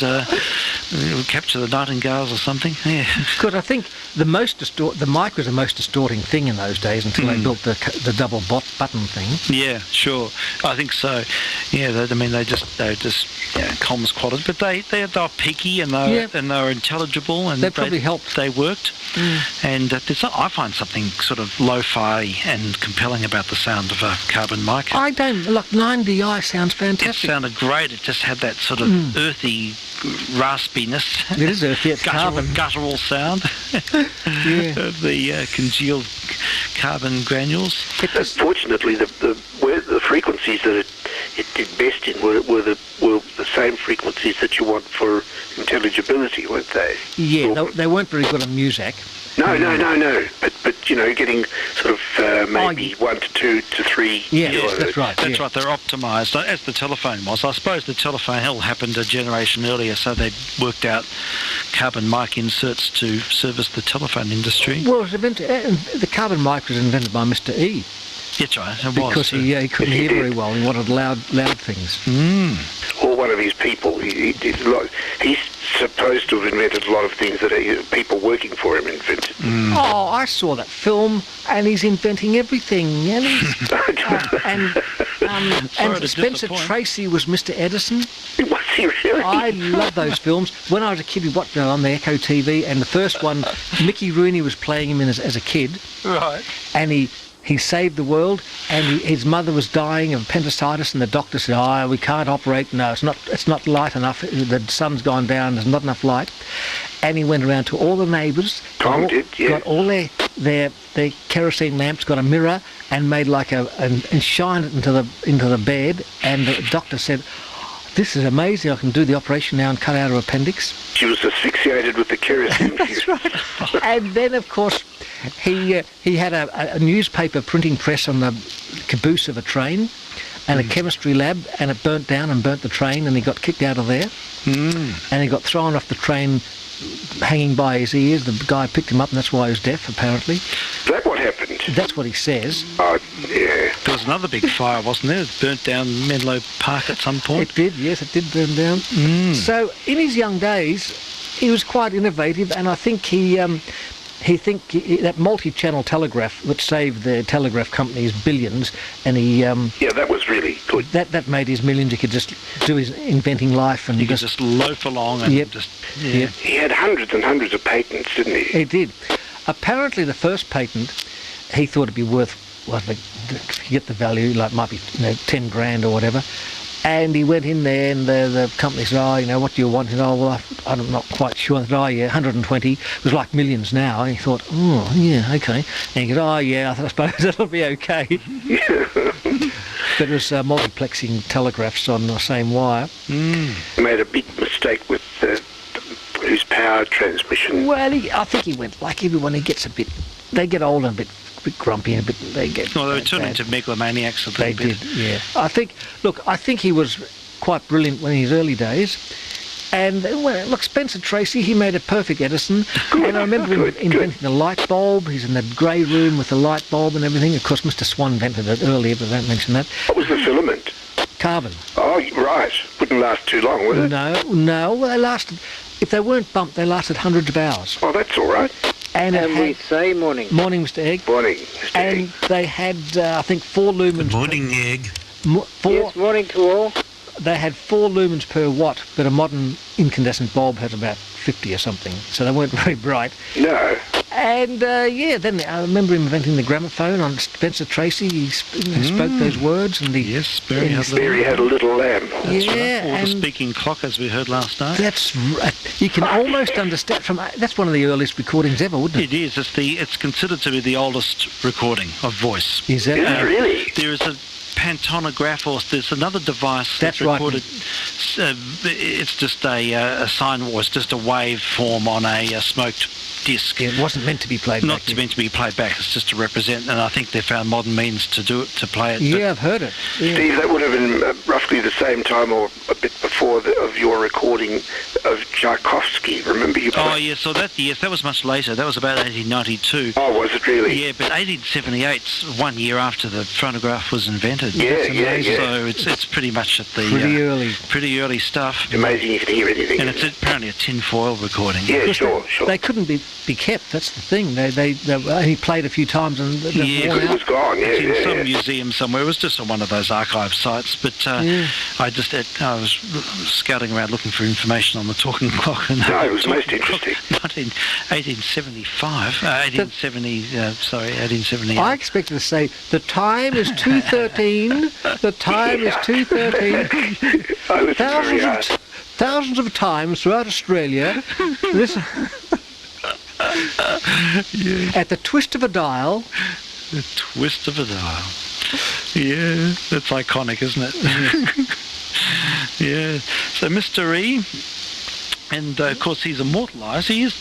capture the nightingales or something. Yeah. Because I think the mic was the most distorting thing in those days until they built the double button thing. Yeah, sure. I think so. Yeah, they're just comms quality, but they're peaky and they were intelligible, and they probably helped. They worked, and I find something sort of lo-fi and compelling about the sound of a carbon mic. I don't. Look, 9DI sounds fantastic. It sounded great. It just had that sort of earthy raspiness. It is earthy. It's guttural sound. The congealed carbon granules. Fortunately, the frequencies that it did best in were the same frequencies that you want for intelligibility, weren't they? Yeah, they weren't very good on music. No. But getting sort of maybe 1 to 2 to 3. Yes, that's right. That's right. They're optimised as the telephone was. I suppose the telephone happened a generation earlier, so they worked out carbon mic inserts to service the telephone industry. Well, the carbon mic was invented by Mr. E. That's right. It was. Because he couldn't hear very well. He wanted loud things. Or one of his people. He's supposed to have invented a lot of things that people working for him invented. Oh, I saw that film, and he's inventing everything. And Spencer Tracy was Mr. Edison. Was he really? I love those films. When I was a kid, we watched them on the Echo TV, and the first one, Mickey Rooney was playing him as a kid. Right. And he saved the world, and his mother was dying of appendicitis, and the doctor said, we can't operate. No, it's not light enough. The sun's gone down. There's not enough light. And he went around to all the neighbours, got all their kerosene lamps, got a mirror, and made and shined it into the bed. And the doctor said, "This is amazing. I can do the operation now and cut out her appendix." She was asphyxiated with the kerosene. That's right. And then, of course, he had a newspaper printing press on the caboose of a train and a chemistry lab, and it burnt down and burnt the train, and he got kicked out of there. And he got thrown off the train hanging by his ears. The guy picked him up, and that's why he was deaf, apparently. Is that what happened? That's what he says. Oh, yeah. There was another big fire, wasn't there? It burnt down Menlo Park at some point. It did, yes, it did burn down. So in his young days, he was quite innovative, and I think that multi-channel telegraph that saved the telegraph companies billions, and that was really good. That made his millions. He could just do his inventing life, and he could just loaf along and He had hundreds and hundreds of patents, didn't he? He did. Apparently, the first patent he thought it'd be worth, forget the value, like might be 10 grand or whatever. And he went in there, and the company said, what do you want? And I'm not quite sure. I said, 120. It was like millions now. And he thought, okay. And he goes, I suppose that'll be okay. But it was multiplexing telegraphs on the same wire. He made a big mistake with whose power transmission? Well, I think he went like everyone. He gets a bit. They get old and a bit grumpy and a bit. They get. Well, they turn into megalomaniacs a little They bit. did, yeah. I think he was quite brilliant in his early days. And well, look, Spencer Tracy, he made a perfect Edison. And I remember him inventing the light bulb. He's in the grey room with the light bulb and everything. Of course, Mr. Swan invented it earlier, but I don't mention that. What was the filament? Carbon. Oh, right. Wouldn't last too long, would it? No. Well, they lasted. If they weren't bumped, they lasted hundreds of hours. Oh, that's all right. And we say morning. Morning, Mr. Egg. Morning, Mr. Egg. And they had, I think, 4 lumens. Good morning, Egg. Yes, morning to all. They had 4 lumens per watt, but a modern incandescent bulb had about 50 or something, so they weren't very bright. No. And then I remember him inventing the gramophone on Spencer Tracy. He spoke those words, and yes, Barry had a little lamb. That's yeah, right. Or the and speaking clock, as we heard last night. that's right. You can almost understand from that's one of the earliest recordings ever, wouldn't it? It is. It's considered to be the oldest recording of voice. Is that? Is it really? There is a pantonograph, or there's another device That's recorded. It's just a sine wave. It's just a wave form on a smoked disc. Yeah, it wasn't meant to be played Not back. meant to be played back. It's just to represent, and I think they found modern means to do it, to play it. Yeah, I've heard it. Yeah. Steve, that would have been roughly the same time or a bit before of your recording of Tchaikovsky. Remember you? Oh, yes. So that was much later. That was about 1892. Oh, was it really? Yeah, but 1878's 1 year after the phonograph was invented. Yeah. So it's pretty much at the Pretty early stuff. Amazing you can hear anything. And it's apparently a tinfoil recording. Yeah, sure. They couldn't be kept. That's the thing. They only played a few times and it was gone. Yeah, it's in some museum somewhere. It was just on one of those archive sites. But I was scouting around looking for information on the talking clock. And no, it was most interesting. 1878. I expected to say the time is 2:13. The time is 2:13. Thousands of times throughout Australia. This. At the twist of a dial. The twist of a dial. Yeah, that's iconic, isn't it? Yeah. So Mr. E, and of course he's immortalised. There's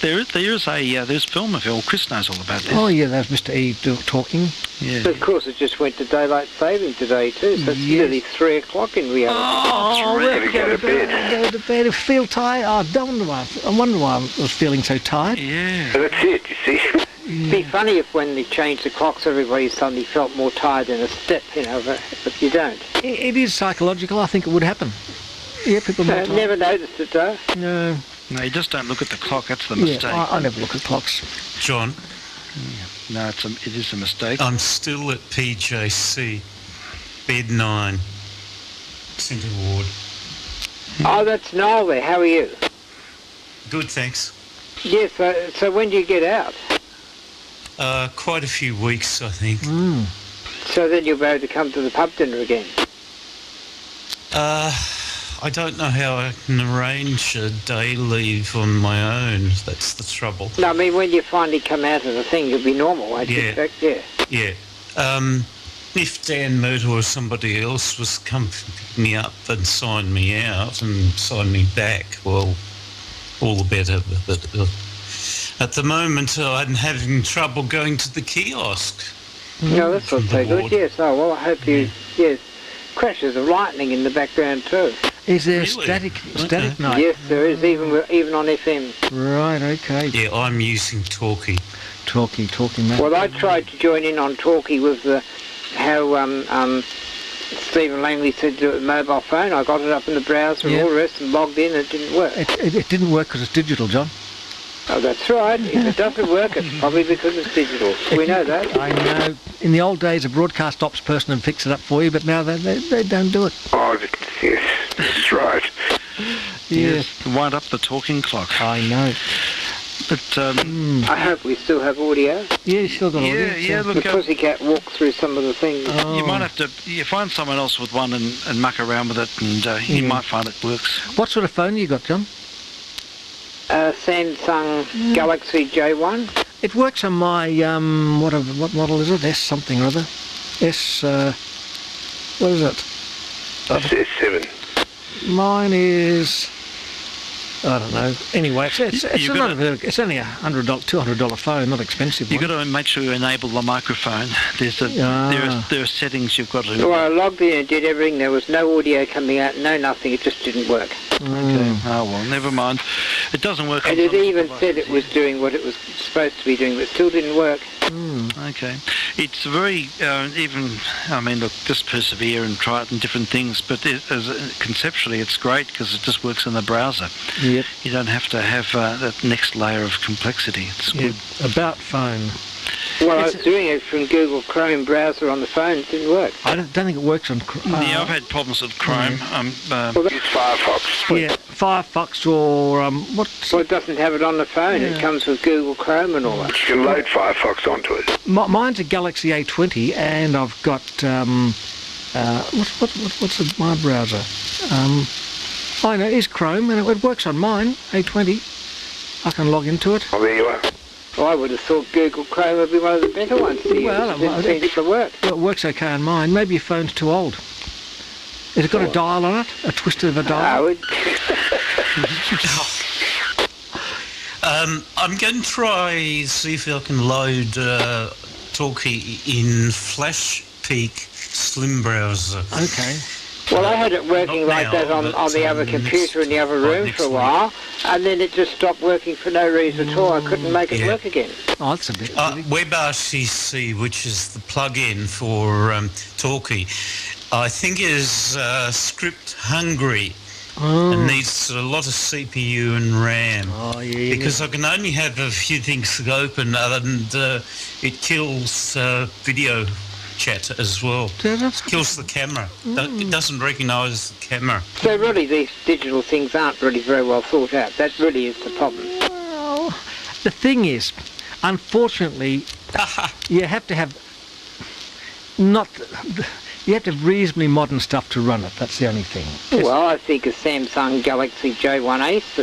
film of it. Chris knows all about this. Oh yeah, there's Mr. E talking. Yeah. But of course, it just went to daylight saving today too, so it's nearly 3 o'clock in reality. Oh, we have to go to bed. Go to bed. Feel tired. Oh, I wonder why I was feeling so tired. Yeah. So that's it, you see. It'd be funny if when they changed the clocks, everybody suddenly felt more tired in a step, but you don't. It is psychological. I think it would happen. Yeah, people might. Never noticed it though. No. No, you just don't look at the clock. That's the mistake. Yeah, I never look at clocks. John? No, it is a mistake. I'm still at PJC, bed 9, Centre Ward. Oh, that's Noel there. How are you? Good, thanks. Yes, so when do you get out? Quite a few weeks, I think. So then you'll be able to come to the pub dinner again? I don't know how I can arrange a day leave on my own. That's the trouble. No, I mean, when you finally come out of the thing, you'll be normal, I expect, yeah. Yeah. If Dan Metre or somebody else was come pick me up and sign me out and sign me back, well, all the better. But at the moment, I'm having trouble going to the kiosk. No, that's not so good, yes. Oh, well, I hope you, yes. Crashes of lightning in the background too. Is there static night? Yes, there is, even on FM. Right, okay. Yeah, I'm using talky. Talky, mate. Well, I tried to join in on talky with how Stephen Langley said to do it with a mobile phone. I got it up in the browser and all the rest and logged in, and it didn't work. It didn't work because it's digital, John. Oh, that's right. If it doesn't work, it's probably because it's digital. We know that. I know. In the old days, a broadcast ops person would fix it up for you, but now they don't do it. Oh, yes, that's right. Yes. Wind up the talking clock. I know. But I hope we still have audio. Yeah, you still got audio. Yeah, look. The Pussycat walked through some of the things. Oh. You might have to find someone else with one and muck around with it, and you might find it works. What sort of phone you got, John? Samsung Galaxy J1. It works on my what model is it? S something or other. S what is it? S7. Mine is I don't know. Anyway, it's only $100, $200 phone, not expensive. You've got to make sure you enable the microphone. There are settings you've got to... Well, I logged in and did everything. There was no audio coming out, no nothing. It just didn't work. Okay. Oh, well, never mind. It doesn't work. And it even said it was doing what it was supposed to be doing, but it still didn't work. Okay. It's very, look, just persevere and try it in different things, but conceptually it's great because it just works in the browser. Yep. You don't have to have that next layer of complexity. It's good. About phone. Well, I was doing it from Google Chrome browser on the phone. It didn't work. I don't think it works on Chrome. Yeah, I've had problems with Chrome. It's Firefox. Yeah, Firefox or Well, it doesn't have it on the phone. Yeah. It comes with Google Chrome and all that. You can load Firefox onto it. Mine's a Galaxy A20, and I've got what's my browser? I know it's Chrome, and it works on mine A20. I can log into it. Oh, there you are. Well, I would have thought Google Chrome would be one of the better ones to use. Well, it seems to work. Well, it works okay on mine. Maybe your phone's too old. Has it got a dial on it? A twisted of a dial? I'm going to try see if I can load Talky in Flash Peak Slim Browser. Okay. Well, I had it working like that on the other computer in the other room for a while, and then it just stopped working for no reason at all. I couldn't make it work again. Oh, that's a bit... WebRTC, which is the plug-in for Talky, I think is script hungry. It needs a lot of CPU and RAM. Oh, yeah. Because I can only have a few things open, and it kills video chat as well. It kills the camera. It doesn't recognise the camera. So really, these digital things aren't really very well thought out. That really is the problem. Well, the thing is, unfortunately, you have to have reasonably modern stuff to run it. That's the only thing. Well, I think a Samsung Galaxy J1 Ace.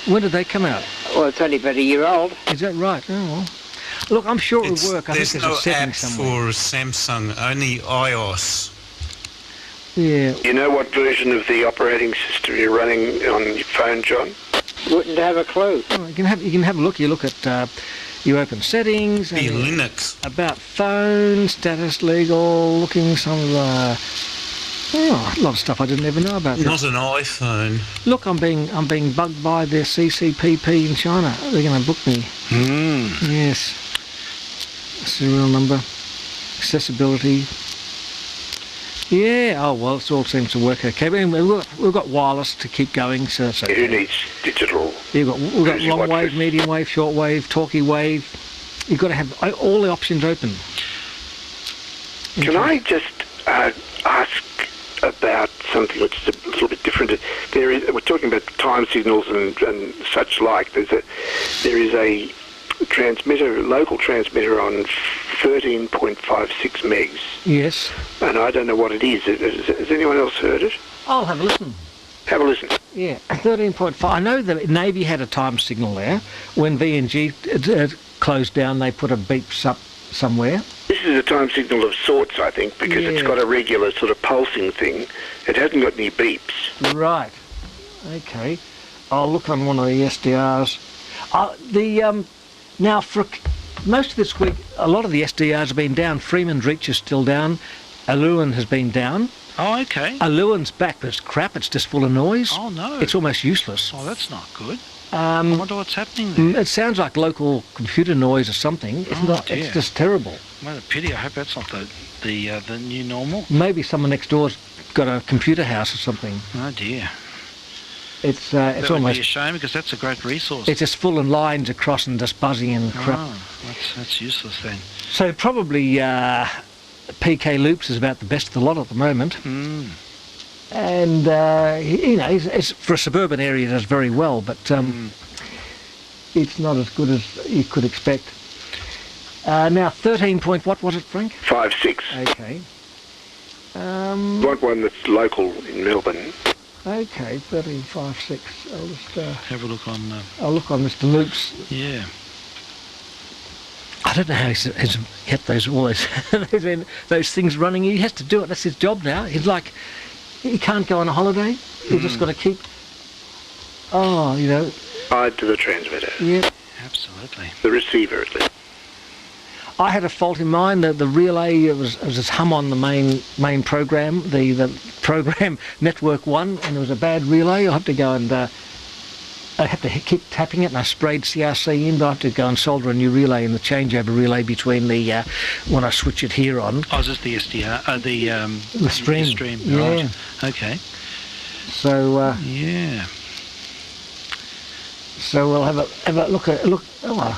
When did they come out? Well, it's only about a year old. Is that right? Oh well. Look, I'm sure it will work. I think there's a setting somewhere. There's no app for Samsung, only iOS. Yeah. You know what version of the operating system you're running on your phone, John? Wouldn't have a clue. Oh, you can have a look. You look at you open settings. The Linux. About phone status, legal, looking some of the. Oh, a lot of stuff I didn't even know about. Not an iPhone. Look, I'm being bugged by their CCPP in China. They're going to book me. Yes. Serial number, accessibility. Yeah. Oh well, it all seems to work okay. But anyway, we've got wireless to keep going. So who needs digital? We've got long wave, medium wave, short wave, talky wave. You've got to have all the options open. Can I just ask about something which is a little bit different? We're talking about time signals and such like. There is a local transmitter on 13.56 megs. Yes. And I don't know what it is. Has anyone else heard it? I'll have a listen. Have a listen. Yeah, 13.5. I know the Navy had a time signal there. When V&G closed down, they put a beeps up somewhere. This is a time signal of sorts, I think, because it's got a regular sort of pulsing thing. It hasn't got any beeps. Right. Okay. I'll look on one of the SDRs. Now, for most of this week, a lot of the SDRs have been down. Freeman's Reach is still down. Aluan has been down. Oh, okay. Aluan's back, but it's crap. It's just full of noise. Oh, no. It's almost useless. Oh, that's not good. I wonder what's happening there. It sounds like local computer noise or something. It's not. Dear. It's just terrible. What a pity. I hope that's not the new normal. Maybe someone next door's got a computer house or something. Oh dear. It's that almost would be a shame because that's a great resource. It's just full of lines across and just buzzing and crap. Oh, that's useless then. So probably PK Loops is about the best of the lot at the moment. And it's for a suburban area it does very well, but it's not as good as you could expect. Now 13 point, what was it, Frank? 5.6. Okay. Want one that's local in Melbourne. Okay, 13.56. I'll just have a look on. I'll look on Mr. Loops. Yeah. I don't know how he's kept those things running. He has to do it. That's his job now. He's like, he can't go on a holiday. He's just got to keep Oh, you know. Tied to the transmitter. Yeah. Absolutely. The receiver, at least. I had a fault in mine. The relay it was just hum on the main program, the program network 1, and there was a bad relay. I have to go and I had to keep tapping it, and I sprayed CRC in, but I have to go and solder a new relay in the changeover relay between the when I switch it here on. Oh, is this the SDR? The stream. The stream. Yeah. Right. Okay. So yeah. So we'll have a look at look. Oh,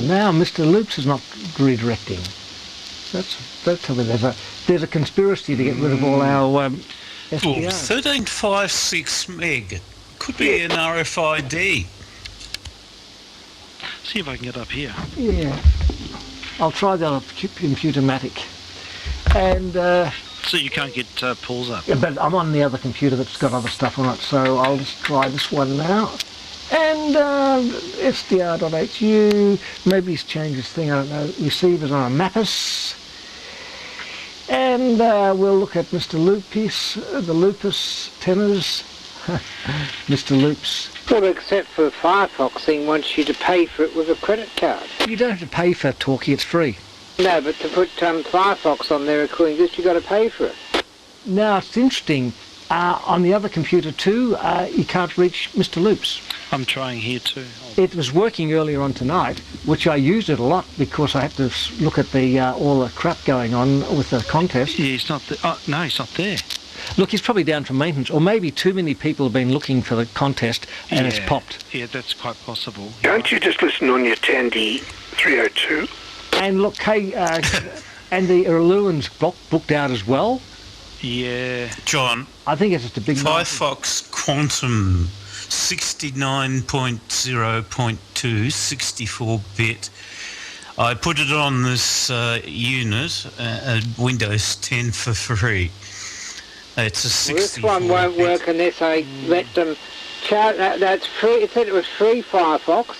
now Mr. Loops is not redirecting. That's there's a conspiracy to get rid of all our SDRs. 1356 meg. Could be an RFID. See if I can get up here. Yeah. I'll try the Computermatic. And so you can't get pulls up. Yeah, but I'm on the other computer that's got other stuff on it, so I'll just try this one now. And SDR.HU, maybe he's changed his thing, I don't know. Receivers on a Mappus. And we'll look at Mr. Lupus, the Lupus tenors. Mr. Loops. Well, except for the Firefox thing wants you to pay for it with a credit card. You don't have to pay for Talky, it's free. No, but to put Firefox on there according to this, you've got to pay for it. Now, it's interesting. On the other computer too, you can't reach Mr. Loops. I'm trying here too. It was working earlier on tonight, which I used it a lot because I had to look at the all the crap going on with the contest. Yeah, he's not there. Oh, no, he's not there. Look, he's probably down for maintenance, or maybe too many people have been looking for the contest and it's popped. Yeah, that's quite possible. Can't you just listen on your Tandy 302? And look, hey, and the Irluan's booked out as well. Yeah. John. I think it's just a big... Firefox Quantum 69.0.2, 64-bit. I put it on this unit, Windows 10 for free. It's a 64-bit. Well, this one won't work unless I let them charge. That's free. It said it was free Firefox,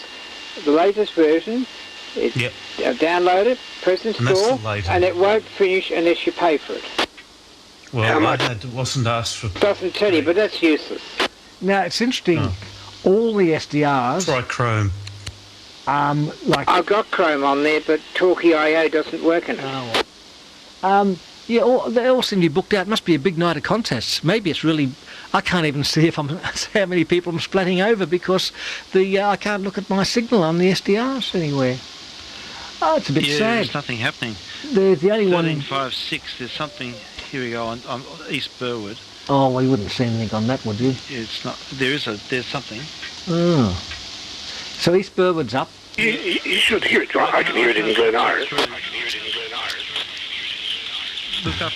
the latest version. Yep. Download it, press install, and it won't finish unless you pay for it. Well, it wasn't asked for. Doesn't tell you, but that's useless. Now, it's interesting. Oh. All the SDRs... Try Chrome. Like I've got Chrome on there, but Talky.io doesn't work in it. Oh. Yeah, they all seem to be booked out. It must be a big night of contests. Maybe it's really... I can't even see how many people I'm splatting over because I can't look at my signal on the SDRs anywhere. Oh, it's a bit sad. There's nothing happening. The only 1356, there's something... Here we go, on East Burwood. Oh, well, you wouldn't see anything on that, would you? Yeah, it's not... There's something. Oh. So East Burwood's up. You should hear it. I can hear it in Glen Iris. Look up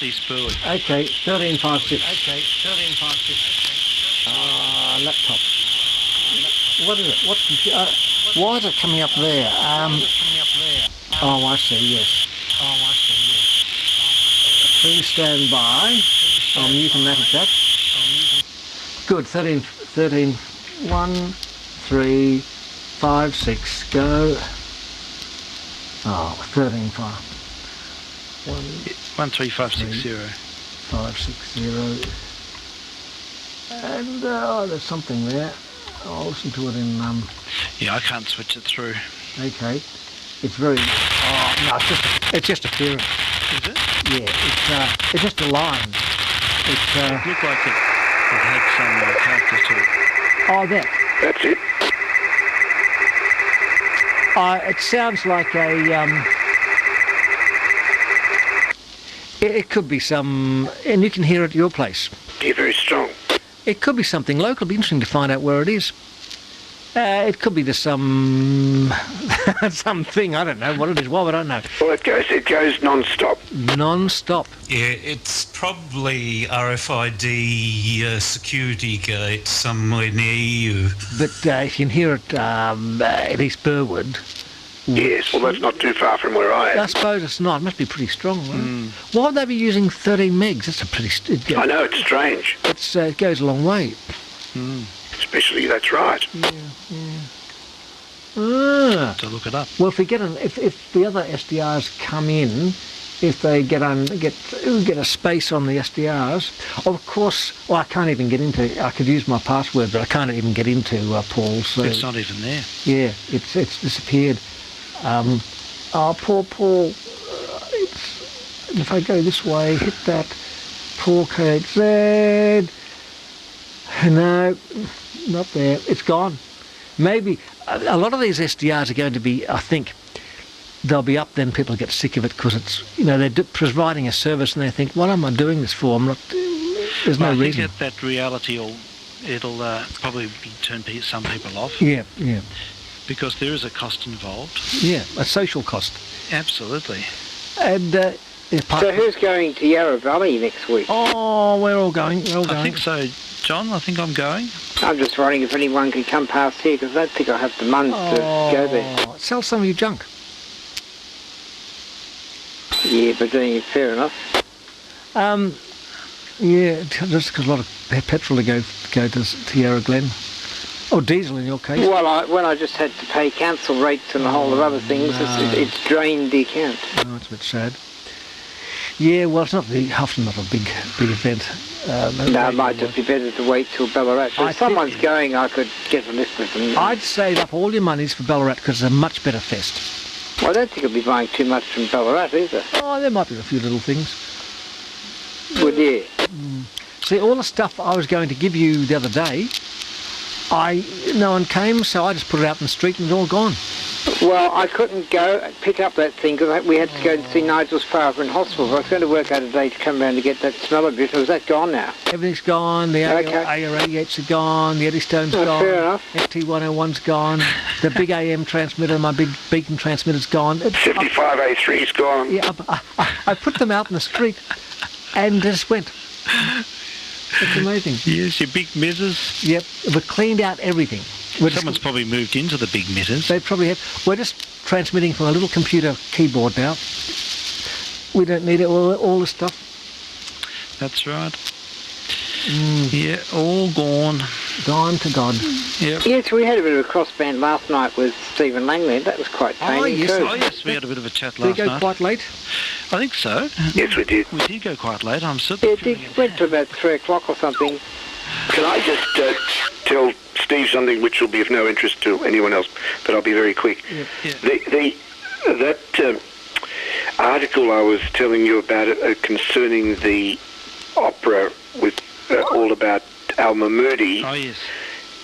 East Burwood. Okay, 1356. Laptop. What is it? Why is it coming up there? Oh, I see, yes. Please stand by. I'm using that at that. Good, 13, 1, 3, 5, 6, go. Oh, 13, 5. 13560. 560. And there's something there. I'll listen to it in... Yeah, I can't switch it through. Okay. It's very... Oh, no, it's just appearance. Is it? Yeah, it's just a line. It looked like it had some characters to it. Oh, that. That's it. It sounds like a... It could be some... And you can hear it at your place. You're very strong. It could be something local. It'd be interesting to find out where it is. It could be just some... something. I don't know what it is. Why would I know? Well, it goes non-stop. Non-stop. Yeah, it's probably RFID security gate somewhere near you. But if you can hear it at East Burwood... Yes, well, that's not too far from where I am. I suppose it's not. It must be pretty strong, right? Why would they be using 13 megs? That's a pretty... I know, it's strange. It goes a long way. Especially, that's right. Yeah. To look it up. Well, if we get if the other SDRs come in, if they get a space on the SDRs. Of course, well, I can't even get into. I could use my password, but I can't even get into Paul's. So, It's not even there. yeah, it's disappeared. Poor Paul. If I go this way, hit that. Paul KHZ. No, not there. It's gone. Maybe a lot of these SDRs are going to be, I think, they'll be up, then people get sick of it because it's, they're providing a service and they think, what am I doing this for? I'm not, there's no I reason. think that reality it'll probably turn some people off. Yeah. Because there is a cost involved. Yeah, a social cost. Absolutely. And so who's going to Yarra Valley next week? Oh, we're all going. I think so, John. I think I'm going. I'm just wondering if anyone can come past here because I don't think I have the funds to go there. Sell some of your junk. Yeah, but fair enough. Yeah, just because a lot of petrol to go to Yarra Glen. Or diesel in your case. Well, when I just had to pay council rates and a whole of other things, it's drained the account. Oh, it's a bit sad. Yeah, well, it's often not a big event. No, it might just be better to wait till Ballarat. So if someone's going, I could get a list of them. I'd save up all your monies for Ballarat because it's a much better fest. Well, I don't think I'll be buying too much from Ballarat either. Oh, there might be a few little things. Would you? See, all the stuff I was going to give you the other day, no one came, so I just put it out in the street and it's all gone. Well, I couldn't go and pick up that thing because we had to go to see Nigel's father in hospital. I was going to work out a day to come round to get that smeller bit. Was that gone now? Everything's gone. The AR88s are gone. The Eddystone's gone. Fair enough. ST101's gone. The big AM transmitter, my big beacon transmitter's gone. 55A3's gone. Yeah, I put them out in the street and just went. It's amazing. Yes, your big meters. Yep, we cleaned out everything. Someone's probably moved into the big meters. They probably have. We're just transmitting from a little computer keyboard now. We don't need it, all the stuff. That's right. Yeah, all gone. Gone to God. Yep. Yes, we had a bit of a crossband last night with Stephen Langley. That was quite tame too. Yes, we had a bit of a chat last night. Did we go quite late? I think so. Yes, we did. We did go quite late. I'm certainly it went to about 3 o'clock or something. Can I just tell Steve something which will be of no interest to anyone else, but I'll be very quick. Yeah. That article I was telling you about concerning the opera with all about Al Mahmoodi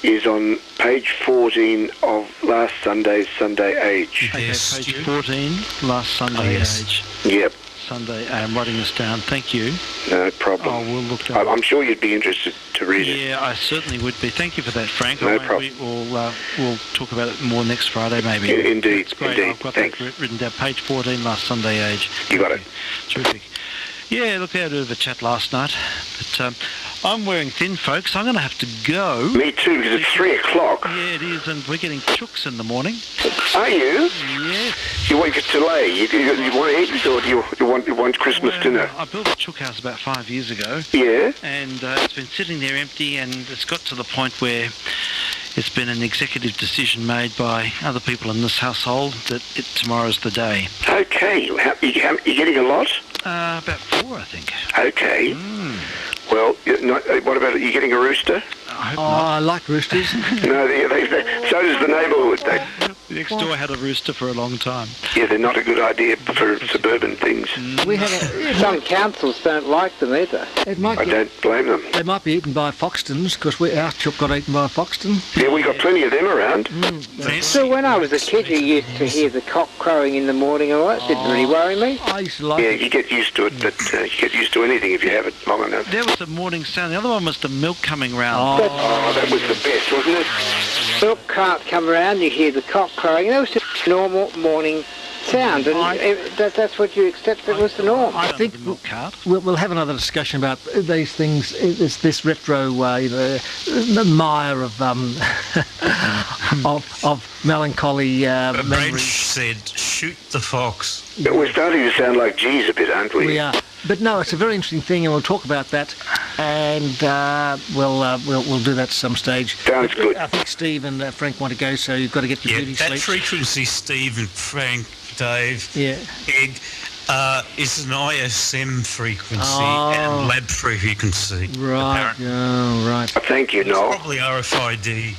is on page 14 of last Sunday's Sunday Age. Yes, page 14, last Sunday Age. Yep. Sunday, I'm writing this down. Thank you. No problem. Oh, we'll look that I'm sure you'd be interested to read it. Yeah, I certainly would be. Thank you for that, Frank. No problem. We'll talk about it more next Friday, maybe. Yeah, indeed. That's great. Indeed. I've got Thanks. that written down. Page 14, last Sunday Age. You got it. Terrific. Yeah, look, we had a bit of a chat last night, but I'm wearing thin, folks. I'm going to have to go. Me too, because it's 3 o'clock. Yeah, it is, and we're getting chooks in the morning. Are you? Yes. You want to lay? You want eggs, or do you want Christmas dinner? I built a chook house about 5 years ago. Yeah. And it's been sitting there empty, and it's got to the point where it's been an executive decision made by other people in this household that tomorrow's the day. Okay. You getting a lot? About 4, I think. Okay. Well, what about it? You getting a rooster? I hope not. I like roosters. No, so does the neighbourhood. Next door had a rooster for a long time. Yeah, they're not a good idea for suburban things. We had some councils don't like them either. I don't blame them. They might be eaten by foxtons because our chook got eaten by a foxton. Yeah, we got plenty of them around. So when I was a kid, you used to hear the cock crowing in the morning and all that. Didn't really worry me. I used to like it. You get used to it, but you get used to anything if you have it long enough. There was the morning sound. The other one was the milk coming round. Oh, that was the best, wasn't it? Milk cart come around, you hear the cock crowing, and that was just normal morning sound, and that's what you accept that was the norm. I think we'll have another discussion about these things. It's this retro, the mire of melancholy Bridge memories. said, "Shoot the fox." We're starting to sound like G's a bit, aren't we? We are. But no, it's a very interesting thing, and we'll talk about that, and we'll do that at some stage. Sounds good. I think Steve and Frank want to go, so you've got to get your beauty that sleep. frequency, Steve and Frank, Dave, Yeah. Egg, It's an ISM frequency and lab frequency. Right. Oh, right. Thank you, Noel. It's probably RFID.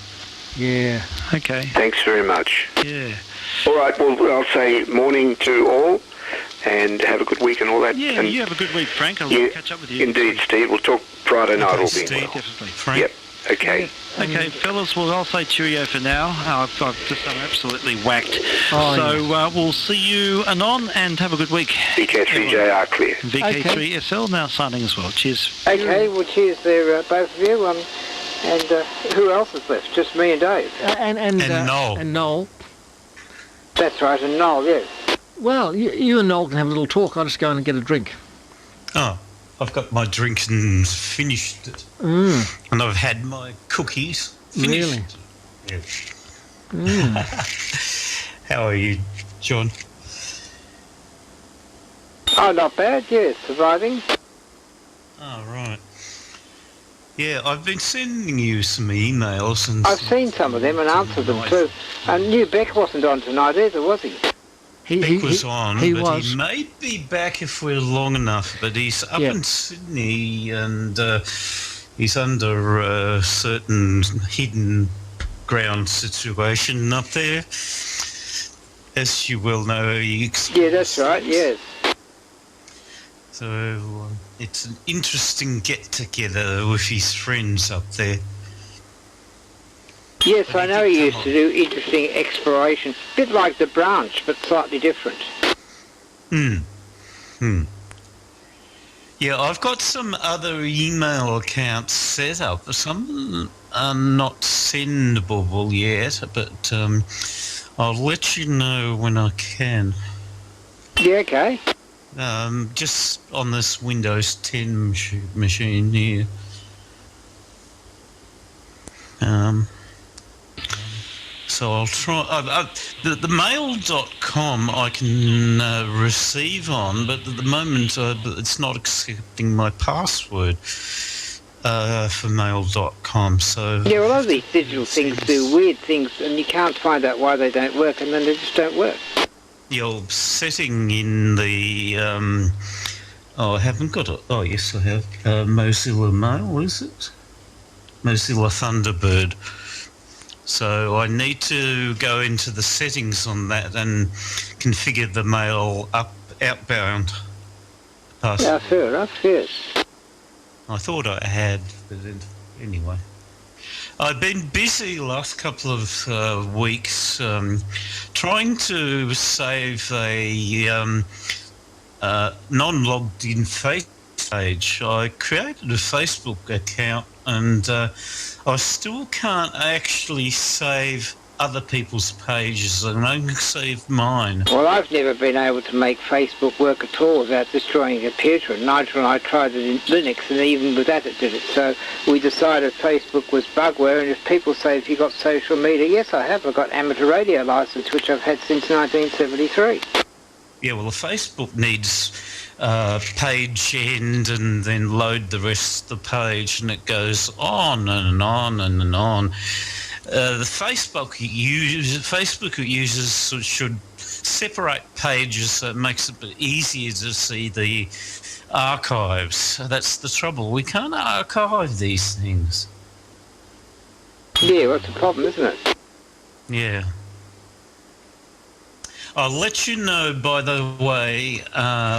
Yeah. Okay. Thanks very much. Yeah. All right, well, I'll say morning to all, and have a good week and all that. Yeah, and you have a good week, Frank. I'll catch up with you. Indeed, Steve. We'll talk Friday night. All being Steve, well. Definitely. Frank. Yep. Okay. Okay, fellas, well, I'll say cheerio for now. I've just done absolutely whacked. Oh, so we'll see you anon and have a good week. VK3JR clear. VK3SL now signing as well. Cheers. Okay, well, cheers there, both of you. And who else is left? Just me and Dave. And Noel. And Noel. That's right, and Noel, yes. Well, you and Noel can have a little talk. I'll just go in and get a drink. Oh, I've got my drink and finished it. And I've had my cookies. Finished. Really? Yes. How are you, John? Oh, not bad, yes. Surviving. Oh, right. Yeah, I've been sending you some emails. And I've seen some of them and answered them too. And knew Beck wasn't on tonight either, was he? Beck was on, he but was. he may be back if we're long enough. But he's up in Sydney, and he's under a certain hidden ground situation up there. As you well know, yeah, that's right, yes. So it's an interesting get-together with his friends up there. Yes, But I know he used to do interesting exploration. A bit like the branch, but slightly different. Yeah, I've got some other email accounts set up. Some are not sendable yet, but I'll let you know when I can. Yeah, okay. Just on this Windows 10 machine here. So I'll try. The mail.com I can receive on, but at the moment it's not accepting my password for mail.com. So yeah, a lot of these digital things do weird things, and you can't find out why they don't work, and then they just don't work. Your setting in the I haven't got it. Oh yes, I have Mozilla Mail. Is it Mozilla Thunderbird? So I need to go into the settings on that and configure the mail outbound password. Yeah, fair enough, yes. I thought I had, but anyway. I've been busy the last couple of weeks trying to save a non-logged in Facebook page. I created a Facebook account and I still can't actually save other people's pages and I can save mine. Well, I've never been able to make Facebook work at all without destroying a computer. And Nigel and I tried it in Linux, and even with that it did it. So we decided Facebook was bugware, and if people say, have you got social media? Yes, I have. I've got amateur radio licence, which I've had since 1973. Yeah, well, the Facebook needs page end and then load the rest of the page, and it goes on and on and on. The Facebook users should separate pages so it makes it easier to see the archives. That's the trouble. We can't archive these things. Yeah, well, that's a problem, isn't it? Yeah. I'll let you know, by the way,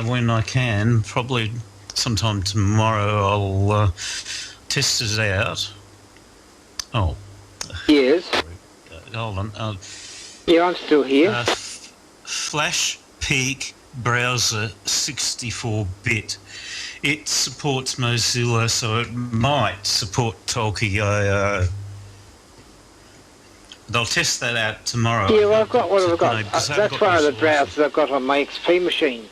when I can. Probably sometime tomorrow I'll test it out. Oh. Yes. Hold on. Yeah, I'm still here. Flash Peak Browser 64-bit. It supports Mozilla, so it might support talky.io. They'll test that out tomorrow. Yeah, well, I've got what I've got. That's one of the browsers I've got on my XP machine.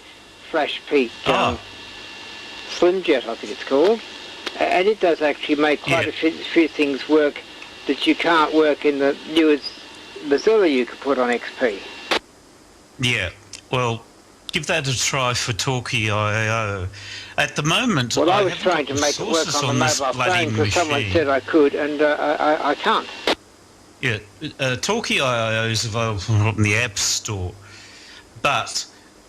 Flash Peak Slimjet, I think it's called. And it does actually make quite a few things work that you can't work in the newest Mozilla you could put on XP. Yeah, well, give that a try for talky.io. At the moment, well, I was trying to make it work on the mobile phone because someone said I could, and I can't. Yeah, talky.io is available from the App Store, but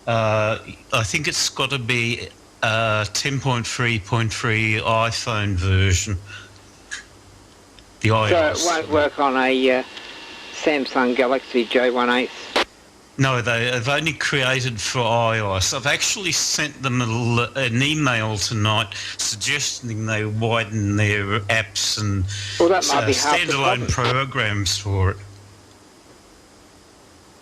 I think it's got to be 10.3.3 iPhone version. The iOS. So it won't work on a Samsung Galaxy J1 Ace? No, they've only created for iOS. I've actually sent them an email tonight suggesting they widen their apps and that might be half the standalone programs for it.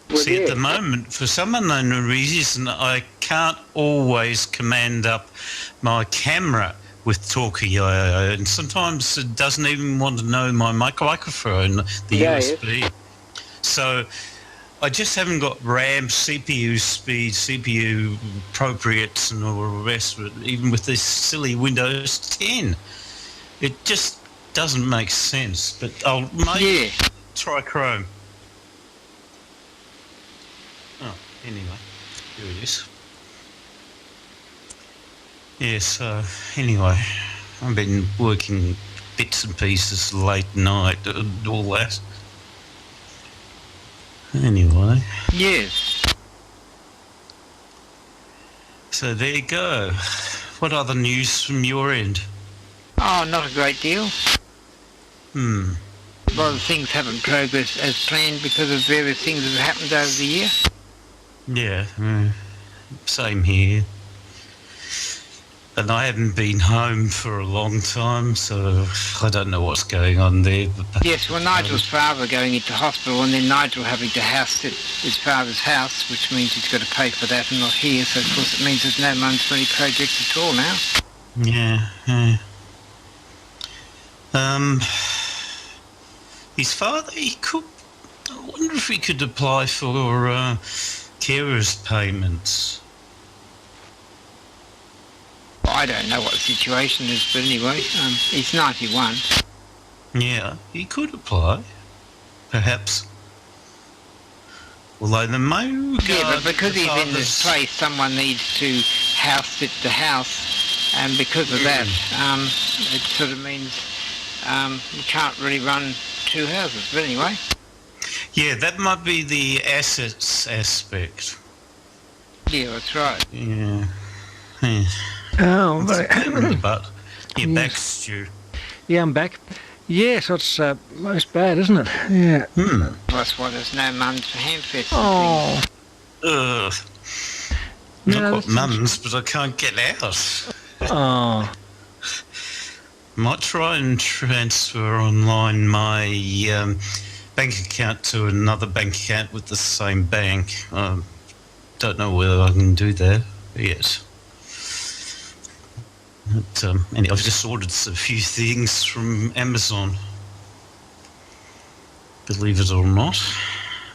Well, See, at the moment, for some unknown reason, I can't always command up my camera with Talky, and sometimes it doesn't even want to know my microphone, the USB. Yes. So I just haven't got RAM, CPU speed, CPU appropriates and all the rest of it, even with this silly Windows 10. It just doesn't make sense, but I'll maybe try Chrome. Oh, anyway, here it is. Yeah, so anyway, I've been working bits and pieces late night and all that. Anyway. Yes. So there you go. What other news from your end? Oh, not a great deal. A lot of things haven't progressed as planned because of various things that have happened over the year. Yeah, same here. And I haven't been home for a long time, so I don't know what's going on there. But, yes, well, Nigel's father going into hospital, and then Nigel having to house sit his father's house, which means he's got to pay for that and not here, so of course it means there's no monthly projects at all now. Yeah. His father, I wonder if he could apply for carers payments. I don't know what the situation is, but anyway, he's 91. Yeah, he could apply, perhaps. Although the but because he's in this place, someone needs to house sit the house, and because of that, it sort of means you can't really run two houses. But anyway. Yeah, that might be the assets aspect. Yeah, that's right. Yeah. Oh, but you're back, Stu. Yeah, I'm back. Yes, it's most bad, isn't it? Yeah. That's why there's no mums for handfests. Oh. Ugh. No, I've got mums, but I can't get out. Oh. Might try and transfer online my bank account to another bank account with the same bank. Don't know whether I can do that yet. But, anyway, I've just ordered a few things from Amazon, believe it or not.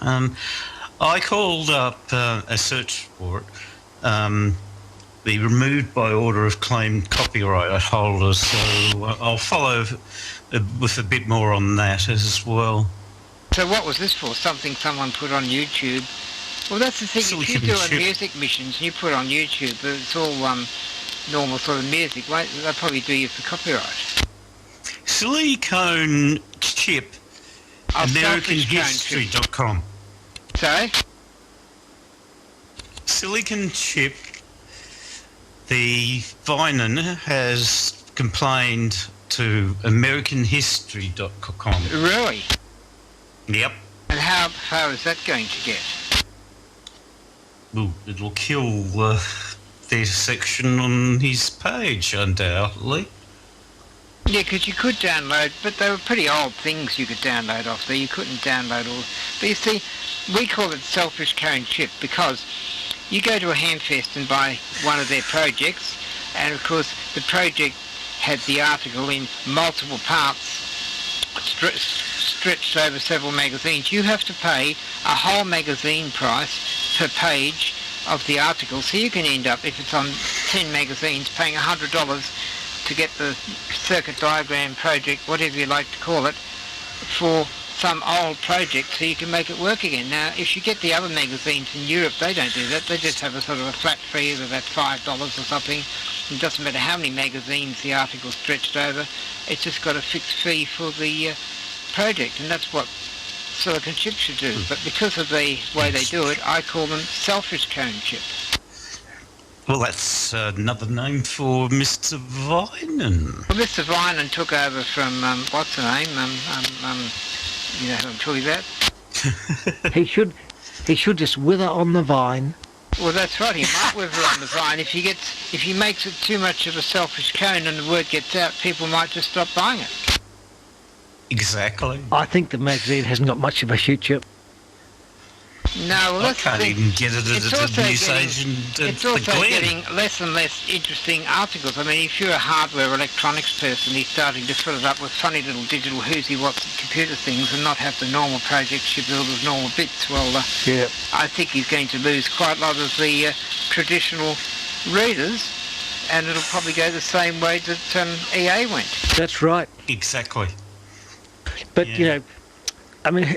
I called up a search for it, the removed by order of claimed copyright holders, so I'll follow with a bit more on that as well. So what was this for? Something someone put on YouTube? Well, that's the thing, if you do music missions and you put it on YouTube, but it's all normal sort of music, right? They'll probably do you for copyright. Silicone chip, AmericanHistory.com. Sorry? Silicon chip, the Vinan has complained to AmericanHistory.com. Really? Yep. And how far is that going to get? Well, it'll kill their section on his page, undoubtedly. Yeah, because you could download, but they were pretty old things you could download off there. You couldn't download all. But you see, we call it selfish cone chip because you go to a Hamfest and buy one of their projects, and of course the project had the article in multiple parts, stretched over several magazines. You have to pay a whole magazine price per page of the article, so you can end up, if it's on 10 magazines, paying $100 to get the circuit diagram project, whatever you like to call it, for some old project so you can make it work again. Now, if you get the other magazines in Europe, they don't do that. They just have a sort of a flat fee of about $5 or something. It doesn't matter how many magazines the article's stretched over. It's just got a fixed fee for the project, and that's what silicon chips should do. But because of the way they do it, I call them selfish cone chips. Well, that's another name for Mr. Vinan. Well, Mr. Vinan took over from, what's her name? You know who I'm talking about? He should just wither on the vine. Well, that's right. He might wither on the vine. If he makes it too much of a selfish cone and the word gets out, people might just stop buying it. Exactly. I think the magazine hasn't got much of a future. No, well, I that's can't the thing. even get it It's at also the newsagent at It's the also Glen. getting less and less interesting articles. I mean, if you're a hardware electronics person, he's starting to fill it up with funny little digital whoozy-whatsy computer things and not have the normal projects you build with normal bits. Well, Yeah. I think he's going to lose quite a lot of the traditional readers, and it'll probably go the same way that EA went. That's right. Exactly. But, Yeah. you know, I mean,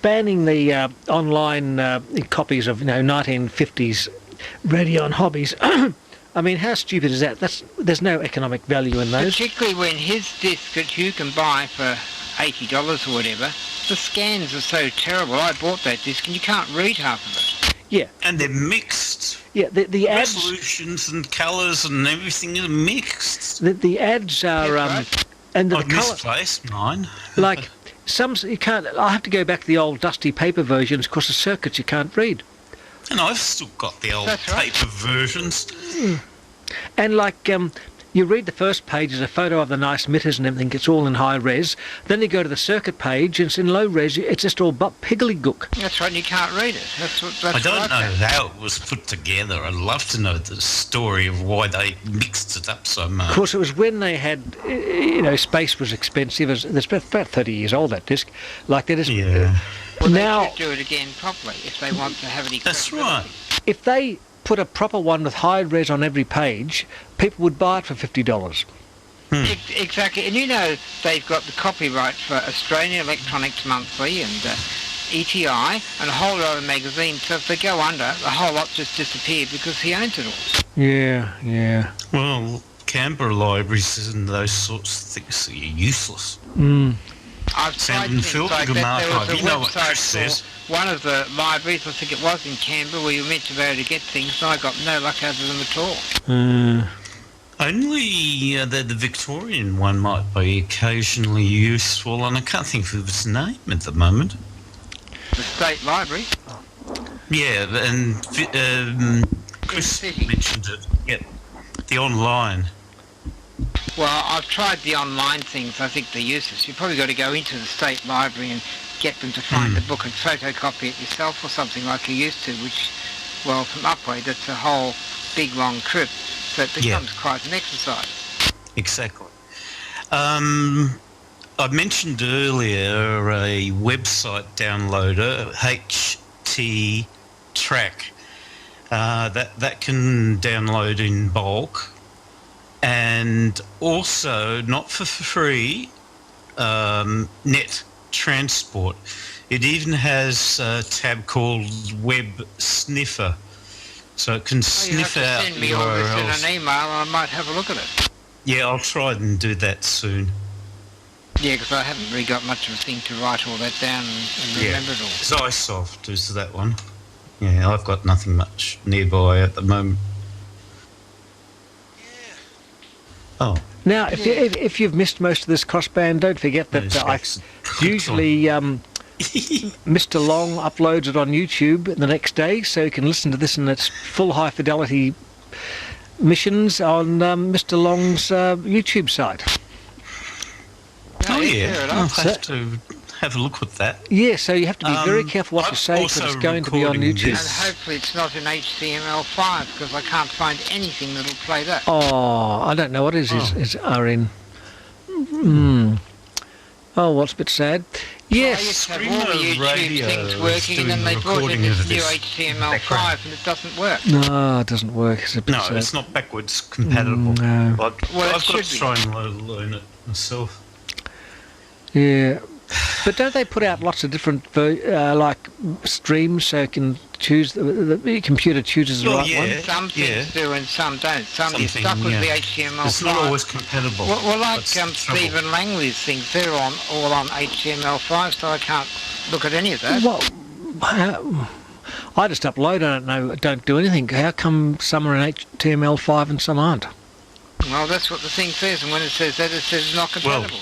banning the online copies of, 1950s radio and hobbies, I mean, how stupid is that? There's no economic value in those. Particularly when his disc that you can buy for $80 or whatever, the scans are so terrible. I bought that disc and you can't read half of it. Yeah. And they're mixed. Yeah, the ads... Resolutions and colours and everything are mixed. The ads are... right. And the I've colour... misplaced mine. Like, some... You can't... I have to go back to the old dusty paper versions because the circuits you can't read. And I've still got the old That's right. paper versions. And like, you read the first page, there's a photo of the nice meters and everything, it's all in high res. Then you go to the circuit page, and it's in low res, it's just all but piggly-gook. That's right, and you can't read it. That's I don't what know found. how it was put together. I'd love to know the story of why they mixed it up so much. Of course, it was when they had, space was expensive. It's about 30 years old, that disc. Like, they just... Yeah. Well, now, they should do it again properly if they want to have any That's credibility. right. if they put a proper one with high res on every page, people would buy it for $50. Exactly, and they've got the copyright for Australian Electronics Monthly and ETI and a whole lot of magazines, so if they go under, the whole lot just disappeared because he owns it all. Yeah. Well, Canberra libraries and those sorts of things are useless. I've tried Sound and things like filter that. There was archive. a You know what website Chris says. for one of the libraries, I think it was in Canberra, where you were meant to be able to get things, and I got no luck out of them at all. Only the Victorian one might be occasionally useful, and I can't think of its name at the moment. The State Library. Yeah, and Chris mentioned it. Yep, the online. Well, I've tried the online things. I think they're useless. You've probably got to go into the State Library and get them to find the book and photocopy it yourself or something like you used to, which, well, from Upway, that's a whole big, long trip. So it becomes quite an exercise. Exactly. I mentioned earlier a website downloader, HT Track. That can download in bulk. And also, not for free, net transport. It even has a tab called Web Sniffer, so it can sniff you have out to send me all this URLs. in an email and I might have a look at it. Yeah, I'll try and do that soon. Yeah, because I haven't really got much of a thing to write all that down and remember it all. Zysoft is that one. Yeah, I've got nothing much nearby at the moment. Oh. Now, if you've missed most of this crossband, don't forget that I usually Mr. Long uploads it on YouTube the next day, so you can listen to this in its full high fidelity missions on Mr. Long's YouTube site. Oh yeah, fair I'll enough. have to have a look with that. Yeah, so you have to be very careful what you say because also it's going to be on recording YouTube. And hopefully it's not in HTML5 because I can't find anything that'll play that. Oh, I don't know what is RN. Oh, what's a bit sad. Yes. I used to have all the YouTube Radio things is working and then doing they the brought in recording this of new this HTML5 background. and it doesn't work. No, it doesn't work. It's a bit No, sad. it's not backwards compatible. No. Well, I've got it to should try and learn it myself. Yeah. But don't they put out lots of different like streams so you can choose the computer chooses the Well, right yeah. one? Some things do and some don't. Some you're Something, stuck with yeah. the HTML5. It's not always compatible. Well, like That's the trouble. Stephen Langley's things, they're all on HTML5, so I can't look at any of that. Well, I just upload. Don't do anything. How come some are in HTML5 and some aren't? Well, that's what the thing says, and when it says that, it says not compatible.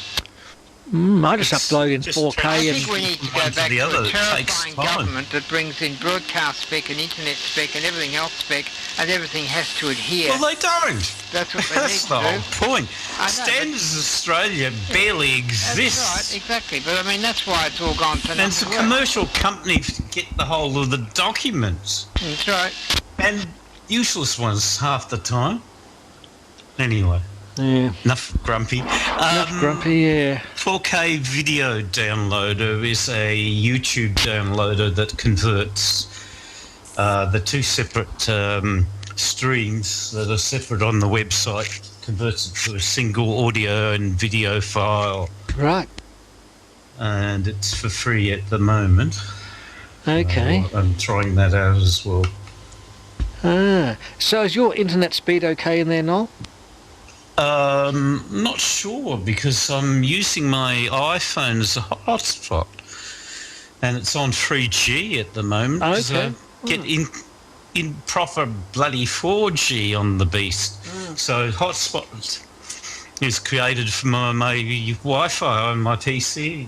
I just upload in 4K. I think we need to go back to a terrifying time. government that brings in broadcast spec and internet spec and everything else spec, and everything has to adhere. Well, they don't. That's what they That's need the to do. whole point. I know, Standards Australia barely exists. That's right, exactly. But I mean, that's why it's all gone to And it's a nothing. commercial company to get the whole of the documents. That's right. And useless ones half the time. Anyway. Yeah. Enough grumpy. Enough grumpy, yeah. 4K video downloader is a YouTube downloader that converts the two separate streams that are separate on the website, converts it to a single audio and video file. Right. And it's for free at the moment. Okay. I'm trying that out as well. So is your internet speed okay in there, Noel? Not sure, because I'm using my iPhone as a hotspot, and it's on 3G at the moment. Okay. I get in proper bloody 4G on the beast. So hotspot is created for my Wi-Fi on my PC.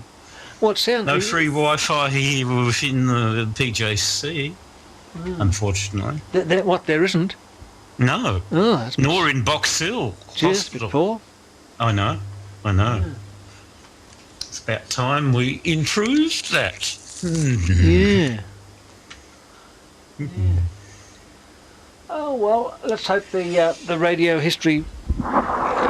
Well, it sounds no free Wi-Fi here within the PJC, unfortunately. What, there isn't? No. Oh, that's nor in Box Hill Hospital. Poor. I know. It's about time we improved that. Yeah. Oh well, let's hope the radio history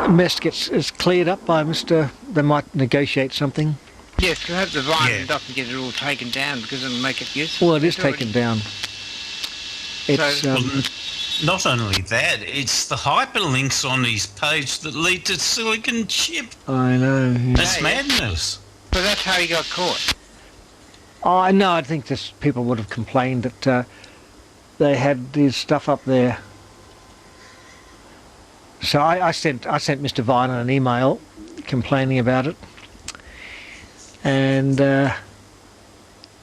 mess is cleared up by Mr. They might negotiate something. Yes, I hope the violin doesn't get it all taken down, because it'll make it useful. Well, it is taken down. It's not only that, it's the hyperlinks on his page that lead to silicon chip. I know. Yeah. That's madness. But that's how he got caught. I know. I think this people would have complained that they had this stuff up there. So I sent Mr. Viner an email complaining about it, and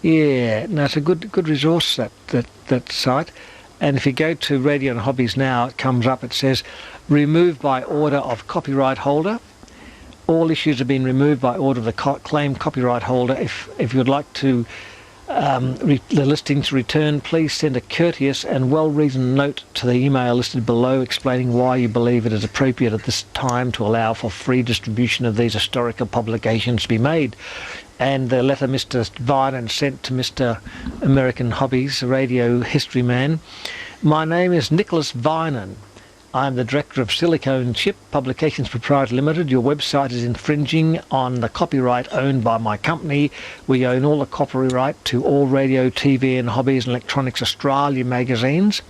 yeah, no, it's a good resource, that site. And if you go to Radio and Hobbies now, it comes up, it says, removed by order of copyright holder. All issues have been removed by order of the claimed copyright holder. If you would like to the listing to return, please send a courteous and well-reasoned note to the email listed below explaining why you believe it is appropriate at this time to allow for free distribution of these historical publications to be made. And the letter Mr. Vinen sent to Mr. American Hobbies, a radio history man. My name is Nicholas Vinen. I am the director of Silicone Chip Publications Proprietary Limited. Your website is infringing on the copyright owned by my company. We own all the copyright to all radio, TV and Hobbies and Electronics Australia magazines.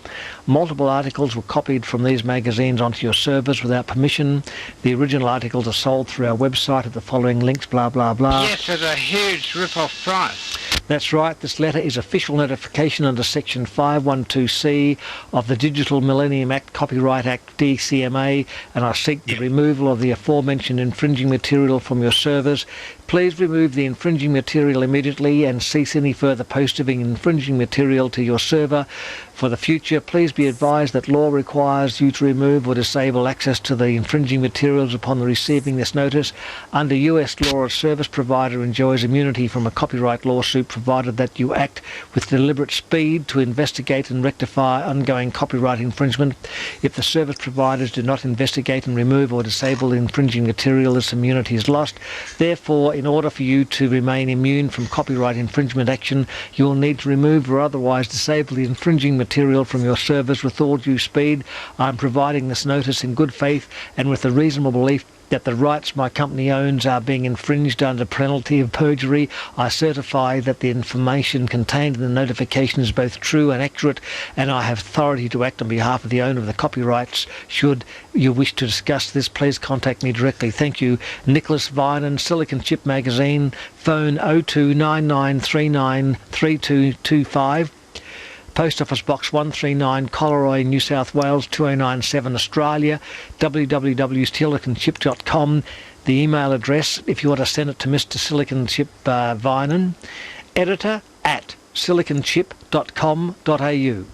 Multiple articles were copied from these magazines onto your servers without permission. The original articles are sold through our website at the following links, blah, blah, blah. Yes, at a huge rip-off price. That's right. This letter is official notification under Section 512C of the Digital Millennium Act, Copyright Act, DCMA, and I seek the removal of the aforementioned infringing material from your servers. Please remove the infringing material immediately and cease any further post of infringing material to your server. For the future, please be advised that law requires you to remove or disable access to the infringing materials upon receiving this notice. Under US law, a service provider enjoys immunity from a copyright lawsuit provided that you act with deliberate speed to investigate and rectify ongoing copyright infringement. If the service providers do not investigate and remove or disable the infringing material, this immunity is lost. Therefore, in order for you to remain immune from copyright infringement action, you will need to remove or otherwise disable the infringing material from your servers with all due speed. I am providing this notice in good faith and with a reasonable belief that the rights my company owns are being infringed under penalty of perjury. I certify that the information contained in the notification is both true and accurate, and I have authority to act on behalf of the owner of the copyrights. Should you wish to discuss this, please contact me directly. Thank you. Nicholas Vinen, Silicon Chip Magazine, phone 0299393225. Post Office Box 139, Collaroy, New South Wales 2097, Australia. www.siliconchip.com. The email address, if you want to send it to Mr. Silicon Chip Vinen, editor at siliconchip.com.au.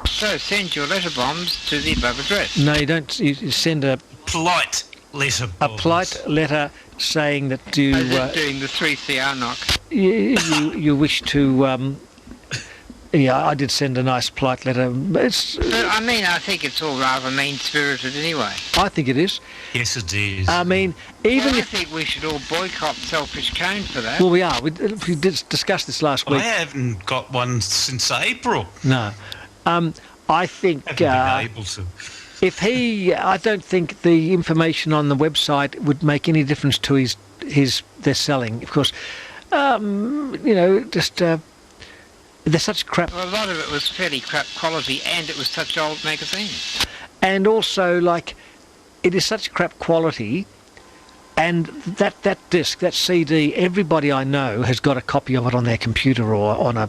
So send your letter bombs to the above address. No, you don't. You send a Polite letter. a polite letter saying that you doing the 3CR knock. you wish to. Yeah, I did send a nice polite letter. It's. I mean, I think it's all rather mean-spirited anyway. I think it is. Yes, it is. I mean, even I if think we should all boycott Selfish Cone for that. well, we are. We did discuss this last I week. haven't got one since April. No, I think Haven't been able to. if he, I don't think the information on the website would make any difference to his their selling. Of course, just. They're such crap. Well, a lot of it was fairly crap quality, and it was such old magazines. And also, like, it is such crap quality, and that disc, that CD, everybody I know has got a copy of it on their computer or on a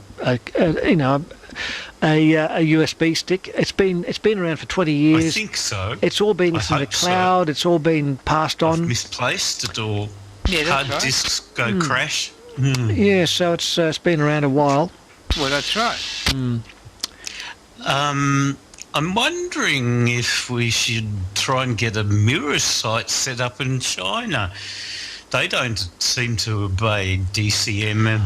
USB stick. It's been around for 20 years. I think so. It's all been in the cloud. So. It's all been passed on. I've misplaced it, or hard disks go crash. Yeah, so it's been around a while. Well, that's right. I'm wondering if we should try and get a mirror site set up in China. They don't seem to obey DCM and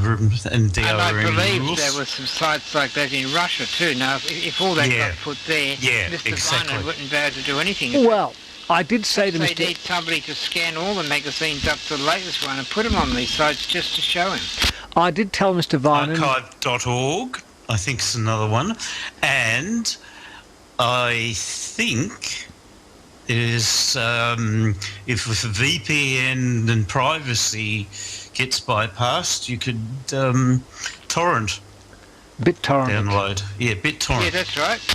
DRM And I believe rules. there were some sites like that in Russia too. Now, if all that got put there, Mr. exactly. Viner wouldn't be able to do anything. Well, I did say to They Mr. need somebody to scan all the magazines up to the latest one and put them on these sites just to show him. I did tell Mr. Viner. Archive.org, I think is another one. And I think is if with VPN and privacy gets bypassed, you could torrent. BitTorrent. Download. Yeah, BitTorrent. Yeah, that's right.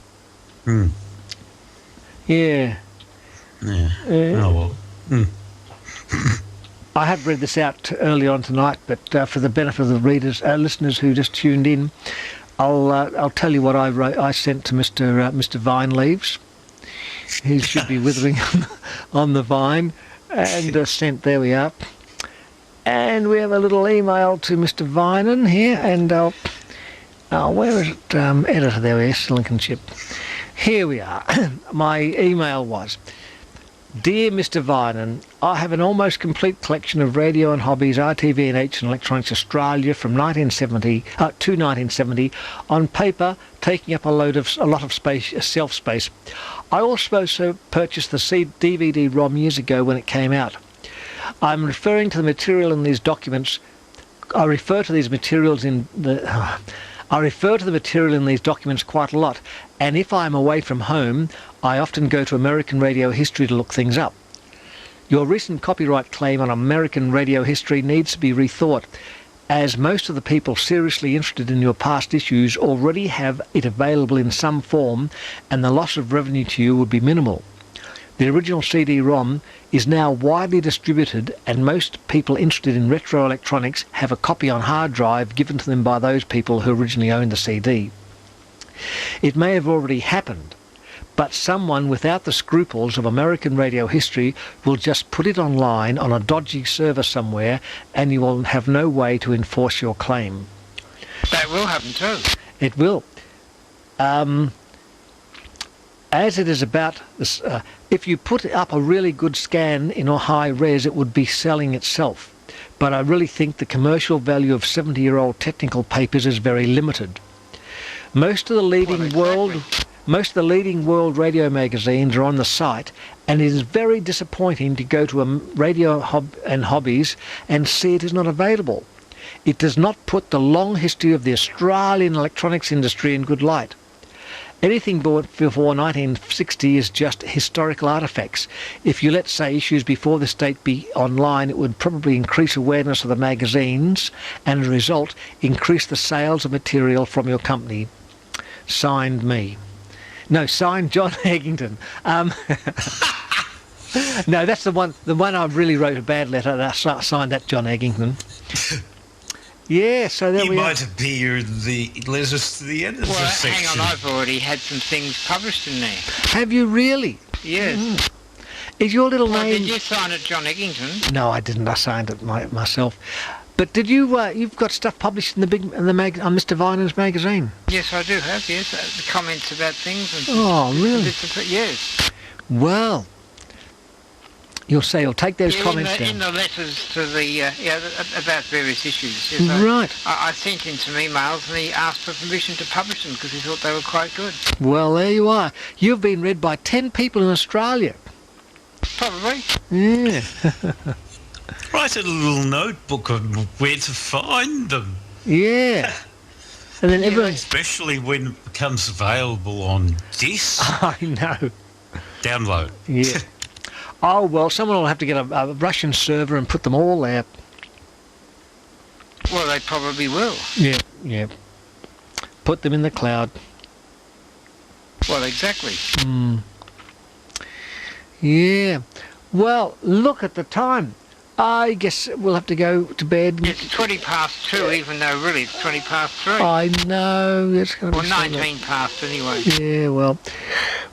Yeah. Yeah. Oh well. I have read this out early on tonight, but for the benefit of the readers, listeners who just tuned in, I'll tell you what I wrote. I sent to Mr. Vine Leaves. He should be withering on the vine, and sent. There we are. And we have a little email to Mr. Vinen here, and where is it? Editor, there we are, Silicon Chip. Here we are. My email was, Dear Mr. Vinen, I have an almost complete collection of radio and hobbies, RTV&H and Electronics Australia from 1970 to 1970 on paper, taking up a lot of space, shelf space. I also purchased the DVD-ROM years ago when it came out. I'm referring to the material in these documents. I refer to the material in these documents quite a lot, and if I'm away from home, I often go to American radio history to look things up. Your recent copyright claim on American radio history needs to be rethought, as most of the people seriously interested in your past issues already have it available in some form, and the loss of revenue to you would be minimal. The original CD-ROM is now widely distributed, and most people interested in retro electronics have a copy on hard drive given to them by those people who originally owned the CD. It may have already happened, but someone without the scruples of American radio history will just put it online on a dodgy server somewhere, and you will have no way to enforce your claim. That will happen too. It will. As it is about this, if you put up a really good scan in a high res, it would be selling itself. But I really think the commercial value of 70-year-old technical papers is very limited. Most of the leading world radio magazines are on the site, and it is very disappointing to go to a radio and hobbies and see it is not available. It does not put the long history of the Australian electronics industry in good light. Anything bought before 1960 is just historical artefacts. If you let, say, issues before this date be online, it would probably increase awareness of the magazines and, as a result, increase the sales of material from your company. Signed me. No, signed John Eggington. No, that's the one I really wrote a bad letter, and I signed that John Eggington. Yeah, so there we are. You might appear the letters to the editor section. Hang on, I've already had some things published in there. Have you really? Yes. Is your little name... Did you sign it John Eggington? No, I didn't. I signed it myself. But did you, you've got stuff published in Mr. Viner's magazine? Yes, I do have, yes. The comments about things. And oh, really? Yes. Well, you'll say you'll take those comments down. In the letters to the, about various issues. Yes, right. I sent him some emails and he asked for permission to publish them because he thought they were quite good. Well, there you are. You've been read by 10 people in Australia. Probably. Yeah. Write a little notebook on where to find them. Yeah. And then everyone... Especially when it becomes available on disc. I know. Download. Yeah. Oh, well, someone will have to get a Russian server and put them all there. Well, they probably will. Yeah, yeah. Put them in the cloud. Well, exactly. Yeah. Well, look at the time. I guess we'll have to go to bed. It's 20 past 2, even though really it's 20 past 3. I know. It's going to be 19 past anyway. Yeah, well,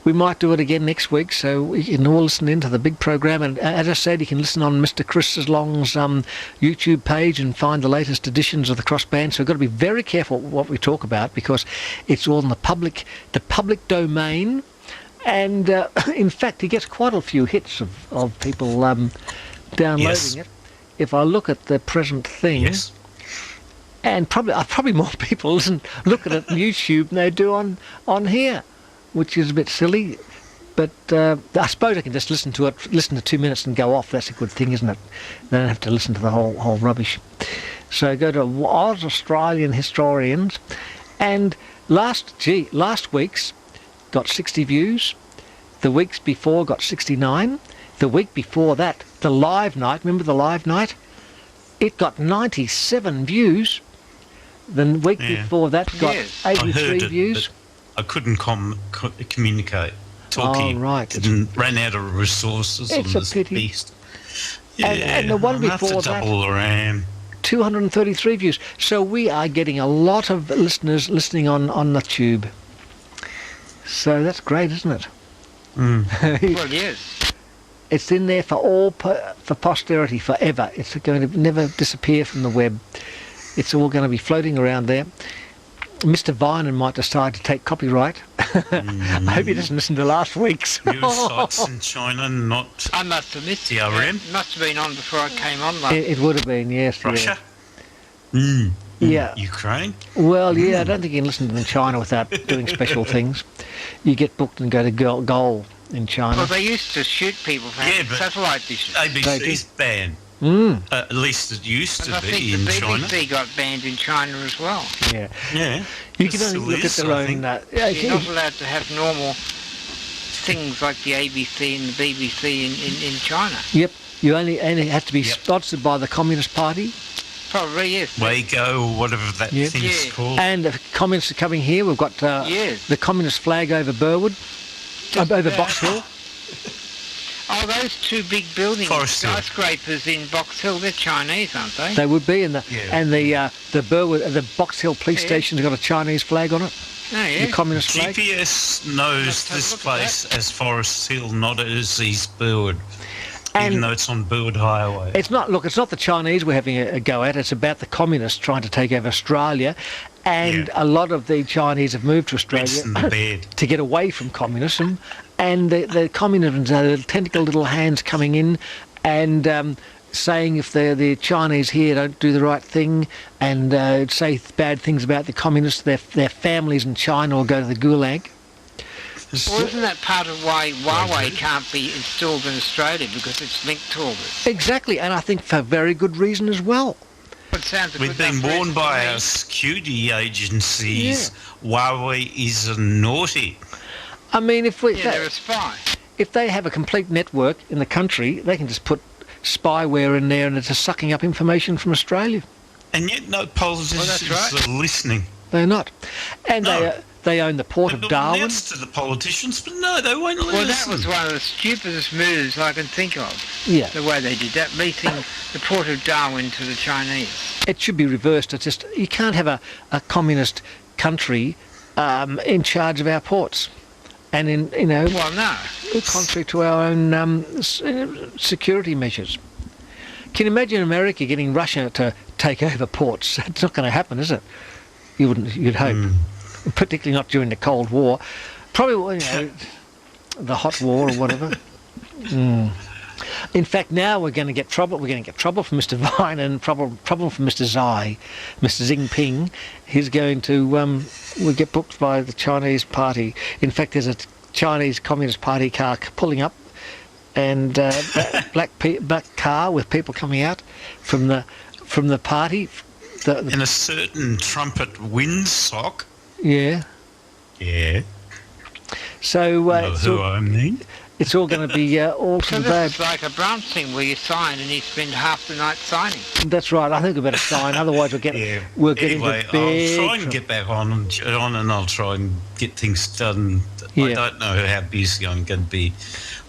we might do it again next week, so you can all listen into the big program. And as I said, you can listen on Mr. Chris Long's YouTube page and find the latest editions of the crossband. So we've got to be very careful what we talk about because it's all in the public domain. And in fact, he gets quite a few hits of people downloading it. If I look at the present thing, and probably more people look at it on YouTube than they do on here, which is a bit silly. But I suppose I can just listen to 2 minutes and go off. That's a good thing, isn't it? They don't have to listen to the whole rubbish. So go to Oz Australian Historians, and last week's got 60 views. The weeks before got 69. The week before that, the live night, remember the live night? It got 97 views. The week before that got 83 views. But I couldn't communicate. Talky ran out of resources on this beast. Yeah, and the one before that, double the RAM. 233 views. So we are getting a lot of listeners listening on the tube. So that's great, isn't it? Well, yes. It's in there for posterity forever. It's going to never disappear from the web. It's all going to be floating around there. Mr. Viner might decide to take copyright. I hope he doesn't listen to last week's. News sites in China, not I must have missed DRM. It must have been on before I came on. It would have been, yes. Russia? Yeah. Ukraine? Well, yeah, I don't think you can listen to them in China without doing special things. You get booked and go to goal in China. Well, they used to shoot people for having satellite dishes. ABC's banned. At least it used to be in China. I think the BBC got banned in China as well. Yeah. Yeah. You can only look at their own... You're not allowed to have normal things like the ABC and the BBC in China. Yep. You only have to be sponsored by the Communist Party. Probably, yes. Wago, or whatever that thing is called. And the communists are coming here. We've got the communist flag over Burwood, over Box Hill. Oh, those two big buildings, skyscrapers in Box Hill, they're Chinese, aren't they? They would be, and the Burwood, the Box Hill police station's got a Chinese flag on it. Oh, yeah. The communist flag. GPS knows this place as Forest Hill, not as East Burwood. Even though it's on Burwood Highway. It's not the Chinese we're having a go at, it's about the communists trying to take over Australia. And a lot of the Chinese have moved to Australia to get away from communism. And the communism, the tentacle little hands coming in and saying if the Chinese here don't do the right thing and say bad things about the communists, their families in China will go to the gulag. Well, isn't that part of why Huawei can't be installed in Australia, because it's linked to all this? Exactly, and I think for very good reason as well. We've been warned by our security agencies Huawei is naughty. I mean, they're a spy. If they have a complete network in the country, they can just put spyware in there and it's just sucking up information from Australia. And yet no politicians are listening. They're not. And they own the port of Darwin. Announced to the politicians, but no, they won't listen. Well, that was one of the stupidest moves I can think of. Yeah. The way they did that, leasing the port of Darwin to the Chinese. It should be reversed. It's just, you can't have a communist country in charge of our ports. And Well, no. Contrary to our own security measures. Can you imagine America getting Russia to take over ports? It's not going to happen, is it? You'd hope. Particularly not during the Cold War. Probably, the hot war or whatever. In fact, now we're going to get trouble. We're going to get trouble from Mr. Vine and problem from Mr. Xi, Mr. Jinping. He's going to will get booked by the Chinese party. In fact, there's a Chinese Communist Party car pulling up, and black car with people coming out from the party. In a certain trumpet windsock. Yeah. Yeah. So who I mean. It's all going to be all So this is like a branch thing where you sign and you spend half the night signing. That's right. I think we better sign. Otherwise, we'll get Anyway, into big I'll try and get back on and I'll try and get things done. Yeah. I don't know how busy I'm going to be.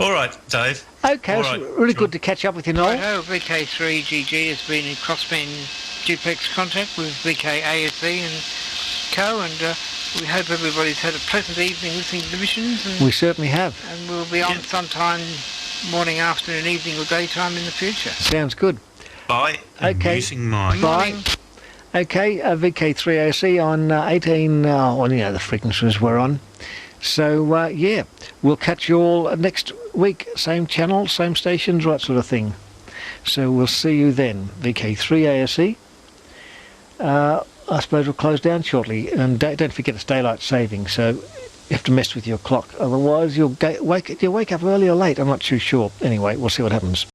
All right, Dave. Okay, All it's right, really good to catch up with you, Noel. Righto, VK3GG has been in crossband duplex contact with VK3ASE and co, and we hope everybody's had a pleasant evening listening to the missions. And We certainly have. And we'll be on sometime morning, afternoon, evening or daytime in the future. Sounds good. Bye. Okay. Using mine. Bye. Okay, VK3ASE on 18, the frequencies we're on. So, yeah, we'll catch you all next week. Same channel, same stations, right sort of thing. So we'll see you then. VK3ASE. I suppose we'll close down shortly. And don't forget it's daylight saving, so you have to mess with your clock. Otherwise, you'll wake up early or late. I'm not too sure. Anyway, we'll see what happens.